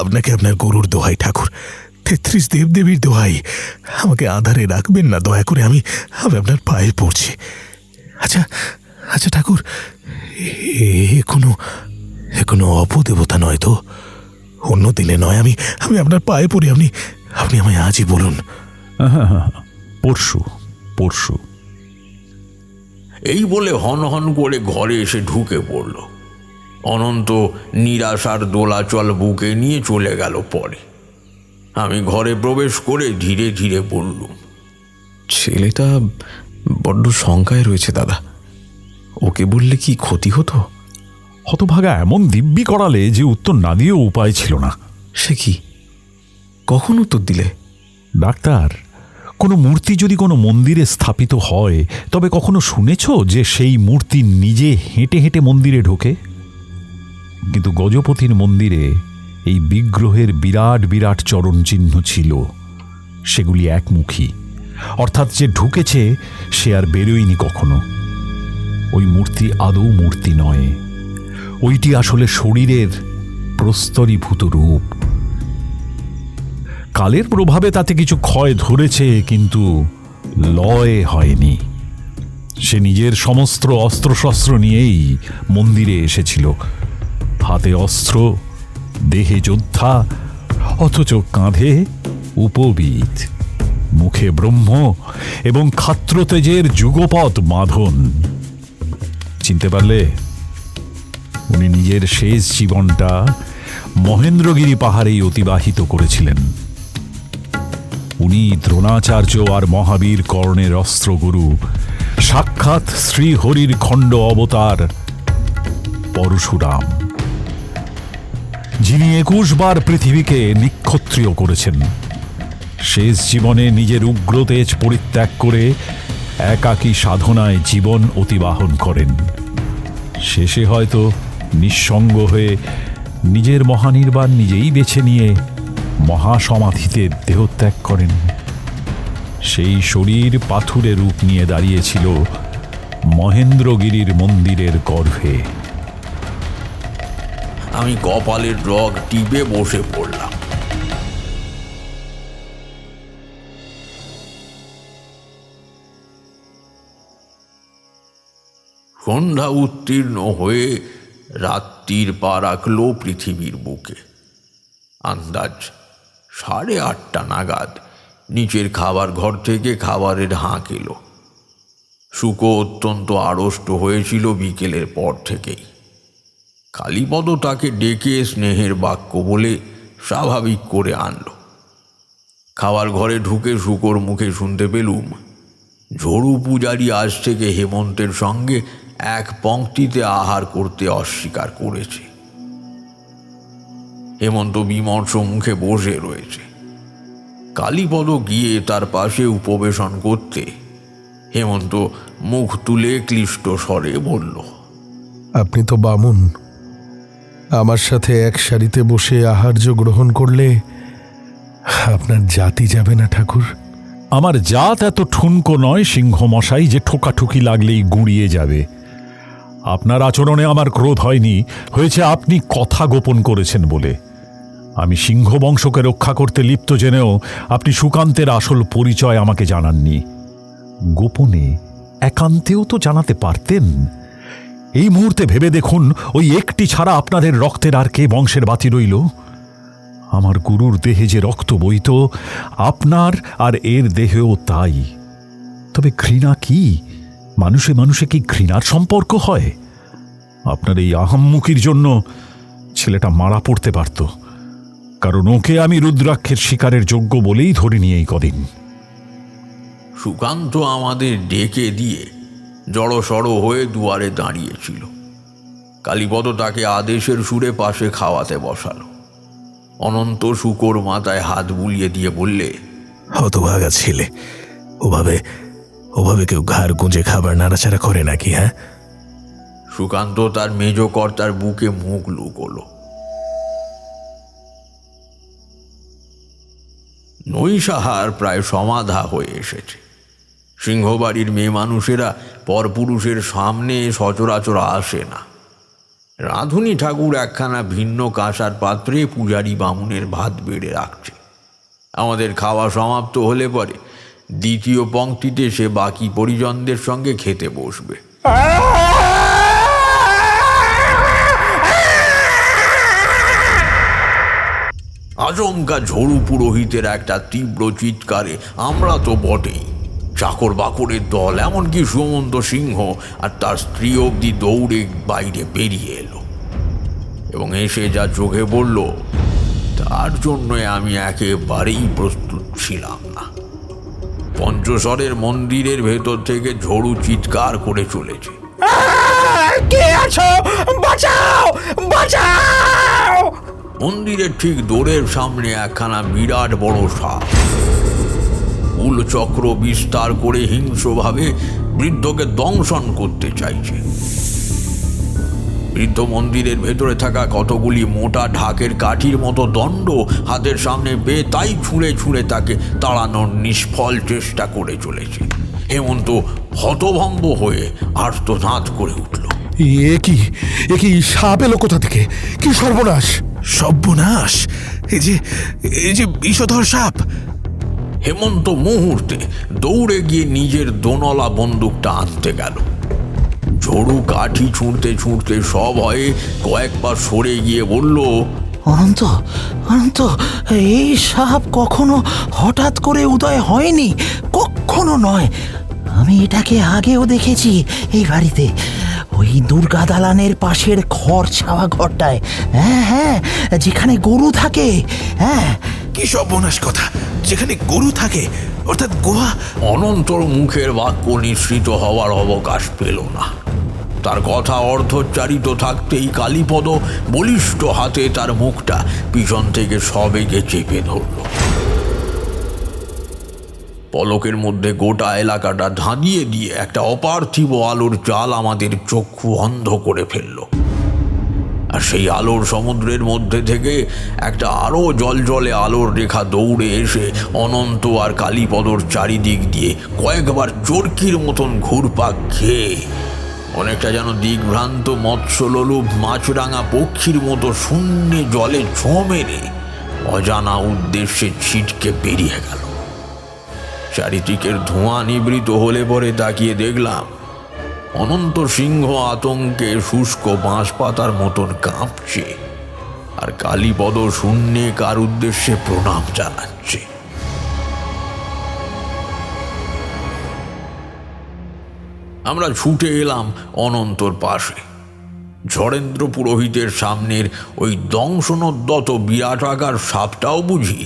আপনাকে আপনার গরুর দোহাই ঠাকুর, 33 দেবদেবীর দোহাই, আমাকে আধারে রাখবেন না দয়া করে। আমি আপনার পায়ে পড়ছি। আচ্ছা ঠাকুর, কোনো অপদেবতা নয় তো? অন্য দিনে নয়, আমি আপনার পায়ে পড়ি। আপনি আমায় আজই বলুন। পরশু। এই বলে হন হন করে ঘরে এসে ঢুকে পড়ল। অনন্ত নিরাশার দোলাচল বুকে নিয়ে চলে গেল পরে। আমি ঘরে প্রবেশ করে ধীরে ধীরে বললুম, ছেলেটা বড্ড শঙ্কায় রয়েছে দাদা। ওকে বললে কি ক্ষতি হতো? হতভাগা এমন দিব্যি করালে যে উত্তর না দিয়েও উপায় ছিল না। সে কি, কখন উত্তর দিলে? ডাক্তার, কোনো মূর্তি যদি কোনো মন্দিরে স্থাপিত হয় তবে কখনো শুনেছ যে সেই মূর্তি নিজে হেঁটে হেঁটে মন্দিরে ঢোকে? কিন্তু গজপতির মন্দিরে এই বিগ্রহের বিরাট বিরাট চরণ চিহ্ন ছিল। সেগুলি একমুখী, অর্থাৎ যে ঢুকেছে সে আর বেরোয়নি কখনো। ওই মূর্তি আদৌ মূর্তি নয়, ওইটি আসলে শরীরের প্রস্তরীভূত রূপ। কালের প্রভাবে তাতে কিছু ক্ষয় ধরেছে, কিন্তু লয় হয়নি। সে নিজের সমস্ত অস্ত্রশস্ত্র নিয়েই মন্দিরে এসেছিল। হাতে অস্ত্র, দেহে যোদ্ধা, অথচ কাঁধে উপবীত, মুখে ব্রহ্ম এবং ক্ষাত্রতেজের যুগপৎ বাঁধন। চিনতে পারলে? উনি নিজের শেষ জীবনটা মহেন্দ্রগিরি পাহাড়েই অতিবাহিত করেছিলেন। উনি দ্রোণাচার্য আর মহাবীর কর্ণের অস্ত্রগুরু, সাক্ষাৎ শ্রীহরির খণ্ড অবতার পরশুরাম, যিনি 21 বার পৃথিবীকে নিক্ষত্রিয় করেছেন। শেষ জীবনে নিজের উগ্রতেজ পরিত্যাগ করে একাকী সাধনায় জীবন অতিবাহন করেন। শেষে হয়তো নিঃসঙ্গ হয়ে নিজের মহানির্বাণ নিজেই বেছে নিয়ে মহাসমাধিতে দেহত্যাগ করেন। সেই শরীর পাথুরে রূপ নিয়ে দাঁড়িয়েছিল মহেন্দ্রগিরির মন্দিরের গর্ভে। আমি কপালের রগ টিপে বসে পড়লাম। সন্ধ্যা উত্তীর্ণ হয়ে রাত্রির পা রাখল পৃথিবীর বুকে। আন্দাজ 8:30 নাগাদ নিচের খাবার ঘর থেকে খাবারের হাঁক এলো। শুকো অত্যন্ত আড়ষ্ট হয়েছিল বিকেলের পর থেকেই। কালীপদ তাকে ডেকে স্নেহের বাক্য বলে স্বাভাবিক করে আনল। খাবার ঘরে ঢুকে শুকোর মুখে শুনতে পেলুম, ঝড়ু পূজারি আজ থেকে হেমন্তের সঙ্গে এক পংক্তিতে আহার করতে অস্বীকার করেছে। হেমন্ত বিমর্ষ মুখে বসে রয়েছে। কালীপদ গিয়ে তার পাশে উপবেশন করতে হেমন্ত মুখ তুলে ক্লিষ্ট স্বরে বলল, আপনি তো বামুন, আমার সাথে এক সারিতে বসে আহার্য গ্রহণ করলে আপনার জাতি যাবে না ঠাকুর? আমার জাত এত ঠুনকো নয় সিংহমশাই যে ঠোকাঠুকি লাগলেই গুঁড়িয়ে যাবে। আপনার আচরণে আমার ক্রোধ হয়নি, হয়েছে আপনি কথা গোপন করেছেন বলে। আমি সিংহ বংশকে রক্ষা করতে লিপ্ত জেনেও আপনি সুকান্তের আসল পরিচয় আমাকে জানাননি। গোপনে একান্তেও তো জানাতে পারতেন। এই মুহূর্তে ভেবে দেখুন, ওই একটি ছাড়া আপনাদের রক্তের আর কে বংশের বাতি রইল? আমার গুরুর দেহে যে রক্ত বইত, আপনার আর এর দেহেও তাই। তবে ঘৃণা কি? মানুষে মানুষে কি ঘৃণার সম্পর্ক হয়? আপনার এই আহাম্মুকির জন্য ছেলেটা মারা পড়তে পারত, কারণ ওকে আমি রুদ্রাক্ষের শিকারের যোগ্য বলেই ধরিনি এই কদিন। সুকান্ত আমাদের ডেকে দিয়ে জড়সড় হয়ে দুয়ারে দাঁড়িয়েছিল। কালীপদ তাকে আদেশের সুরে পাশে খাওয়াতে বসালো। অনন্ত শুকোর মাথায় হাত বুলিয়ে দিয়ে বললে, হতভাগা ছেলে, ওভাবে ওভাবে কেউ ঘাড় গুঁজে খাবার নাড়াচাড়া করে নাকি? হ্যাঁ? সুকান্ত তার মেজ কর্তার বুকে মুখ লুকোলো। নৈশাহার প্রায় সমাধা হয়ে এসেছে। সিংহবাড়ির মেয়ে মানুষেরা পরপুরুষের সামনে সচরাচর আসে না। রাঁধুনি ঠাকুর একখানা ভিন্ন কাঁসার পাত্রে পূজারী বামুনের ভাত বেড়ে রাখছে। আমাদের খাওয়া সমাপ্ত হলে পরে দ্বিতীয় পংক্তিতে সে বাকি পরিজনদের সঙ্গে খেতে বসবে। আচমকা ঝড়ু পুরোহিতের একটা তীব্র চিৎকারে আমরা তো বটেই, চাকর বাকরের দল, এমনকি সুমন্ত সিংহ আর তার স্ত্রী অবধি দৌড়ে বাইরে বেরিয়ে এলো। এবং এসে যা চোখে পড়ল তার জন্য আমি একেবারেই প্রস্তুত ছিলাম না। পঞ্চস্বরের মন্দিরের ভেতর থেকে ঝড়ু চিৎকার করে চলেছে। কে আছো? বাঁচাও, বাঁচাও! মন্দিরের ঠিক দোরের সামনে একখানা বিরাট বড় সাপ চক্র বিস্তার করে হিংস্রভাবে বৃদ্ধকে দংশন করতে চাইছে। বৃদ্ধ মন্দিরের ভেতরে থাকা কতগুলি মোটা ঢাকের কাঠির মতো দণ্ড হাতের সামনে পেয়ে তাই ছুঁড়ে ছুঁড়ে তাকে তাড়ানোর নিষ্ফল চেষ্টা করে চলেছে। হেমন্ত হতভম্ব হয়ে আর্তনাদ করে উঠল। এ কি সাপ এলো কোথা থেকে? কি সর্বনাশ! সর্বনাশ! এই যে বিষধর সাপ! হেমন্ত মুহূর্তে দৌড়ে গিয়ে নিজের দোনলা বন্দুকটা আনতে গেল। ঝড়ু কাঠি ছুঁড়তে ছুঁড়তে সব হয়ে কয়েক পা সরে গিয়ে বলল, অনন্ত, অনন্ত, এই সাপ কখনো হঠাৎ করে উদয় হয়নি, কখনো নয়। আমি এটাকে আগেও দেখেছি এই বাড়িতে, ওই দুর্গা দালানের পাশের খড় ছাওয়া ঘরটায়। হ্যাঁ হ্যাঁ, যেখানে গরু থাকে। হ্যাঁ। কি সর্বনাশ কথা! যেখানে গরু থাকে, অর্থাৎ গুহা? অনন্তর মুখের বাক্য নিঃসৃত হওয়ার অবকাশ পেল না। তার কথা অর্ধোচ্চারিত থাকতেই কালীপদ বলিষ্ঠ হাতে তার মুখটা পিছন থেকে সবেগে চেপে ধরল। পলকের মধ্যে গোটা এলাকাটা ধাঁধিয়ে দিয়ে একটা অপার্থিব আলোর জাল আমাদের চক্ষু অন্ধ করে ফেলল। আর সেই আলোর সমুদ্রের মধ্যে থেকে একটা আরো জলজলে আলোর রেখা দৌড়ে এসে অনন্ত আর কালীপদর চারিদিক দিয়ে কয়েকবার চরকির মতন ঘুরপাক খেয়ে অনেকটা যেন দিগ্ভ্রান্ত মৎস্যলোলুপ মাছরাঙা পক্ষীর মতো শূন্যে জলে ছোঁ মেরে অজানা উদ্দেশ্যে ছিটকে বেরিয়ে গেল। চারিদিকের ধোঁয়া নিবৃত হলে পরে তাকিয়ে দেখলাম অনন্ত সিংহ আতঙ্কে শুষ্ক বাঁশ পাতার মতন কাঁপছে, আর কালীপদ শূন্যে কার উদ্দেশ্যে প্রণাম জানাচ্ছে। আমরা ছুটে এলাম অনন্তর পাশে। ঝড়েন্দ্র পুরোহিতের সামনের ওই দংশনোদ্যত বিরাটাকার সাপটাও বুঝি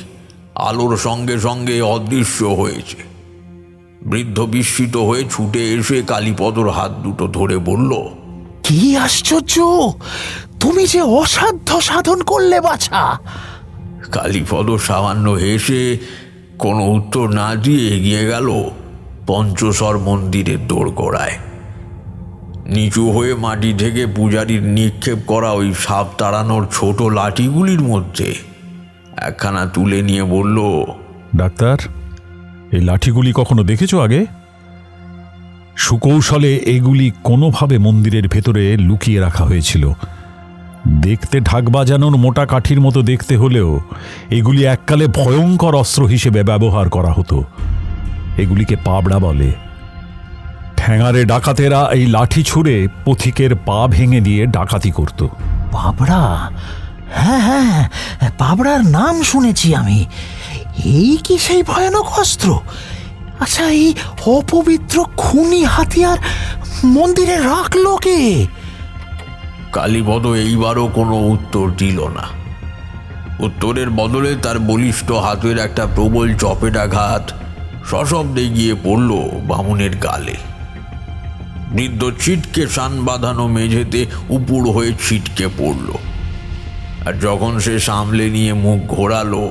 আলোর সঙ্গে সঙ্গে অদৃশ্য হয়েছে। বৃদ্ধ বিস্মিত হয়ে ছুটে এসে কালীপদর হাত দুটো ধরে বলল, কি আশ্চর্য! তুমি যে অসাধ্য সাধন করলে বাছা! কালীপদ সামান্য হেসে কোনো উত্তর না দিয়ে এগিয়ে গেল পঞ্চস্বর মন্দিরের দোরগোড়ায়। নিচু হয়ে মাটি থেকে পূজারীর নিক্ষেপ করা ওই সাপ তাড়ানোর ছোট লাঠিগুলির মধ্যে একখানা তুলে নিয়ে বলল, ডাক্তার, এই লাঠিগুলি কখনো দেখেছো আগে? সুকৌশলে এগুলি কোনোভাবে মন্দিরের ভেতরে লুকিয়ে রাখা হয়েছিল। দেখতে ঢাক বাজানোর মোটা কাঠির মতো দেখতে হলেও এগুলি এককালে ভয়ঙ্কর অস্ত্র হিসেবে ব্যবহার করা হতো। এগুলিকে পাবড়া বলে। ঠ্যাঙারে ডাকাতেরা এই লাঠি ছুঁড়ে পথিকের পা ভেঙে দিয়ে ডাকাতি করত। পাবড়া? হ্যাঁ হ্যাঁ, পাবড়ার নাম শুনেছি আমি। এই কি সেই ভয়ানক অস্ত্র? আচ্ছা, এই অপবিত্র খুনি হাতিয়ার মন্দিরে রাখলো কে? কালীপদ এইবারও কোনো উত্তর দিল না। উত্তরের বদলে তার বলিষ্ঠ হাতের একটা প্রবল চপেটাঘাত সশব্দে গিয়ে পড়ল বামুনের গালে। বৃদ্ধ ছিটকে শান বাঁধানো মেঝেতে উপুর হয়ে ছিটকে পড়ল। আর যখন সে সামলে নিয়ে মুখ ঘোরালো,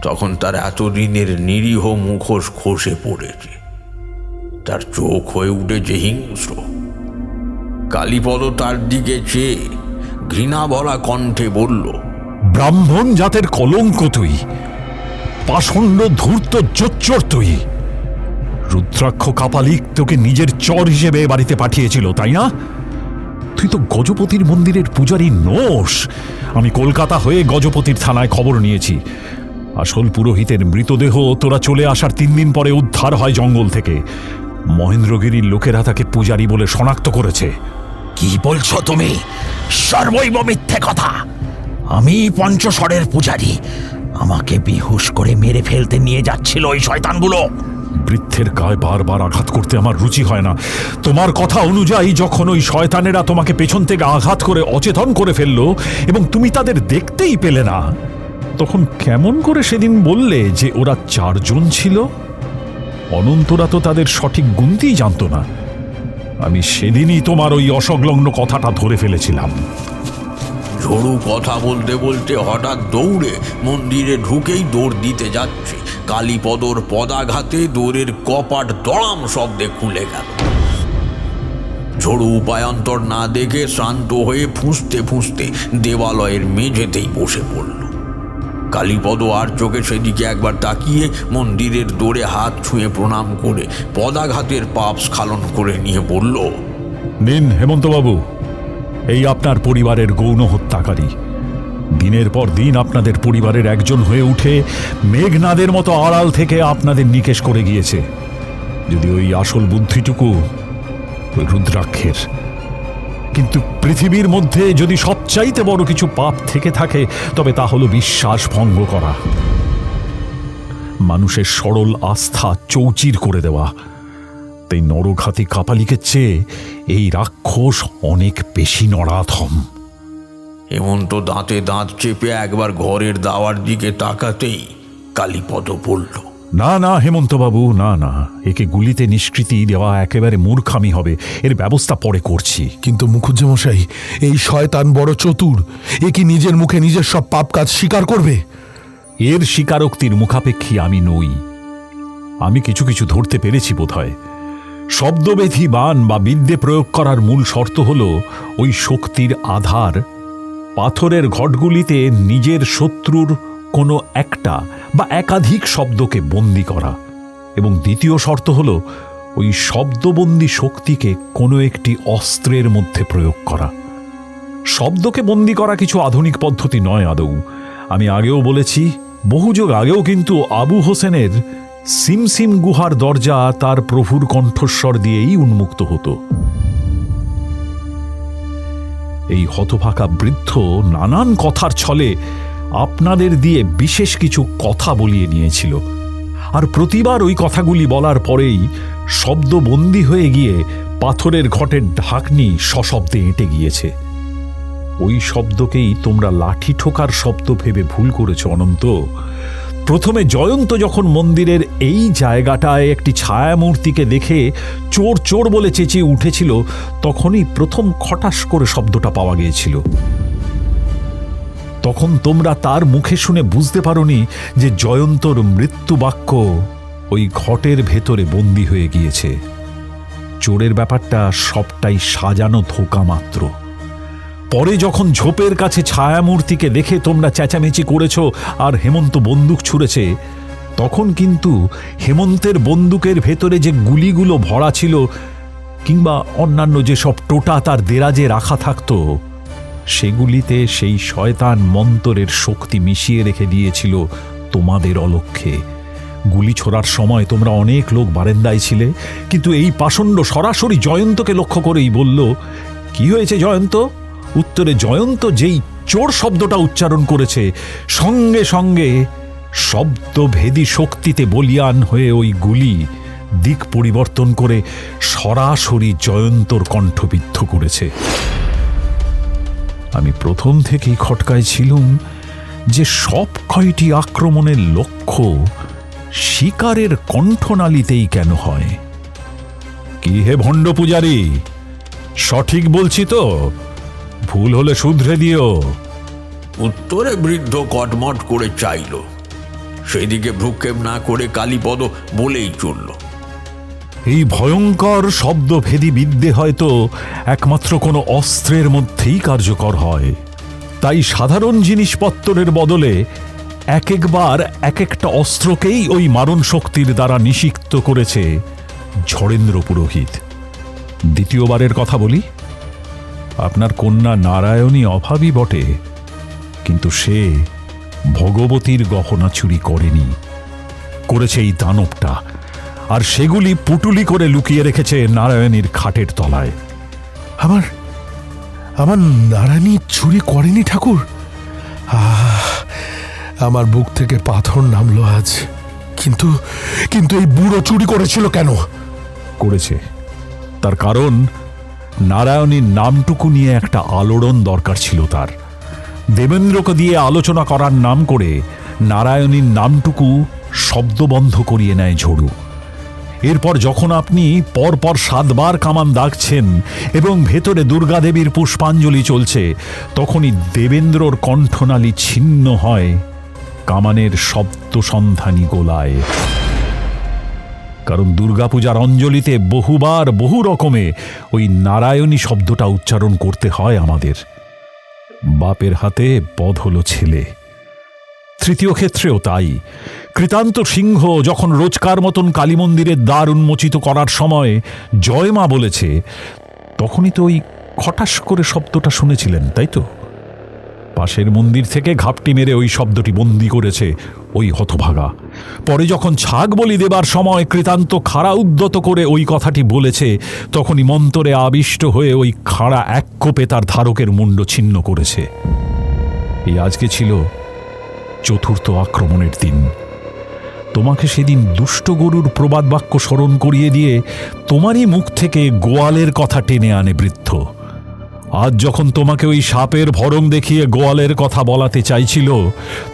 তখন তার এতদিনের নিরীহ মুখোশ খসে পড়েছে। তার চোখ হয়ে উঠেছে হিংস্র। কালীপদ তার দিকে চেয়ে ঘৃণা ভরা কণ্ঠে বলল, ব্রাহ্মণ জাতের কলঙ্ক তুই, পাষণ্ড ধূর্ত জোচ্চর তুই। রুদ্রাক্ষ কাপালিক তোকে নিজের চর হিসেবে বাড়িতে পাঠিয়েছিল, তাই না? তুই তো গজপতির মন্দিরের পূজারী নোস। আমি কলকাতা হয়ে গজপতির থানায় খবর নিয়েছি। আসল পুরোহিতের মৃতদেহ তোরা চলে আসার 3 দিন পরে উদ্ধার হয় জঙ্গল থেকে। মহেন্দ্রগিরির লোকেরা তাকে পূজারী বলে শনাক্ত করেছে। কি বলছো তুমি? সর্বৈব মিথ্যে কথা। আমি পঞ্চস্বরের পূজারী। আমাকে বেহুশ করে মেরে ফেলতে নিয়ে যাচ্ছিল ওই শয়তানগুলো। বৃদ্ধের গায়ে বারবার আঘাত করতে আমার রুচি হয় না। তোমার কথা অনুযায়ী যখন ওই শয়তানেরা তোমাকে পেছন থেকে আঘাত করে অচেতন করে ফেললো এবং তুমি তাদের দেখতেই পেলে না, তখন কেমন করে সেদিন বললে যে ওরা 4 জন ছিল? অনন্তরা তো তাদের সঠিক গুনতিই জানতো না। আমি সেদিনই তোমার ওই অসংলগ্ন কথাটা ধরে ফেলেছিলাম। ঝড়ু কথা বলতে বলতে হঠাৎ দৌড়ে মন্দিরে ঢুকেই দৌড় দিতে যাচ্ছে। কালীপদর পদাঘাতে দৌড়ের কপাট দড়াম শব্দে খুলে গেল। ঝড়ু উপায়ান্তর না দেখে শান্ত হয়ে ফুঁসতে ফুঁসতে দেবালয়ের মেঝেতেই বসে পড়ল। কালীপদ আর চোখে সেদিকে একবার তাকিয়ে মন্দিরের দৌড়ে হাত ছুঁয়ে প্রণাম করে পদাঘাতের পাপ স্খলন করে নিয়ে বলল, নিন হেমন্তবাবু, এই আপনার পরিবারের গৌণ হত্যাকারী। দিনের পর দিন আপনাদের পরিবারের একজন হয়ে উঠে মেঘনাদের মতো আড়াল থেকে আপনাদের নিকেশ করে গিয়েছে। যদি ওই আসল বুদ্ধিটুকু ওই রুদ্রাক্ষের। কিন্তু পৃথিবীর মধ্যে যদি সবচাইতে বড় কিছু পাপ থেকে থাকে তবে তা হলো বিশ্বাস ভঙ্গ করা, মানুষের সরল আস্থা চৌচির করে দেওয়া। তাই নরঘাতী কাপালিকের চেয়ে এই রাক্ষস অনেক বেশি নরাধম। হেমন্ত দাঁতে দাঁত চেপে একবার ঘরের দাওয়ার দিকে তাকাতেই কালীপদ বলল, না না হেমন্তবাবু, না না, একে গুলিতে নিষ্কৃতি দেওয়া একেবারে মূর্খামি হবে। এর ব্যবস্থা পরে করছি। কিন্তু মুখুজ্জে মশাই, এই শয়তান বড় চতুর। এ কি নিজের মুখে নিজের সব পাপ কাজ স্বীকার করবে? এর স্বীকারোক্তির মুখাপেক্ষী আমি নই। আমি কিছু কিছু ধরতে পেরেছি বোধহয়। শব্দবেধী বাণ বা বিদ্যে প্রয়োগ করার মূল শর্ত হল ওই শক্তির আধার পাথরের ঘটগুলিতে নিজের শত্রুর কোনো একটা বা একাধিক শব্দকে বন্দী করা, এবং দ্বিতীয় শর্ত হল ওই শব্দবন্দী শক্তিকে কোনো একটি অস্ত্রের মধ্যে প্রয়োগ করা। শব্দকে বন্দী করা কিছু আধুনিক পদ্ধতি নয় আদৌ। আমি আগেও বলেছি, বহুযুগ আগেও কিন্তু আবু হোসেনের সিমসিম গুহার দরজা তার প্রভুর কণ্ঠস্বর দিয়েই উন্মুক্ত হতো। এই হতভাগা বৃদ্ধ নানান কথার ছলে আপনাদের দিয়ে বিশেষ কিছু কথা বলিয়ে নিয়েছিল, আর প্রতিবার ওই কথাগুলি বলার পরেই শব্দবন্দী হয়ে গিয়ে পাথরের ঘটের ঢাকনি সশব্দে এঁটে গিয়েছে। ওই শব্দকেই তোমরা লাঠি ঠোকার শব্দ ভেবে ভুল করেছ অনন্ত। প্রথমে জয়ন্ত যখন মন্দিরের এই জায়গাটায় একটি ছায়ামূর্তিকে দেখে চোর চোর বলে চেঁচিয়ে উঠেছিল, তখনই প্রথম খটাস করে শব্দটা পাওয়া গিয়েছিল। তখন তোমরা তার মুখে শুনে বুঝতে পারোনি যে জয়ন্তর মৃত্যুবাক্য ওই ঘটের ভেতরে বন্দী হয়ে গিয়েছে। চোরের ব্যাপারটা সবটাই সাজানো ধোঁকা মাত্র। পরে যখন ঝোপের কাছে ছায়ামূর্তিকে দেখে তোমরা চেঁচামেচি করেছ আর হেমন্ত বন্দুক ছুঁড়েছে, তখন কিন্তু হেমন্তের বন্দুকের ভেতরে যে গুলিগুলো ভরা ছিল কিংবা অন্যান্য যেসব টোটা তার দেরাজে রাখা থাকতো, সেগুলিতে সেই শয়তান মন্তরের শক্তি মিশিয়ে রেখে দিয়েছিল তোমাদের অলক্ষ্যে। গুলি ছোড়ার সময় তোমরা অনেক লোক বারান্দায় ছিলে, কিন্তু এই পাষণ্ড সরাসরি জয়ন্তকে লক্ষ্য করেই বলল, কি হয়েছে জয়ন্ত? উত্তরে জয়ন্ত যেই চোর শব্দটা উচ্চারণ করেছে, সঙ্গে সঙ্গে শব্দভেদী শক্তিতে বলিয়ান হয়ে ওই গুলি দিক পরিবর্তন করে সরাসরি জয়ন্তর কণ্ঠবিদ্ধ করেছে। আমি প্রথম থেকেই খটকায় ছিলুম যে সব কয়টি আক্রমণের লক্ষ্য শিকারের কণ্ঠনালীতেই কেন হয়। কি হে ভণ্ড পূজারী, সঠিক বলছি তো? ভুল হলে শুধরে দিও। উত্তরে বৃদ্ধ কটমট করে চাইল। সেদিকে ভ্রুক্ষেপ না করে কালীপদ বলেই চলল, এই ভয়ঙ্কর শব্দভেদী বিদ্যে হয়তো একমাত্র কোনো অস্ত্রের মধ্যেই কার্যকর হয়। তাই সাধারণ জিনিসপত্রের বদলে এক একবার এক একটা অস্ত্রকেই ওই মারণ শক্তির দ্বারা নিষিক্ত করেছে ঝড়েন্দ্র পুরোহিত। দ্বিতীয়বারের কথা বলি, আপনার কন্যা নারায়ণী অভাবী বটে, কিন্তু সে ভগবতীর গহনা চুরি করেনি, করেছে এই দানবটা, আর সেগুলি পুটুলি করে লুকিয়ে রেখেছে নারায়ণীর খাটের তলায়। আমার আমার নারায়ণী চুরি করেনি ঠাকুর। আমার বুক থেকে পাথর নামলো আজ। কিন্তু কিন্তু এই বুড়ো চুরি করেছিল কেন? করেছে তার কারণ নারায়ণীর নামটুকু নিয়ে একটা আলোড়ন দরকার ছিল তার। দেবেন্দ্রকে দিয়ে আলোচনা করার নাম করে নারায়ণীর নামটুকু শব্দবন্ধ করিয়ে নেয় ঝড়ু। এরপর যখন আপনি পরপর 7 বার কামান দাগছেন এবং ভেতরে দুর্গাদেবীর পুষ্পাঞ্জলি চলছে, তখনই দেবেন্দ্রর কণ্ঠনালী ছিন্ন হয় কামানের শব্দ সন্ধানী গোলায়। কারণ দুর্গাপূজার অঞ্জলিতে বহুবার বহু রকমে ওই নারায়ণী শব্দটা উচ্চারণ করতে হয় আমাদের। বাপের হাতে বধ হলো ছেলে। তৃতীয় ক্ষেত্রেও তাই। কৃতান্ত সিংহ যখন রোজকার মতন কালী মন্দিরের দ্বার উন্মোচিত করার সময় জয় মা বলেছে, তখনই তো ওই খটাস করে শব্দটা শুনেছিলেন, তাই তো? পাশের মন্দির থেকে ঘাপটি মেরে ওই শব্দটি বন্দি করেছে ওই হতভাগা। পরে যখন ছাগ বলি দেবার সময় কৃতান্ত খাড়া উদ্যত করে ওই কথাটি বলেছে, তখনই মন্তরে আবিষ্ট হয়ে ওই খাড়া এক কোপে তার ধারকের মুণ্ড ছিন্ন করেছে। এই আজকে ছিল 4র্থ আক্রমণের দিন। তোমাকে সেদিন দুষ্ট গরুর প্রবাদ বাক্য স্মরণ করিয়ে দিয়ে তোমারই মুখ থেকে গোয়ালের কথা টেনে আনে বৃদ্ধ। আজ যখন তোমাকে ওই সাপের ভরং দেখিয়ে গোয়ালের কথা বলাতে চাইছিল,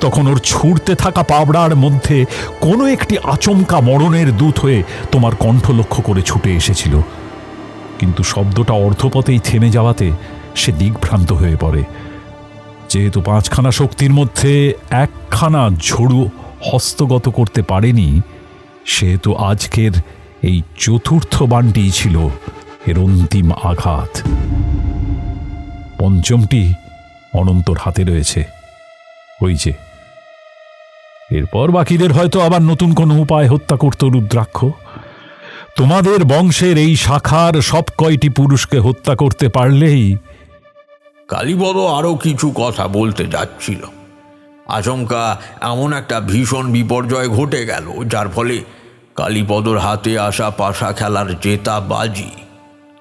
তখন ওর ছুটতে থাকা পাবড়ার মধ্যে কোনো একটি আচমকা মরণের দূত হয়ে তোমার কণ্ঠ লক্ষ্য করে ছুটে এসেছিল। কিন্তু শব্দটা অর্ধপথেই থেমে যাওয়াতে সে দিগ্ভ্রান্ত হয়ে পড়ে। যেহেতু 5খানা শক্তির মধ্যে 1খানা ঝড়ু হস্তগত করতে পারেনি, সেহেতু আজকের এই 4র্থ বাণটিই ছিল এর অন্তিম আঘাত। 5মটি অনন্তর হাতে রয়েছে, ওই যে। এরপর বাকিদের হয়তো আবার নতুন কোনো উপায় হত্যা করত রুদ্রাক্ষ। তোমাদের বংশের এই শাখার সব কয়টি পুরুষকে হত্যা করতে পারলেই। কালীপদ আরও কিছু কথা বলতে যাচ্ছিল, আচমকা এমন একটা ভীষণ বিপর্যয় ঘটে গেল, যার ফলে কালীপদর হাতে আসা পাশা খেলার জেতা বাজি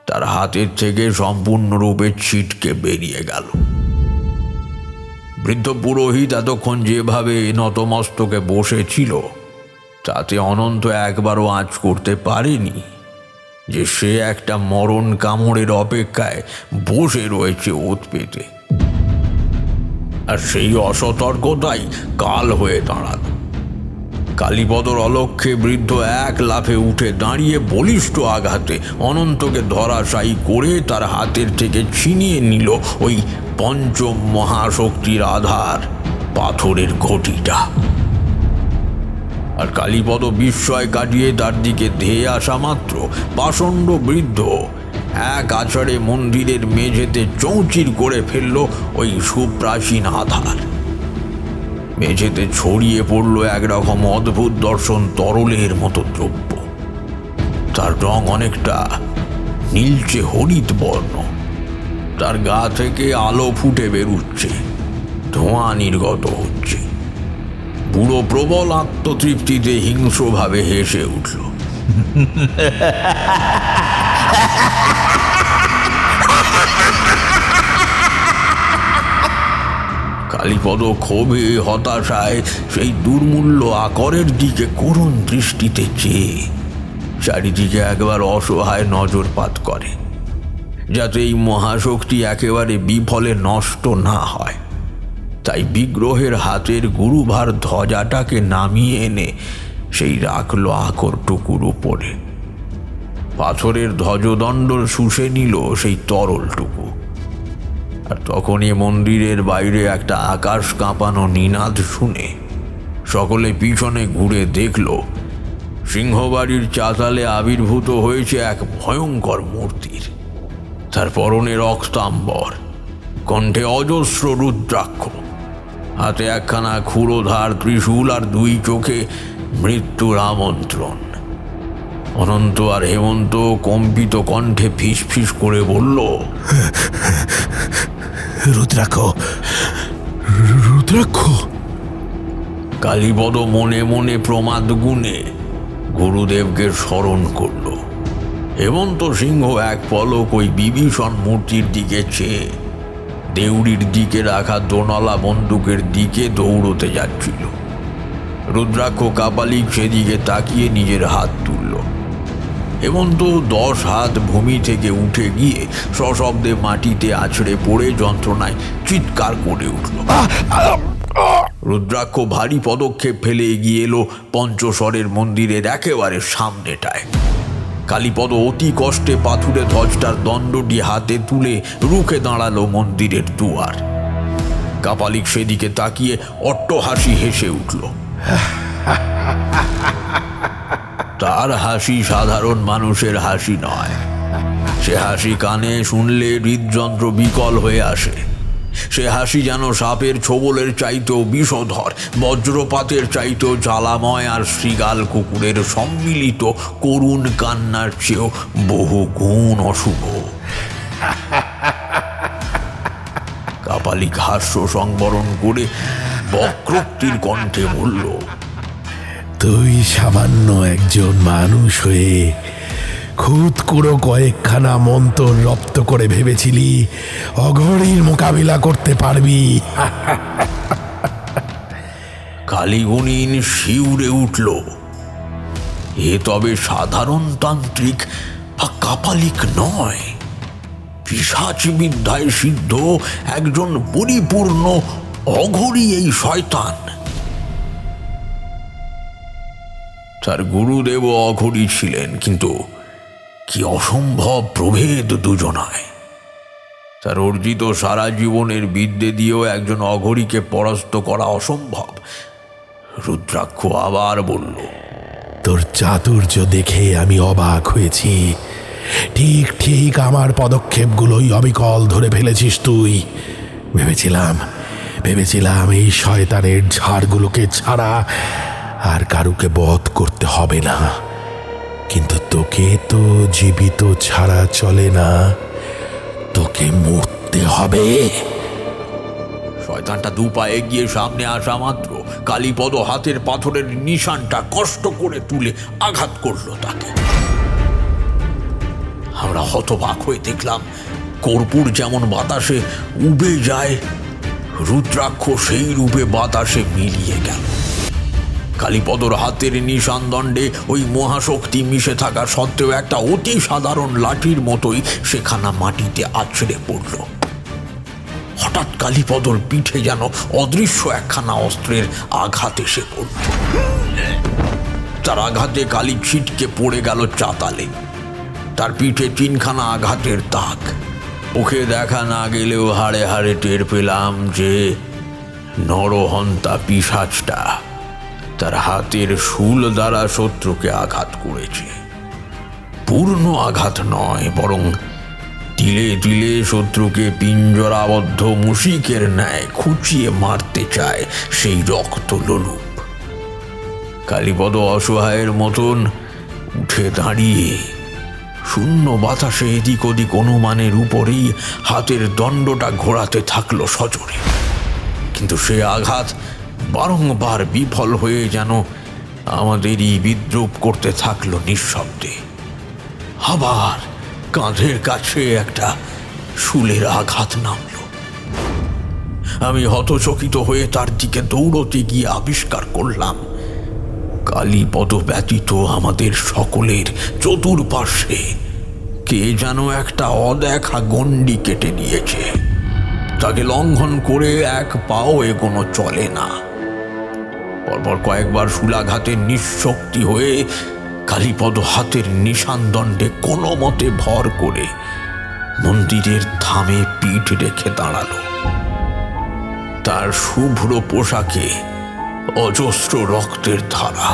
তার হাতের থেকে সম্পূর্ণরূপে ছিটকে বেরিয়ে গেল। বৃদ্ধ পুরোহিত এতক্ষণ যেভাবে নতমস্তকে বসেছিল, তাতে অনন্ত একবারও আঁচ করতে পারেনি যে সে একটা মরণ কামড়ের অপেক্ষায় বসে রয়েছে ওত পেতে। আর সেই অসতর্কতাই কাল হয়ে দাঁড়াল। কালীপদর অলক্ষ্যে বৃদ্ধ এক লাফে উঠে দাঁড়িয়ে বলিষ্ঠ আঘাতে অনন্তকে ধরাশায়ী করে তার হাতের থেকে ছিনিয়ে নিল ওই পঞ্চম মহাশক্তির আধার পাথরের ঘটিটা। আর কালীপদ বিস্ময় কাটিয়ে তার দিকে ধেয়ে আসা মাত্র পাষণ্ড বৃদ্ধ এক আছাড়ে মন্দিরের মেঝেতে চৌচির করে ফেলল ওই সুপ্রাচীন আধার। মেঝেতে ছড়িয়ে পড়ল একরকম অদ্ভুত দর্শন তরলের মতো দ্রব্য। তার রং অনেকটা নীলচে হরিত বর্ণ। তার গা থেকে আলো ফুটে বেরুচ্ছে, ধোঁয়া নির্গত হচ্ছে। বুড়ো প্রবল আত্মতৃপ্তিতে হিংস্রভাবে হেসে উঠল। কালীপদ ক্ষোভে হতাশায় সেই দুর্মূল্য আকরের দিকে করুণ দৃষ্টিতে চেয়ে চারিদিকে একবার অসহায় নজরপাত করে, যাতে এই মহাশক্তি একেবারে বিফলে নষ্ট না হয়। তাই বিগ্রহের হাতের গুরুভার ধ্বজাটাকে নামিয়ে এনে সেই রাখল আকরটুকুর উপরে। পাথরের ধ্বজদণ্ড শুষে নিল সেই তরলটুকু। আর তখনই মন্দিরের বাইরে একটা আকাশ কাঁপানো নিনাদ শুনে সকলে পিছনে ঘুরে দেখল সিংহবাড়ির চাতালে আবির্ভূত হয়েছে এক ভয়ঙ্কর মূর্তির। তার পরনে রক্তাম্বর, কণ্ঠে অজস্র রুদ্রাক্ষ, হাতে একখানা ক্ষুরোধার ত্রিশূল, আর 2 চোখে মৃত্যুর আমন্ত্রণ। অনন্ত আর হেমন্ত কম্পিত কণ্ঠে ফিস ফিস করে বলল, রুদ্রাক্ষ, রুদ্রাক্ষ। কালীপদ মনে মনে প্রমাদ গুণে গুরুদেবকে স্মরণ করল। হেমন্ত সিংহ এক পলক ওই বিভীষণ মূর্তির দিকে চেয়ে দেউড়ির দিকে রাখা দোনলা বন্দুকের দিকে দৌড়তে যাচ্ছিল। রুদ্রাক্ষ কাপালিক সেদিকে তাকিয়ে নিজের হাত তুলল। হেমন্ত 10 হাত ভূমি থেকে উঠে গিয়ে সশব্দে মাটিতে আছড়ে পড়ে যন্ত্রণায় চিৎকার করে উঠল। রুদ্রাক্ষ ভারী পদক্ষেপ ফেলে এগিয়ে এলো পঞ্চস্বরের মন্দিরের একেবারে সামনেটায়। কালীপদ অতি কষ্টে পাথুরে ধ্বজটার দণ্ডটি হাতে তুলে রুখে দাঁড়ালো মন্দিরের দুয়ার। কাপালিক সেদিকে তাকিয়ে অট্টহাসি হেসে উঠল। তার হাসি সাধারণ মানুষের হাসি নয়, সে হাসি কানে শুনলে হৃদযন্ত্র বিকল হয়ে আসে। সে হাসি যেন সাপের ছোবলের চাইতেও বিষধর, বজ্রপাতের চাইতেও জ্বালাময়, আর শৃগাল কুকুরের সম্মিলিত করুণ কান্নার চেয়েও বহু গুণ অশুভ। কাপালিক হাস্য সংবরণ করে বক্রোক্তির কণ্ঠে বলল, তুই সামান্য একজন মানুষ হয়ে খুদ কুড়ো কয়েকখানা মন্তর রপ্ত করে ভেবেছিলি অঘরীর মোকাবিলা করতে পারবি। কালীগুণিন শিউরে উঠল। এ তবে সাধারণ তান্ত্রিক বা কাপালিক নয়, পিশাচ বিদ্যায় সিদ্ধ একজন পরিপূর্ণ অঘরী এই শয়তান। তার গুরুদেব অঘরী ছিলেন, কিন্তু কি অসম্ভব প্রভেদ দুজনায়। তার অর্জিত সারা জীবনের বিদ্যে দিয়েও একজন অঘরীকে পরাস্ত করা অসম্ভব। রুদ্রাক্ষ আবার বলল, তোর চাতুর্য দেখে আমি অবাক হয়েছি। ঠিক ঠিক আমার পদক্ষেপগুলোই অবিকল ধরে ফেলেছিস তুই। ভেবেছিলাম এই শয়তানের ঝাড়গুলোকে ছাড়া আর কারুকে বধ করতে হবে না, কিন্তু তোকে তো জীবিত ছাড়া চলে না, তোকে মরতে হবে। শয়তানটা দু পায়ে গিয়ে সামনে আসা মাত্র কালীপদ হাতের পাথরের নিশানটা কষ্ট করে তুলে আঘাত করলো তাকে। আমরা হতবাক হয়ে দেখলাম, কর্পূর যেমন বাতাসে উবে যায়, রুদ্রাক্ষ সেই রূপে বাতাসে মিলিয়ে গেল। কালীপদর হাতের নিশান দণ্ডে ওই মহাশক্তি মিশে থাকা সত্ত্বেও একটা অতি সাধারণ লাঠির মতোই সেখানা মাটিতে আছড়ে পড়ল। হঠাৎ কালীপদর পিঠে যেন অদৃশ্য একখানা অস্ত্রের আঘাত এসে পড়ল। তার আঘাতে কালী ছিটকে পড়ে গেল চাতালে। তার পিঠে তিনখানা আঘাতের দাগ। ওকে দেখা না গেলেও হাড়ে হাড়ে টের পেলাম যে নরহন্তা পিশাচটা তার হাতের শুল দ্বারা শত্রুকে আঘাত করেছে। পূর্ণ আঘাত নয়, বরং তিলে তিলে শত্রুকে পিঞ্জরাবদ্ধ মুশিকের ন্যায় খুঁচিয়ে মারতে চায় সেই রক্ত লোলুপ। কালীপদ অসহায়ের মতন উঠে দাঁড়িয়ে শূন্য বাতাসে এদিক ওদিক অনুমানের উপরেই হাতের দণ্ডটা ঘোরাতে থাকলো সজোরে। কিন্তু সে আঘাত বারংবার বিফল হয়ে যেন আমাদেরই বিদ্রুপ করতে থাকলো নিঃশব্দে। আবার কাঁধের কাছে একটা শুলের আঘাত নামল। আমি হতচকিত হয়ে তার দিকে দৌড়তে গিয়ে আবিষ্কার করলাম, কালীপদ ব্যতীত আমাদের সকলের চতুর্পার্শ্বে কে যেন একটা অদেখা গণ্ডি কেটে দিয়েছে। তাকে লঙ্ঘন করে এক পাও এগোনো চলে না। পরপর কয়েকবার শুলাঘাতে নিঃশক্তি হয়ে কালীপদ হাতের নিশান দণ্ডে কোনো মতে ভর করে মন্দিরের থামে পিঠ রেখে দাঁড়ালো। তার শুভ্র পোশাকে অজস্র রক্তের ধারা,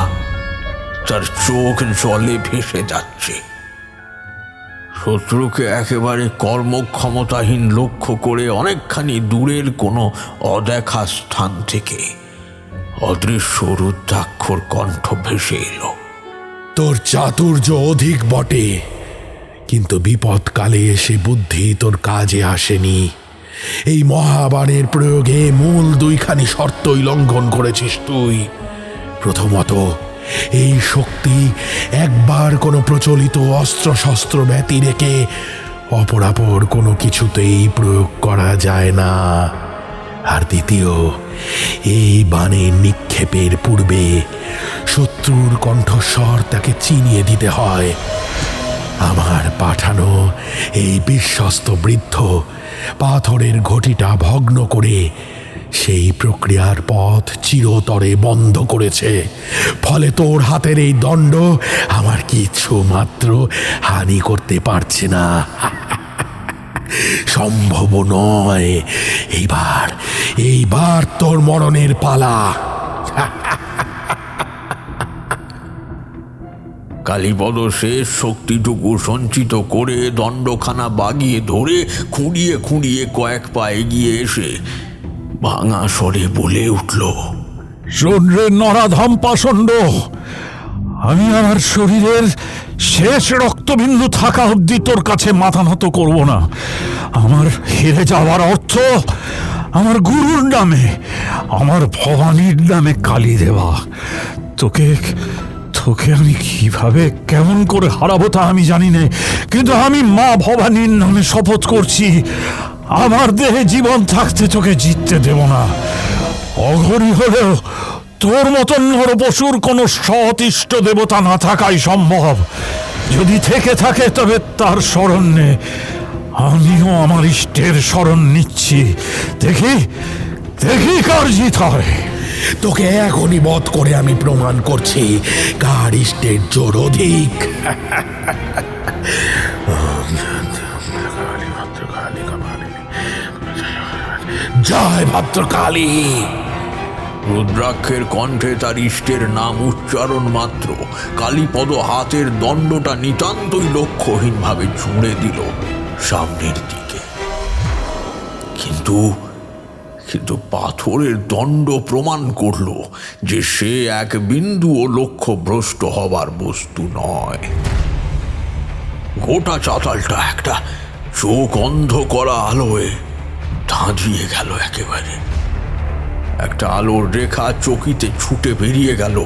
তার চোখ জলে ভেসে যাচ্ছে। শত্রুকে একেবারে কর্মক্ষমতাহীন লক্ষ্য করে অনেকখানি দূরের কোনো অদেখা স্থান থেকে অদৃশ্য রুদ্রাক্ষর কণ্ঠ ভেসে এলো, তোর চাতুর্য অধিক বটে, কিন্তু বিপদকালে এসে বুদ্ধি তোর কাজে আসেনি। এই মহাবাণের প্রয়োগে মূল দুইখানি শর্তই লঙ্ঘন করেছিস তুই। প্রথমত, এই শক্তি একবার কোনো প্রচলিত অস্ত্রশস্ত্র ব্যতি রেখে অপরাপর কোনো কিছুতেই প্রয়োগ করা যায় না। আর দ্বিতীয়, এই বাণের নিক্ষেপের পূর্বে শত্রুর কণ্ঠস্বর তাকে চিনিয়ে দিতে হয়। আমার পাঠানো এই বিশ্বস্ত বৃদ্ধ পাথরের ঘটিটা ভগ্ন করে সেই প্রক্রিয়ার পথ চিরতরে বন্ধ করেছে। ফলে তোর হাতের এই দণ্ড আমার কিছু মাত্র হানি করতে পারছে না। সম্ভব নয়। এইবার তোর মরণের পালা। কালীপদ শেষ শক্তিটুকু সঞ্চিত করে দণ্ডখানা বাগিয়ে ধরে খুঁড়িয়ে খুঁড়িয়ে কয়েক পা এগিয়ে এসে ভাঙা স্বরে বলে উঠল, শোন রে নরাধম পাষণ্ড, আমি আমার শরীরের শেষ রক্তবিন্দু থাকা অবধি তোর কাছে মাথা নত করব না। আমার হেরে যাওয়ার অর্থ আমার গুরুর নামে, আমার ভবানীর নামে কালি দেওয়া। তোকে আমি কিভাবে কেমন করে হারাবো তা আমি জানি না, কিন্তু আমি মা ভবানীর নামে শপথ করছি, আমার দেহে জীবন থাকতে তোকে জিততে দেব না। অঘরী হলেও তোর মতন নরপশুর কোনো সৎ দেবতা না থাকাই সম্ভব। যদি থেকে থাকে তবে তার শরণ নে, আমিও আমার ইষ্টের শরণ নিচ্ছি। দেখি কার জিত হয়। তোকে এখনই বধ করে আমি প্রমাণ করছি কার ইষ্টের জোর অধিক। জয় ভদ্রকালী। রুদ্রাক্ষের কণ্ঠে তার ইষ্টের নাম উচ্চারণ মাত্র কালীপদ হাতের দণ্ডটা নিতান্তই লক্ষ্যহীনভাবে ছুঁড়ে দিল সামনের দিকে। কিন্তু পাথরের দণ্ড প্রমাণ করল যে সে এক বিন্দুও লক্ষ্যভ্রষ্ট হবার বস্তু নয়। গোটা চাতালটা একটা চোখ অন্ধ করা আলোয় ধাঁধিয়ে গেল একেবারে। একটা আলোর রেখা চকিতে ছুটে বেরিয়ে গেল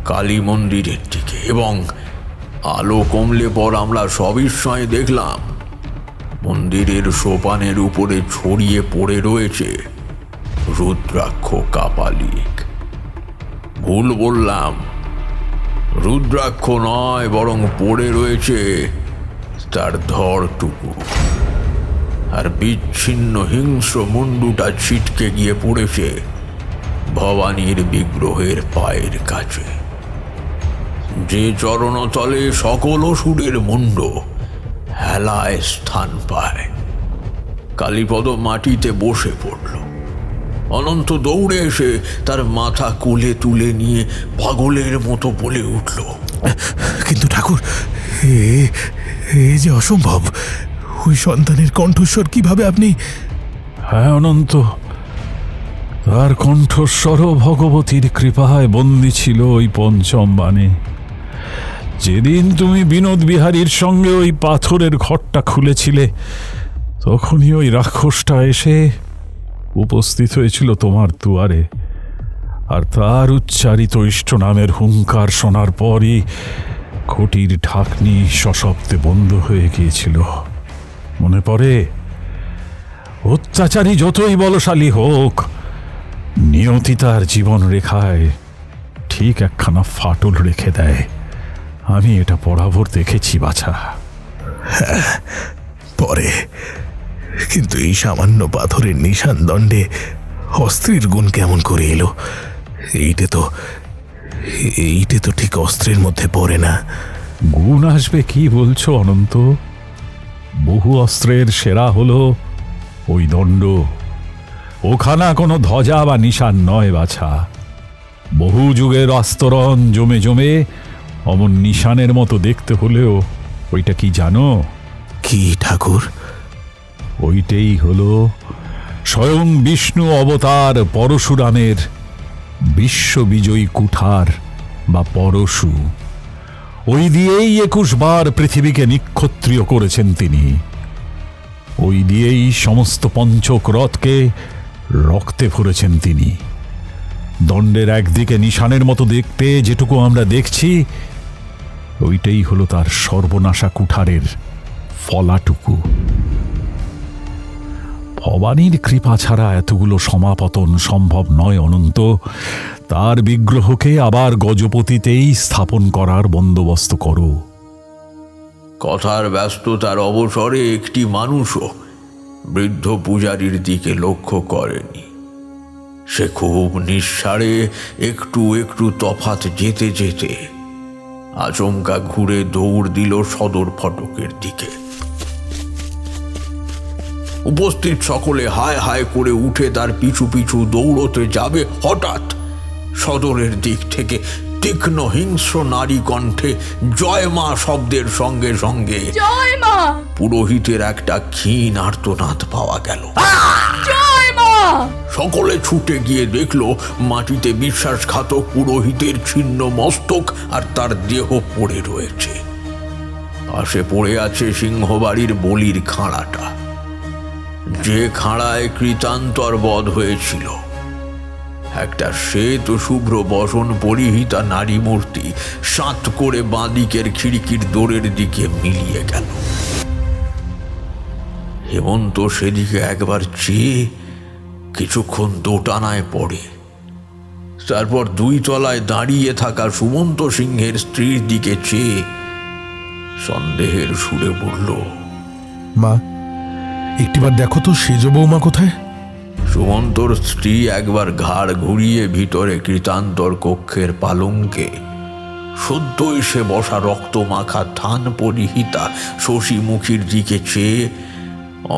কালী মন্দিরের দিকে, এবং আলো কমলে পর আমরা সবিস্ময়ে দেখলাম মন্দিরের সোপানের উপরে ছড়িয়ে পড়ে রয়েছে রুদ্রাক্ষ কাপালিক। ভুল বললাম, রুদ্রাক্ষ নয়, বরং পড়ে রয়েছে তার ধরটুকু, আর বিচ্ছিন্ন হিংস্র মুন্ডুটা ছিটকে গিয়ে পড়েছে ভবানীর বিগ্রহের পায়ের কাছে, যে চরণতলে সকল অসুরের মুন্ড হেলায় স্থান পায়। কালীপদ মাটিতে বসে পড়ল। অনন্ত দৌড়ে এসে তার মাথা কোলে তুলে নিয়ে পাগলের মতো বলে উঠল, কিন্তু ঠাকুর, এ যে অসম্ভব। ওই সন্তানের কণ্ঠস্বর কিভাবে আপনি? হ্যাঁ অনন্ত, তার কণ্ঠস্বরও ভগবতীর কৃপায় বন্দী ছিল ওই পঞ্চম বাণী। যেদিন তুমি বিনোদ বিহারীর সঙ্গে ওই পাথরের ঘরটা খুলেছিলে, তখনই ওই রাক্ষসটা এসে উপস্থিত হয়েছিল তোমার দুয়ারে, আর তার উচ্চারিত ইষ্ট নামের হুঙ্কার শোনার পরই ঘটির ঢাকনি সশব্দে বন্ধ হয়ে গিয়েছিল। মনে পড়ে? অত্যাচারী যতই বলশালী হোক, নিয়তি তার জীবন রেখায় ঠিক একখানা ফাটল রেখে দেয়। আমি এটা বরাবর দেখেছি বাছা। পরে কিন্তু এই সামান্য পাথরের নিশান দণ্ডে অস্ত্রের গুণ কেমন করে এলো? এইটে তো ঠিক অস্ত্রের মধ্যে পড়ে না। গুণ আসবে কি বলছো অনন্ত? বহু অস্ত্রের সেরা হলো ওই দণ্ড। ওখানা কোনো ধ্বজা বা নিশান নয় বাছা। বহু যুগের আস্তরণ জমে জমে অমন নিশানের মতো দেখতে হলেও ওইটা কি জানো? কি ঠাকুর? ওইটাই হলো স্বয়ং বিষ্ণু অবতার পরশুরামের বিশ্ববিজয়ী কুঠার বা পরশু। ওই দিয়েই 21 বার পৃথিবীকে নিক্ষত্রিয় করেছেন তিনি। ওই দিয়েই সমস্ত পঞ্চক রথকে রক্তে ভরেছেন তিনি। দণ্ডের একদিকে নিশানের মতো দেখতে যেটুকু আমরা দেখছি, ওইটাই হলো তার সর্বনাশা কুঠারের ফলাটুকু। ভবানীর কৃপা ছাড়া এতগুলো সমাপতন সম্ভব নয় অনন্ত। তার বিগ্রহকে আবার গজপতিতেই স্থাপন করার বন্দোবস্ত করো। কথার ব্যস্ততার অবসরে একটি মানুষও বৃদ্ধ পূজারীর দিকে লক্ষ্য করেনি। সে খুব নিঃসাড়ে একটু একটু তফাৎ যেতে যেতে আচমকা ঘুরে দৌড় দিল সদর ফটকের দিকে। উপস্থিত সকলে হায় হায় করে উঠে তার পিছু পিছু দৌড়তে যাবে, হঠাৎ সদরের দিক থেকে তীক্ষ্ণ হিংস্র নারী কণ্ঠে জয় মা শব্দের সঙ্গে সঙ্গে জয় মা, পুরোহিতের একটা ক্ষীণ আর্তনাদ পাওয়া গেল। জয় মা। সকলে ছুটে গিয়ে দেখল মাটিতে বিশ্বাসঘাতক পুরোহিতের ছিন্ন মস্তক আর তার দেহ পড়ে রয়েছে। পাশে পড়ে আছে সিংহবাড়ির বলির খাঁড়াটা, যে খাঁড়ায় কৃতান্তর বধ হয়েছিল। একটা শ্বেত শুভ্র বসন পরিহিতা নারী মূর্তি সাত করে বাঁদিকের খিড়কির দোরের দিকে মিলিয়ে গেল। হেমন্ত সেদিকে একবার চেয়ে কিছুক্ষণ দোটানায় পড়ে, তারপর দুই তলায় দাঁড়িয়ে থাকা সুমন্ত সিংহের স্ত্রীর দিকে চেয়ে সন্দেহের সুরে বলল, মা, একটিবার দেখো তো সেজ বৌমা কোথায়? সুমন্তর স্ত্রী একবার ঘাড় ঘুরিয়ে ভিতরে কৃতান্তর কক্ষের পালঙ্কে সদ্য এসে বসা রক্তমাখা থান পরিহিতা শশীমুখীর দিকে চেয়ে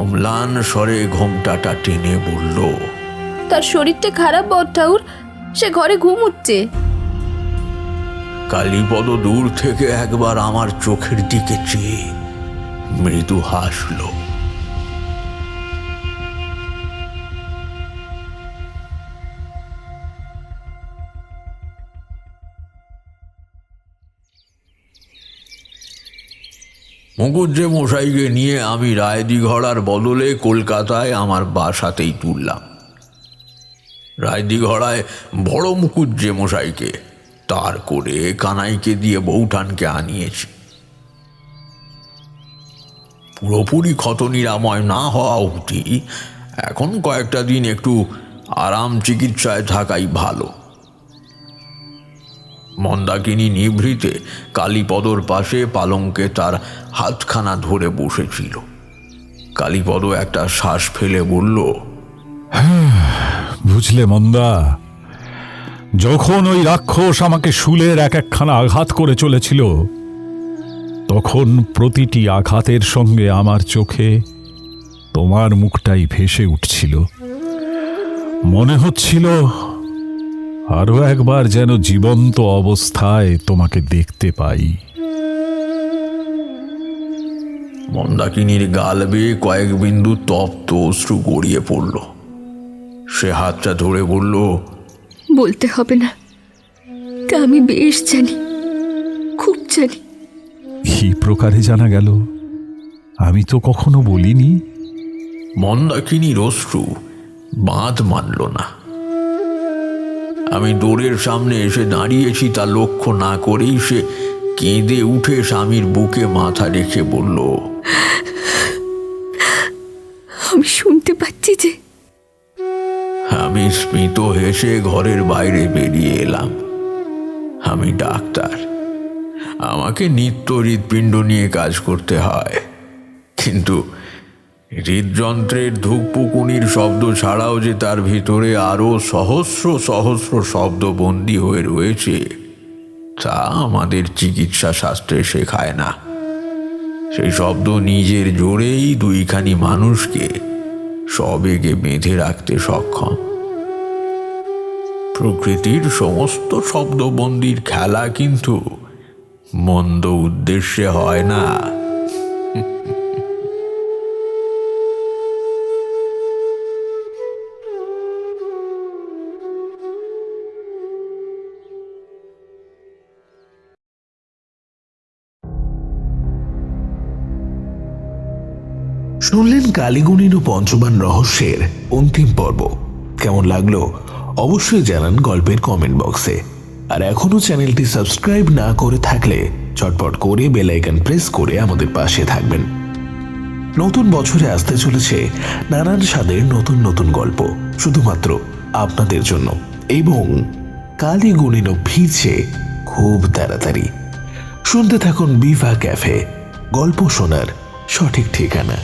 অম্লান স্বরে ঘোমটাটা টেনে বলল, তার শরীরটা খারাপ বড় ঠাকুর, সে ঘরে ঘুমুচ্ছে। কালীপদ দূর থেকে একবার আমার চোখের দিকে চেয়ে মৃদু হাসল। মুকুজ্জে মশাইকে নিয়ে আমি রায়দিঘড়ার বদলে কলকাতায় আমার বাসাতেই তুললাম। রায়দিঘড়ায় বড় মুকুজ্জে মশাইকে তার করে কানাইকে দিয়ে বৌঠানকে আনিয়েছি। পুরোপুরি ক্ষত নিরাময় না হওয়া অবধি এখন কয়েকটা দিন একটু আরাম চিকিৎসায় থাকাই ভালো। মন্দাকিনী নিভৃতে কালীপদর পাশে পালঙ্কে তার হাতখানা ধরে বসেছিল। কালীপদ একটা শ্বাস ফেলে বলল, বুঝলে মন্দা, যখন ওই রাক্ষস আমাকে শুলের এক একখানা আঘাত করে চলেছিল, তখন প্রতিটি আঘাতের সঙ্গে আমার চোখে তোমার মুখটাই ভেসে উঠছিল। মনে হচ্ছিল আরো একবার যেন জীবন্ত অবস্থায় তোমাকে দেখতে পাই। মন্দাকিনীর গাল বেয়ে কয়েক বিন্দু তপ্ত অশ্রু গড়িয়ে পড়ল। সে হাতটা ধরে বলল, বলতে হবে না, তা আমি বেশ জানি, খুব জানি। কি প্রকারে জানা গেল? আমি তো কখনো বলিনি। মন্দাকিনীর অশ্রু বাঁধ মানল না। আমি দোরের সামনে এসে দাঁড়িয়েছি তা লক্ষ্য না করেই সে কেঁদে উঠে স্বামীর বুকে মাথা রেখে বলল, আমি শুনতে পাচ্ছি যে। আমি স্মিত হেসে ঘরের বাইরে বেরিয়ে এলাম। আমি ডাক্তার, আমাকে নিত্য হৃৎপিণ্ড নিয়ে কাজ করতে হয়, কিন্তু হৃদযন্ত্রের ধুকপুকুনির শব্দ ছাড়াও যে তার ভিতরে আরো সহস্র সহস্র শব্দ বন্দী হয়ে রয়েছে তা আমাদের চিকিৎসা শাস্ত্রে শেখায় না। সেই শব্দ নিজের জোরেই দুইখানি মানুষকে সবেগে বেঁধে রাখতে সক্ষম। প্রকৃতির সমস্ত শব্দবন্দির খেলা কিন্তু মন্দ উদ্দেশ্যে হয় না। শুনলেন কালীগুণিন ও পঞ্চবান রহস্যের অন্তিম পর্ব। কেমন লাগলো অবশ্যই জানান গল্পের কমেন্ট বক্সে। আর এখনো চ্যানেলটি সাবস্ক্রাইব না করে থাকলে চটপট করে বেল আইকন প্রেস করে আমাদের পাশে থাকবেন। নতুন বছরে আসতে চলেছে নানান স্বাদের নতুন নতুন গল্প শুধুমাত্র আপনাদের জন্য, এবং কালীগুণিনও ফিরছে খুব তাড়াতাড়ি। শুনতে থাকুন বিভা ক্যাফে, গল্প শোনার সঠিক ঠিকানা।